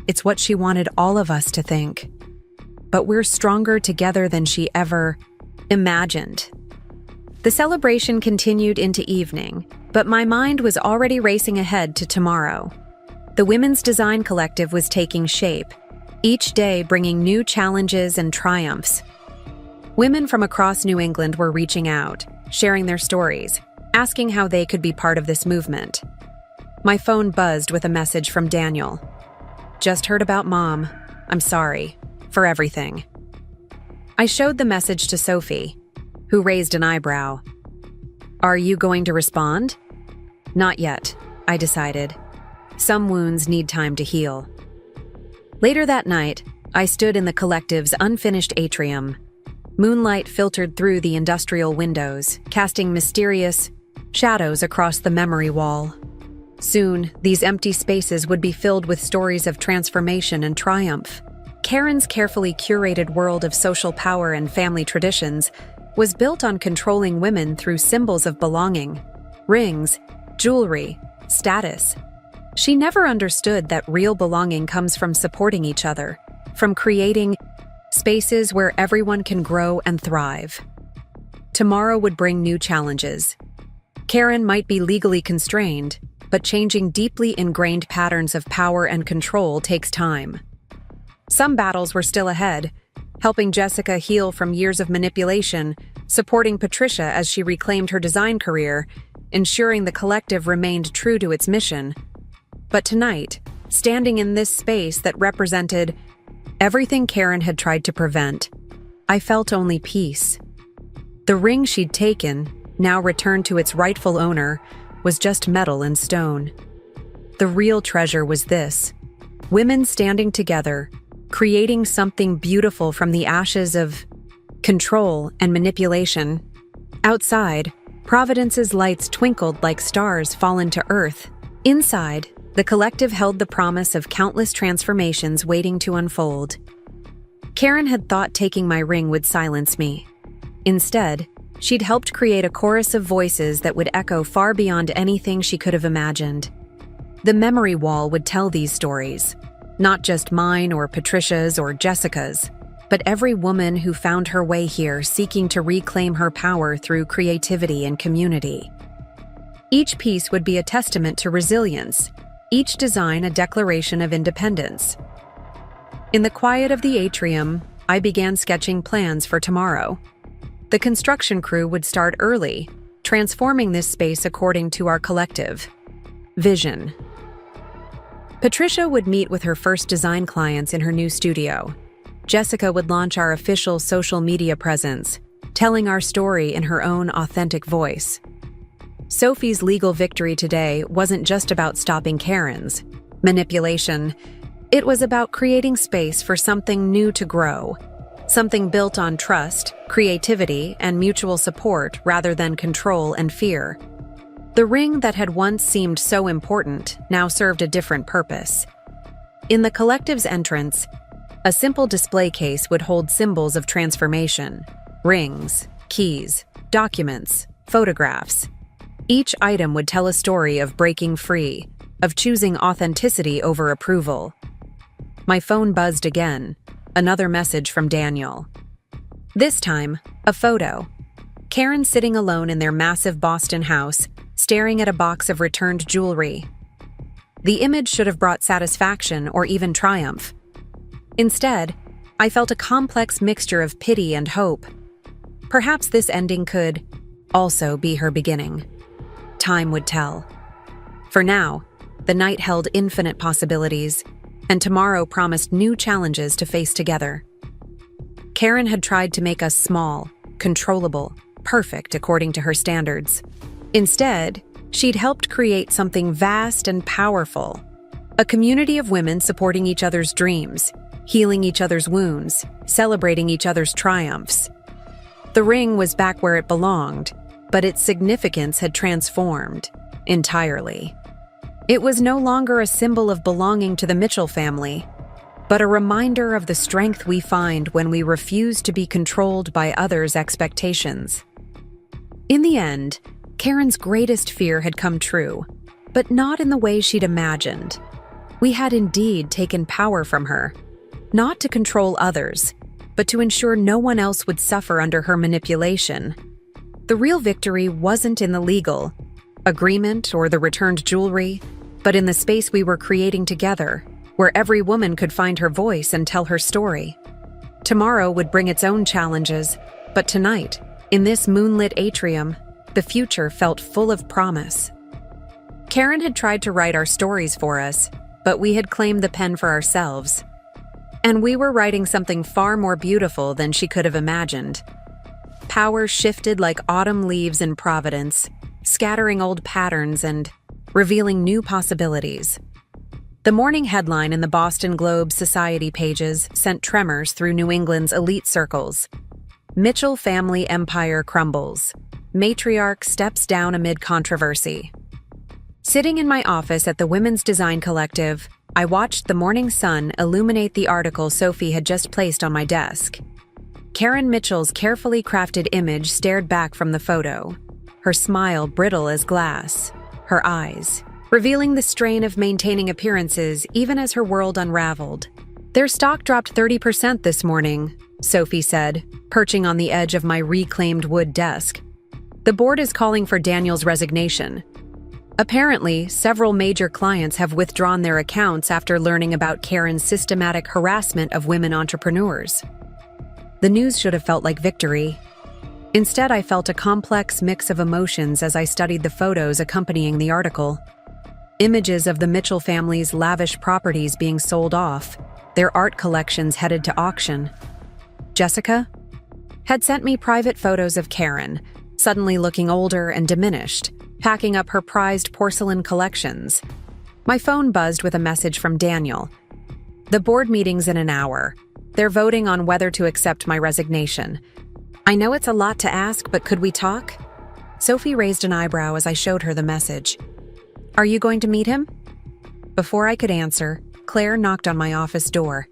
It's what she wanted all of us to think. But we're stronger together than she ever imagined. The celebration continued into evening, but my mind was already racing ahead to tomorrow. The Women's Design Collective was taking shape, each day bringing new challenges and triumphs. Women from across New England were reaching out, sharing their stories, asking how they could be part of this movement. My phone buzzed with a message from Daniel. Just heard about Mom. I'm sorry for everything. I showed the message to Sophie, who raised an eyebrow. Are you going to respond? Not yet, I decided. Some wounds need time to heal. Later that night, I stood in the collective's unfinished atrium. Moonlight filtered through the industrial windows, casting mysterious shadows across the memory wall. Soon, these empty spaces would be filled with stories of transformation and triumph. Karen's carefully curated world of social power and family traditions was built on controlling women through symbols of belonging, rings, jewelry, status. She never understood that real belonging comes from supporting each other, from creating spaces where everyone can grow and thrive. Tomorrow would bring new challenges. Karen might be legally constrained, but changing deeply ingrained patterns of power and control takes time. Some battles were still ahead, helping Jessica heal from years of manipulation, supporting Patricia as she reclaimed her design career, ensuring the collective remained true to its mission. But tonight, standing in this space that represented everything Karen had tried to prevent, I felt only peace. The ring she'd taken, now returned to its rightful owner, was just metal and stone. The real treasure was this: women standing together, creating something beautiful from the ashes of control and manipulation. Outside, Providence's lights twinkled like stars fallen to earth. Inside, the collective held the promise of countless transformations waiting to unfold. Karen had thought taking my ring would silence me. Instead, she'd helped create a chorus of voices that would echo far beyond anything she could have imagined. The memory wall would tell these stories, not just mine or Patricia's or Jessica's, but every woman who found her way here seeking to reclaim her power through creativity and community. Each piece would be a testament to resilience, each design a declaration of independence. In the quiet of the atrium, I began sketching plans for tomorrow. The construction crew would start early, transforming this space according to our collective vision. Patricia would meet with her first design clients in her new studio. Jessica would launch our official social media presence, telling our story in her own authentic voice. Sophie's legal victory today wasn't just about stopping Karen's manipulation. It was about creating space for something new to grow, something built on trust, creativity, and mutual support rather than control and fear. The ring that had once seemed so important now served a different purpose. In the collective's entrance, a simple display case would hold symbols of transformation: rings, keys, documents, photographs. Each item would tell a story of breaking free, of choosing authenticity over approval. My phone buzzed again, another message from Daniel. This time, a photo. Karen sitting alone in their massive Boston house, staring at a box of returned jewelry. The image should have brought satisfaction or even triumph. Instead, I felt a complex mixture of pity and hope. Perhaps this ending could also be her beginning. Time would tell. For now, the night held infinite possibilities, and tomorrow promised new challenges to face together. Karen had tried to make us small, controllable, perfect according to her standards. Instead, she'd helped create something vast and powerful. A community of women supporting each other's dreams, healing each other's wounds, celebrating each other's triumphs. The ring was back where it belonged, but its significance had transformed entirely. It was no longer a symbol of belonging to the Mitchell family, but a reminder of the strength we find when we refuse to be controlled by others' expectations. In the end, Karen's greatest fear had come true, but not in the way she'd imagined. We had indeed taken power from her, not to control others, but to ensure no one else would suffer under her manipulation. The real victory wasn't in the legal agreement or the returned jewelry, but in the space we were creating together, where every woman could find her voice and tell her story. Tomorrow would bring its own challenges, but tonight, in this moonlit atrium, the future felt full of promise. Karen had tried to write our stories for us, but we had claimed the pen for ourselves. And we were writing something far more beautiful than she could have imagined. Power shifted like autumn leaves in Providence, scattering old patterns and revealing new possibilities. The morning headline in the Boston Globe Society pages sent tremors through New England's elite circles. Mitchell family empire crumbles. Matriarch steps down amid controversy. Sitting in my office at the Women's Design Collective, I watched the morning sun illuminate the article Sophie had just placed on my desk. Karen Mitchell's carefully crafted image stared back from the photo, her smile brittle as glass, her eyes revealing the strain of maintaining appearances even as her world unraveled. "Their stock dropped 30% this morning," Sophie said, perching on the edge of my reclaimed wood desk. "The board is calling for Daniel's resignation. Apparently, several major clients have withdrawn their accounts after learning about Karen's systematic harassment of women entrepreneurs." The news should have felt like victory. Instead, I felt a complex mix of emotions as I studied the photos accompanying the article. Images of the Mitchell family's lavish properties being sold off, their art collections headed to auction. Jessica had sent me private photos of Karen, suddenly looking older and diminished, packing up her prized porcelain collections. My phone buzzed with a message from Daniel. "The board meeting's in an hour. They're voting on whether to accept my resignation. I know it's a lot to ask, but could we talk?" Sophie raised an eyebrow as I showed her the message. "Are you going to meet him?" Before I could answer, Claire knocked on my office door.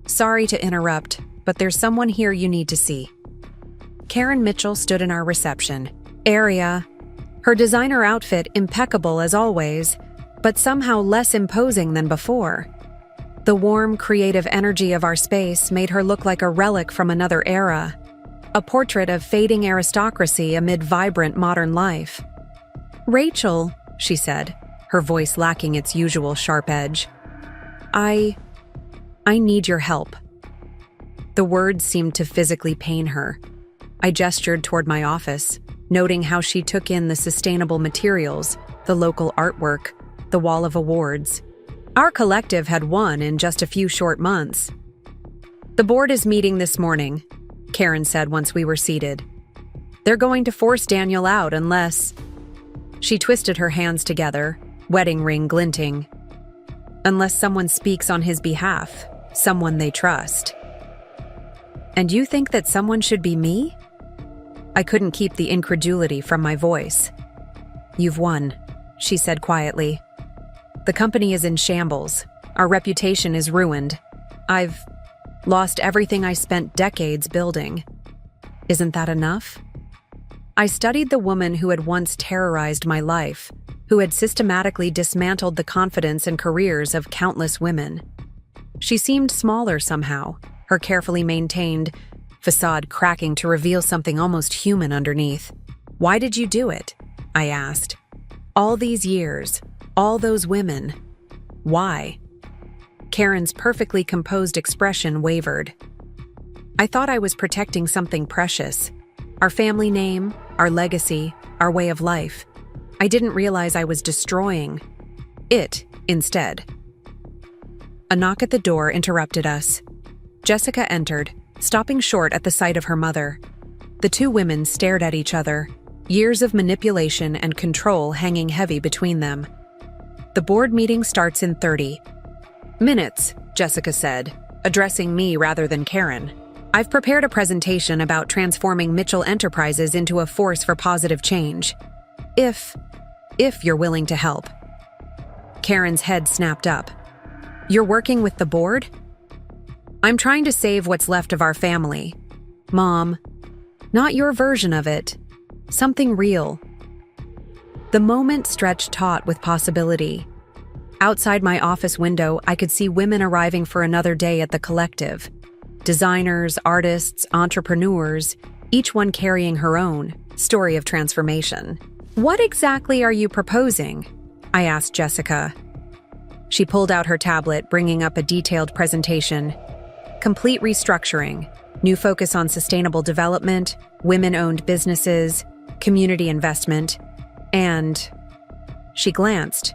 "Sorry to interrupt, but there's someone here you need to see." Karen Mitchell stood in our reception area, her designer outfit impeccable as always, but somehow less imposing than before. The warm, creative energy of our space made her look like a relic from another era, a portrait of fading aristocracy amid vibrant modern life. "Rachel," she said, her voice lacking its usual sharp edge. I need your help." The words seemed to physically pain her. I gestured toward my office, noting how she took in the sustainable materials, the local artwork, the wall of awards. Our collective had won in just a few short months. "The board is meeting this morning," Karen said once we were seated. "They're going to force Daniel out unless—" She twisted her hands together, wedding ring glinting. "Unless someone speaks on his behalf, someone they trust." "And you think that someone should be me?" I couldn't keep the incredulity from my voice. "You've won," she said quietly. "The company is in shambles. Our reputation is ruined. I've lost everything I spent decades building. Isn't that enough?" I studied the woman who had once terrorized my life, who had systematically dismantled the confidence and careers of countless women. She seemed smaller somehow, her carefully maintained facade cracking to reveal something almost human underneath. "Why did you do it?" I asked. "All these years, all those women. Why?" Karen's perfectly composed expression wavered. "I thought I was protecting something precious. Our family name, our legacy, our way of life. I didn't realize I was destroying it instead." A knock at the door interrupted us. Jessica entered, stopping short at the sight of her mother. The two women stared at each other, years of manipulation and control hanging heavy between them. "The board meeting starts in 30 minutes, Jessica said, addressing me rather than Karen. "I've prepared a presentation about transforming Mitchell Enterprises into a force for positive change. If you're willing to help." Karen's head snapped up. "You're working with the board?" "I'm trying to save what's left of our family. Mom, not your version of it. Something real." The moment stretched taut with possibility. Outside my office window, I could see women arriving for another day at the collective. Designers, artists, entrepreneurs, each one carrying her own story of transformation. "What exactly are you proposing?" I asked Jessica. She pulled out her tablet, bringing up a detailed presentation. Complete restructuring, new focus on sustainable development, women-owned businesses, community investment, and... She glanced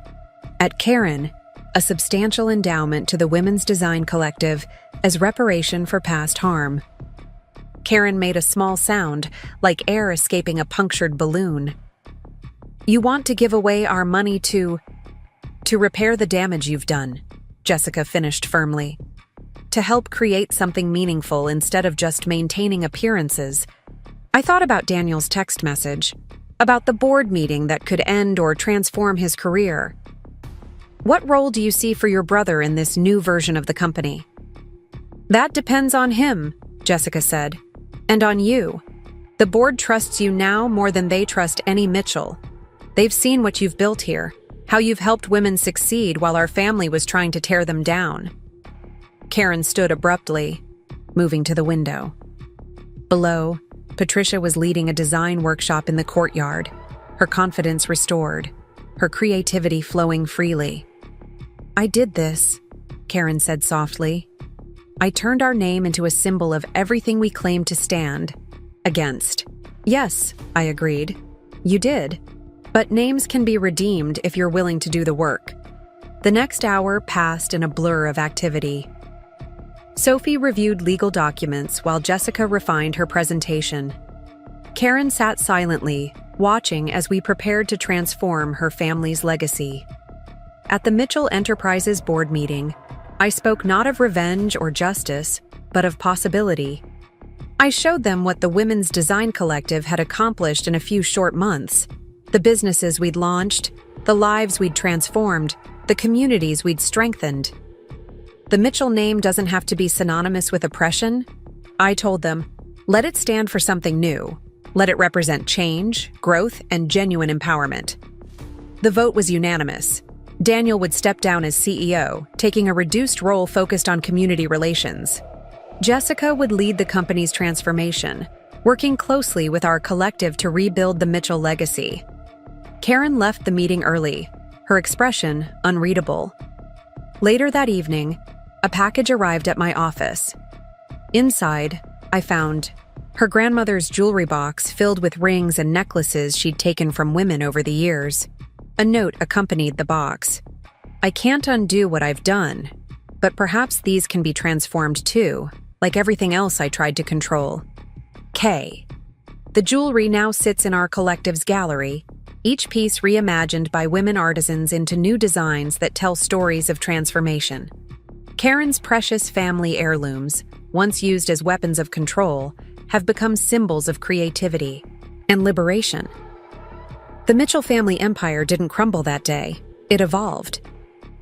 at Karen, a substantial endowment to the Women's Design Collective as reparation for past harm. Karen made a small sound, like air escaping a punctured balloon. You want to give away our money to repair the damage you've done, Jessica finished firmly. To help create something meaningful instead of just maintaining appearances. I thought about Daniel's text message, about the board meeting that could end or transform his career. What role do you see for your brother in this new version of the company? That depends on him, Jessica said, and on you. The board trusts you now more than they trust any Mitchell. They've seen what you've built here, how you've helped women succeed while our family was trying to tear them down. Karen stood abruptly, moving to the window. Below, Patricia was leading a design workshop in the courtyard, her confidence restored, her creativity flowing freely. I did this, Karen said softly. I turned our name into a symbol of everything we claim to stand against. Yes, I agreed. You did. But names can be redeemed if you're willing to do the work. The next hour passed in a blur of activity. Sophie reviewed legal documents while Jessica refined her presentation. Karen sat silently, watching as we prepared to transform her family's legacy. At the Mitchell Enterprises board meeting, I spoke not of revenge or justice, but of possibility. I showed them what the Women's Design Collective had accomplished in a few short months. The businesses we'd launched, the lives we'd transformed, the communities we'd strengthened. The Mitchell name doesn't have to be synonymous with oppression. I told them, let it stand for something new. Let it represent change, growth, and genuine empowerment. The vote was unanimous. Daniel would step down as CEO, taking a reduced role focused on community relations. Jessica would lead the company's transformation, working closely with our collective to rebuild the Mitchell legacy. Karen left the meeting early, her expression unreadable. Later that evening, a package arrived at my office. Inside, I found her grandmother's jewelry box filled with rings and necklaces she'd taken from women over the years. A note accompanied the box. I can't undo what I've done, but perhaps these can be transformed too, like everything else I tried to control. K. The jewelry now sits in our collective's gallery, each piece reimagined by women artisans into new designs that tell stories of transformation. Karen's precious family heirlooms, once used as weapons of control, have become symbols of creativity and liberation. The Mitchell family empire didn't crumble that day. It evolved.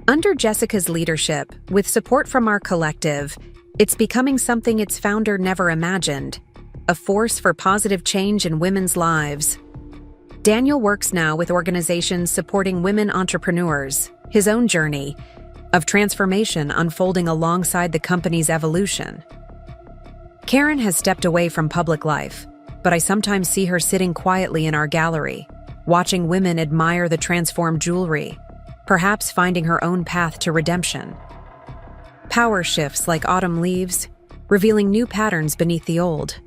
Under Jessica's leadership, with support from our collective, it's becoming something its founder never imagined, a force for positive change in women's lives. Daniel works now with organizations supporting women entrepreneurs, his own journey of transformation unfolding alongside the company's evolution. Karen has stepped away from public life, but I sometimes see her sitting quietly in our gallery, watching women admire the transformed jewelry, perhaps finding her own path to redemption. Power shifts like autumn leaves, revealing new patterns beneath the old.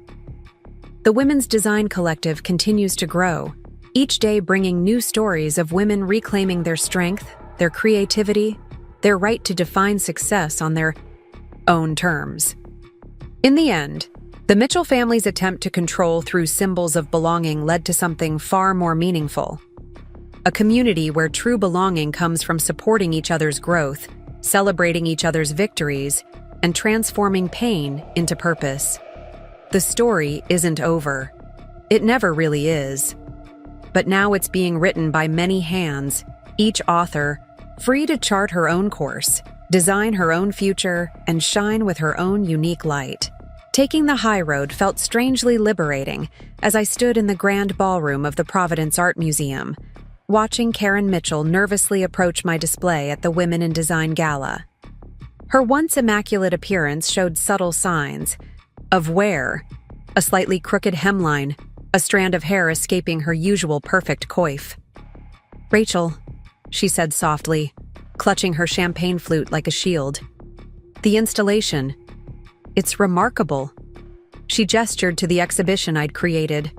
The Women's Design Collective continues to grow, each day bringing new stories of women reclaiming their strength, their creativity, their right to define success on their own terms. In the end, the Mitchell family's attempt to control through symbols of belonging led to something far more meaningful. A community where true belonging comes from supporting each other's growth, celebrating each other's victories, and transforming pain into purpose. The story isn't over. It never really is. But now it's being written by many hands, each author free to chart her own course, design her own future, and shine with her own unique light. Taking the high road felt strangely liberating as I stood in the grand ballroom of the Providence Art Museum, watching Karen Mitchell nervously approach my display at the Women in Design Gala. Her once immaculate appearance showed subtle signs of wear, a slightly crooked hemline, a strand of hair escaping her usual perfect coif. "Rachel," she said softly, clutching her champagne flute like a shield. "The installation, it's remarkable." She gestured to the exhibition I'd created.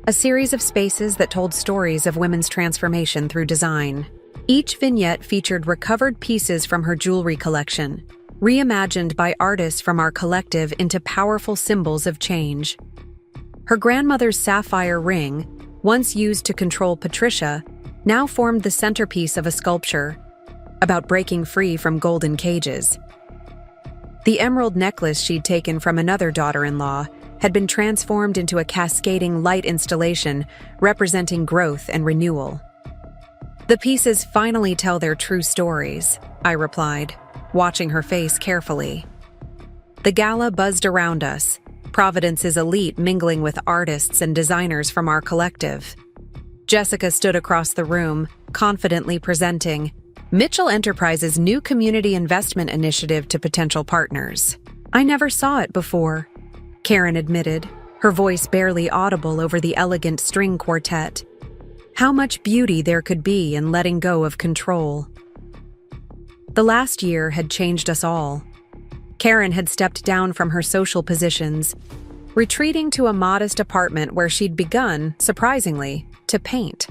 A series of spaces that told stories of women's transformation through design. Each vignette featured recovered pieces from her jewelry collection, reimagined by artists from our collective into powerful symbols of change. Her grandmother's sapphire ring, once used to control Patricia, now formed the centerpiece of a sculpture about breaking free from golden cages. The emerald necklace she'd taken from another daughter-in-law had been transformed into a cascading light installation representing growth and renewal. "The pieces finally tell their true stories," I replied, watching her face carefully. The gala buzzed around us, Providence's elite mingling with artists and designers from our collective. Jessica stood across the room, confidently presenting Mitchell Enterprises' new community investment initiative to potential partners. "I never saw it before," Karen admitted, her voice barely audible over the elegant string quartet. How much beauty there could be in letting go of control. The last year had changed us all. Karen had stepped down from her social positions, retreating to a modest apartment where she'd begun, surprisingly, to paint.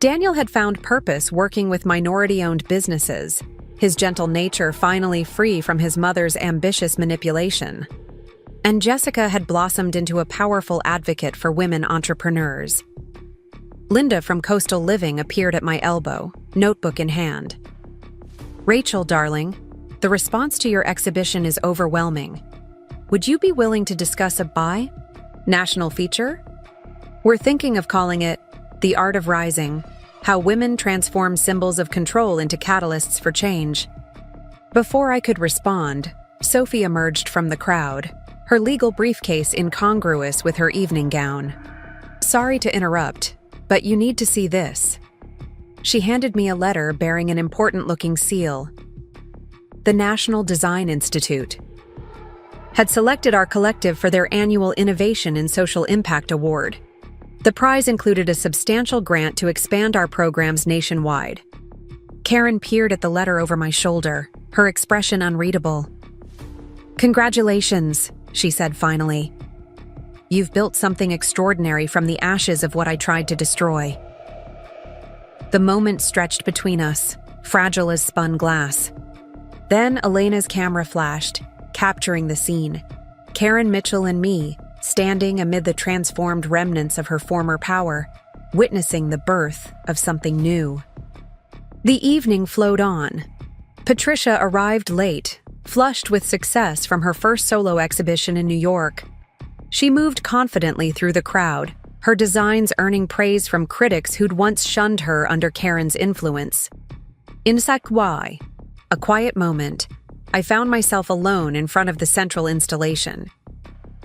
Daniel had found purpose working with minority-owned businesses, his gentle nature finally free from his mother's ambitious manipulation. And Jessica had blossomed into a powerful advocate for women entrepreneurs. Linda from Coastal Living appeared at my elbow, notebook in hand. "Rachel, darling, the response to your exhibition is overwhelming. Would you be willing to discuss a national feature? We're thinking of calling it The Art of Rising, How Women Transform Symbols of Control into Catalysts for Change." Before I could respond, Sophie emerged from the crowd, her legal briefcase incongruous with her evening gown. "Sorry to interrupt, but you need to see this." She handed me a letter bearing an important-looking seal. The National Design Institute had selected our collective for their annual Innovation in Social Impact Award. The prize included a substantial grant to expand our programs nationwide. Karen peered at the letter over my shoulder, her expression unreadable. "Congratulations," she said finally. "You've built something extraordinary from the ashes of what I tried to destroy." The moment stretched between us, fragile as spun glass. Then Elena's camera flashed, capturing the scene. Karen Mitchell and me, standing amid the transformed remnants of her former power, witnessing the birth of something new. The evening flowed on. Patricia arrived late, flushed with success from her first solo exhibition in New York. She moved confidently through the crowd, her designs earning praise from critics who'd once shunned her under Karen's influence. In Sakwai, a quiet moment, I found myself alone in front of the central installation.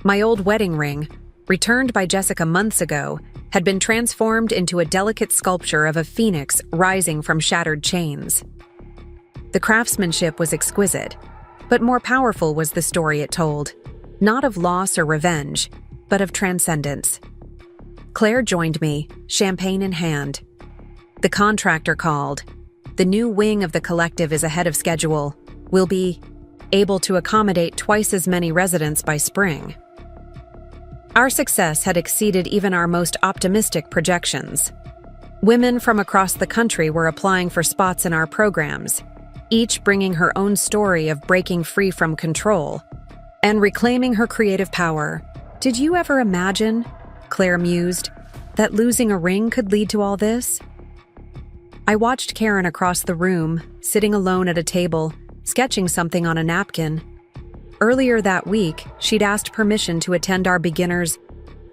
My old wedding ring, returned by Jessica months ago, had been transformed into a delicate sculpture of a phoenix rising from shattered chains. The craftsmanship was exquisite, but more powerful was the story it told, not of loss or revenge, but of transcendence. Claire joined me, champagne in hand. The contractor called. "The new wing of the collective is ahead of schedule. We'll be able to accommodate twice as many residents by spring." Our success had exceeded even our most optimistic projections. Women from across the country were applying for spots in our programs, each bringing her own story of breaking free from control and reclaiming her creative power. "Did you ever imagine," Claire mused, "that losing a ring could lead to all this?" I watched Karen across the room, sitting alone at a table, sketching something on a napkin. Earlier that week, she'd asked permission to attend our beginners'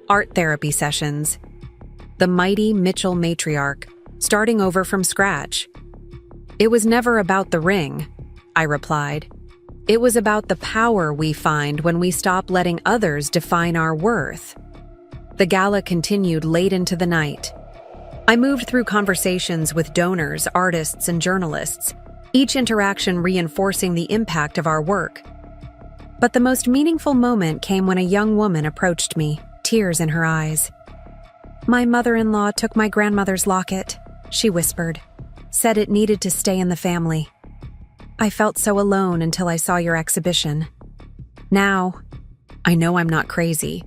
art therapy sessions. The mighty Mitchell matriarch, starting over from scratch. "It was never about the ring," I replied. "It was about the power we find when we stop letting others define our worth." The gala continued late into the night. I moved through conversations with donors, artists, and journalists, each interaction reinforcing the impact of our work. But the most meaningful moment came when a young woman approached me, tears in her eyes. "My mother-in-law took my grandmother's locket," she whispered, "said it needed to stay in the family. I felt so alone until I saw your exhibition. Now, I know I'm not crazy.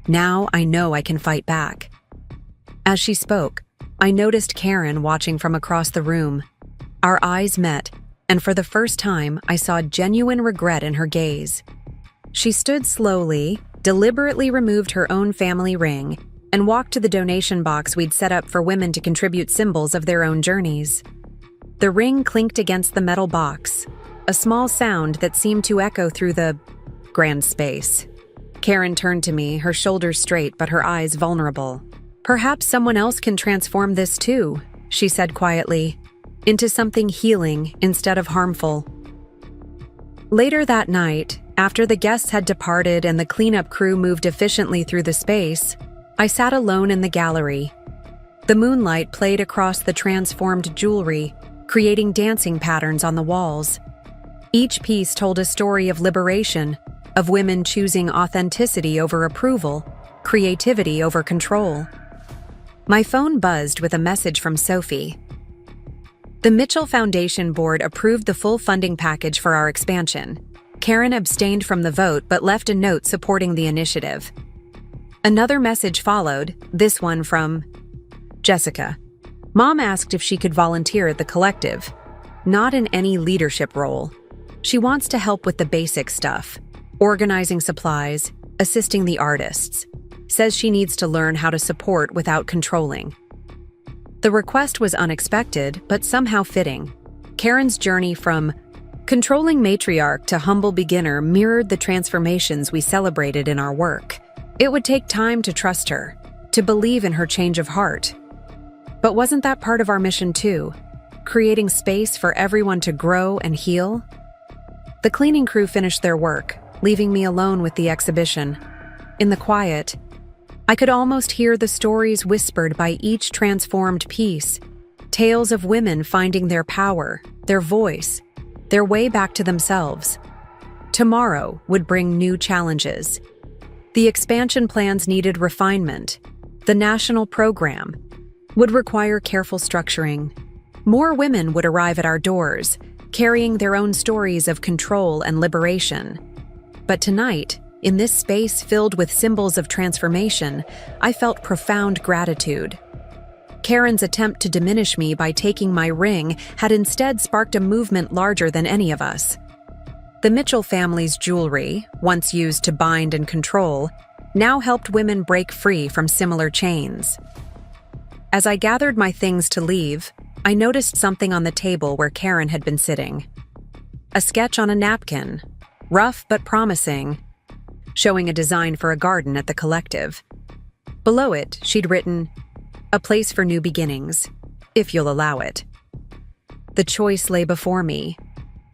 Now I know I can fight back." As she spoke, I noticed Karen watching from across the room. Our eyes met, and for the first time, I saw genuine regret in her gaze. She stood slowly, deliberately removed her own family ring, and walked to the donation box we'd set up for women to contribute symbols of their own journeys. The ring clinked against the metal box, a small sound that seemed to echo through the grand space. Karen turned to me, her shoulders straight but her eyes vulnerable. "Perhaps someone else can transform this too," she said quietly, "into something healing instead of harmful." Later that night, after the guests had departed and the cleanup crew moved efficiently through the space, I sat alone in the gallery. The moonlight played across the transformed jewelry, creating dancing patterns on the walls. Each piece told a story of liberation, of women choosing authenticity over approval, creativity over control. My phone buzzed with a message from Sophie. The Mitchell Foundation Board approved the full funding package for our expansion. Karen abstained from the vote but left a note supporting the initiative. Another message followed, this one from Jessica. Mom asked if she could volunteer at the collective. Not in any leadership role. She wants to help with the basic stuff, organizing supplies, assisting the artists. Says she needs to learn how to support without controlling. The request was unexpected, but somehow fitting. Karen's journey from controlling matriarch to humble beginner mirrored the transformations we celebrated in our work. It would take time to trust her, to believe in her change of heart. But wasn't that part of our mission too? Creating space for everyone to grow and heal? The cleaning crew finished their work, leaving me alone with the exhibition. In the quiet, I could almost hear the stories whispered by each transformed piece, tales of women finding their power, their voice, their way back to themselves. Tomorrow would bring new challenges. The expansion plans needed refinement. The national program would require careful structuring. More women would arrive at our doors, carrying their own stories of control and liberation. But tonight, in this space filled with symbols of transformation, I felt profound gratitude. Karen's attempt to diminish me by taking my ring had instead sparked a movement larger than any of us. The Mitchell family's jewelry, once used to bind and control, now helped women break free from similar chains. As I gathered my things to leave, I noticed something on the table where Karen had been sitting. A sketch on a napkin, rough but promising, showing a design for a garden at the collective. Below it, she'd written, "A place for new beginnings, if you'll allow it." The choice lay before me,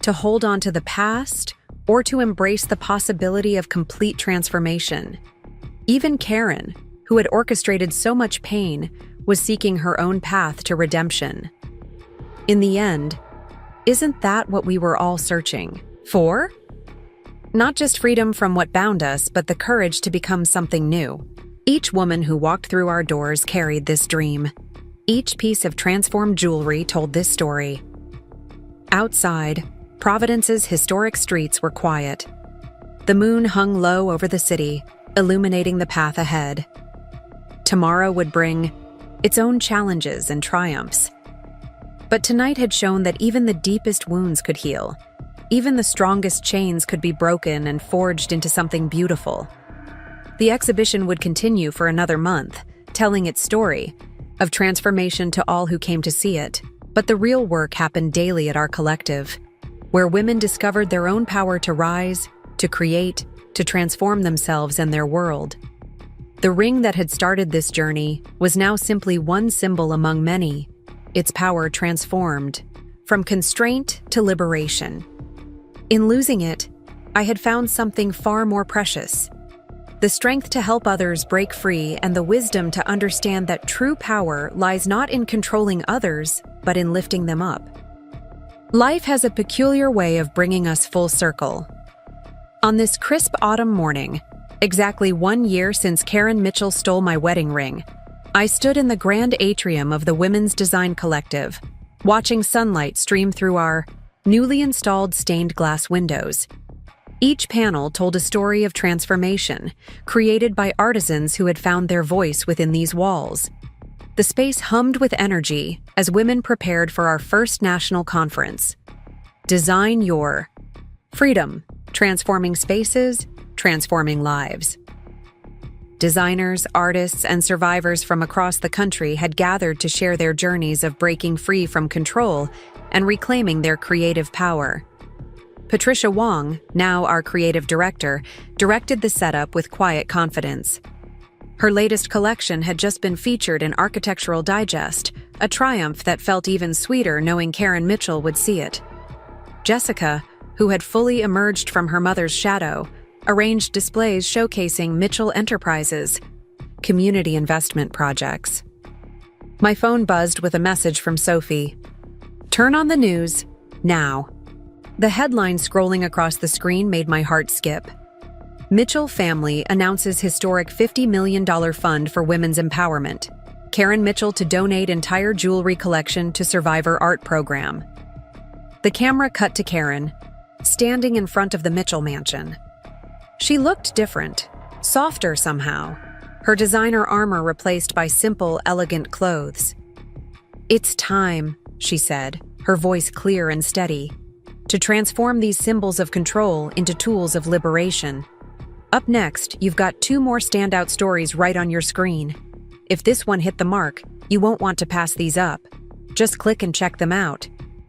to hold on to the past or to embrace the possibility of complete transformation. Even Karen, who had orchestrated so much pain, was seeking her own path to redemption. In the end, isn't that what we were all searching for? Not just freedom from what bound us, but the courage to become something new. Each woman who walked through our doors carried this dream. Each piece of transformed jewelry told this story. Outside, Providence's historic streets were quiet. The moon hung low over the city, illuminating the path ahead. Tomorrow would bring its own challenges and triumphs. But tonight had shown that even the deepest wounds could heal. Even the strongest chains could be broken and forged into something beautiful. The exhibition would continue for another month, telling its story of transformation to all who came to see it. But the real work happened daily at our collective, where women discovered their own power to rise, to create, to transform themselves and their world. The ring that had started this journey was now simply one symbol among many, its power transformed, from constraint to liberation. In losing it, I had found something far more precious. The strength to help others break free and the wisdom to understand that true power lies not in controlling others, but in lifting them up. Life has a peculiar way of bringing us full circle. On this crisp autumn morning, exactly 1 year since Karen Mitchell stole my wedding ring, I stood in the grand atrium of the Women's Design Collective, watching sunlight stream through our newly installed stained glass windows. Each panel told a story of transformation, created by artisans who had found their voice within these walls. The space hummed with energy as women prepared for our first national conference. Design your freedom, transforming spaces, transforming lives. Designers, artists, and survivors from across the country had gathered to share their journeys of breaking free from control and reclaiming their creative power. Patricia Wong, now our creative director, directed the setup with quiet confidence. Her latest collection had just been featured in Architectural Digest, a triumph that felt even sweeter knowing Karen Mitchell would see it. Jessica, who had fully emerged from her mother's shadow, arranged displays showcasing Mitchell Enterprises, community investment projects. My phone buzzed with a message from Sophie. "Turn on the news, now." The headline scrolling across the screen made my heart skip. Mitchell family announces historic $50 million fund for women's empowerment. Karen Mitchell to donate entire jewelry collection to Survivor Art Program. The camera cut to Karen, standing in front of the Mitchell mansion. She looked different, softer somehow, her designer armor replaced by simple, elegant clothes. "It's time," she said, her voice clear and steady, "to transform these symbols of control into tools of liberation." Up next, you've got 2 more standout stories right on your screen. If this one hit the mark, you won't want to pass these up. Just click and check them out.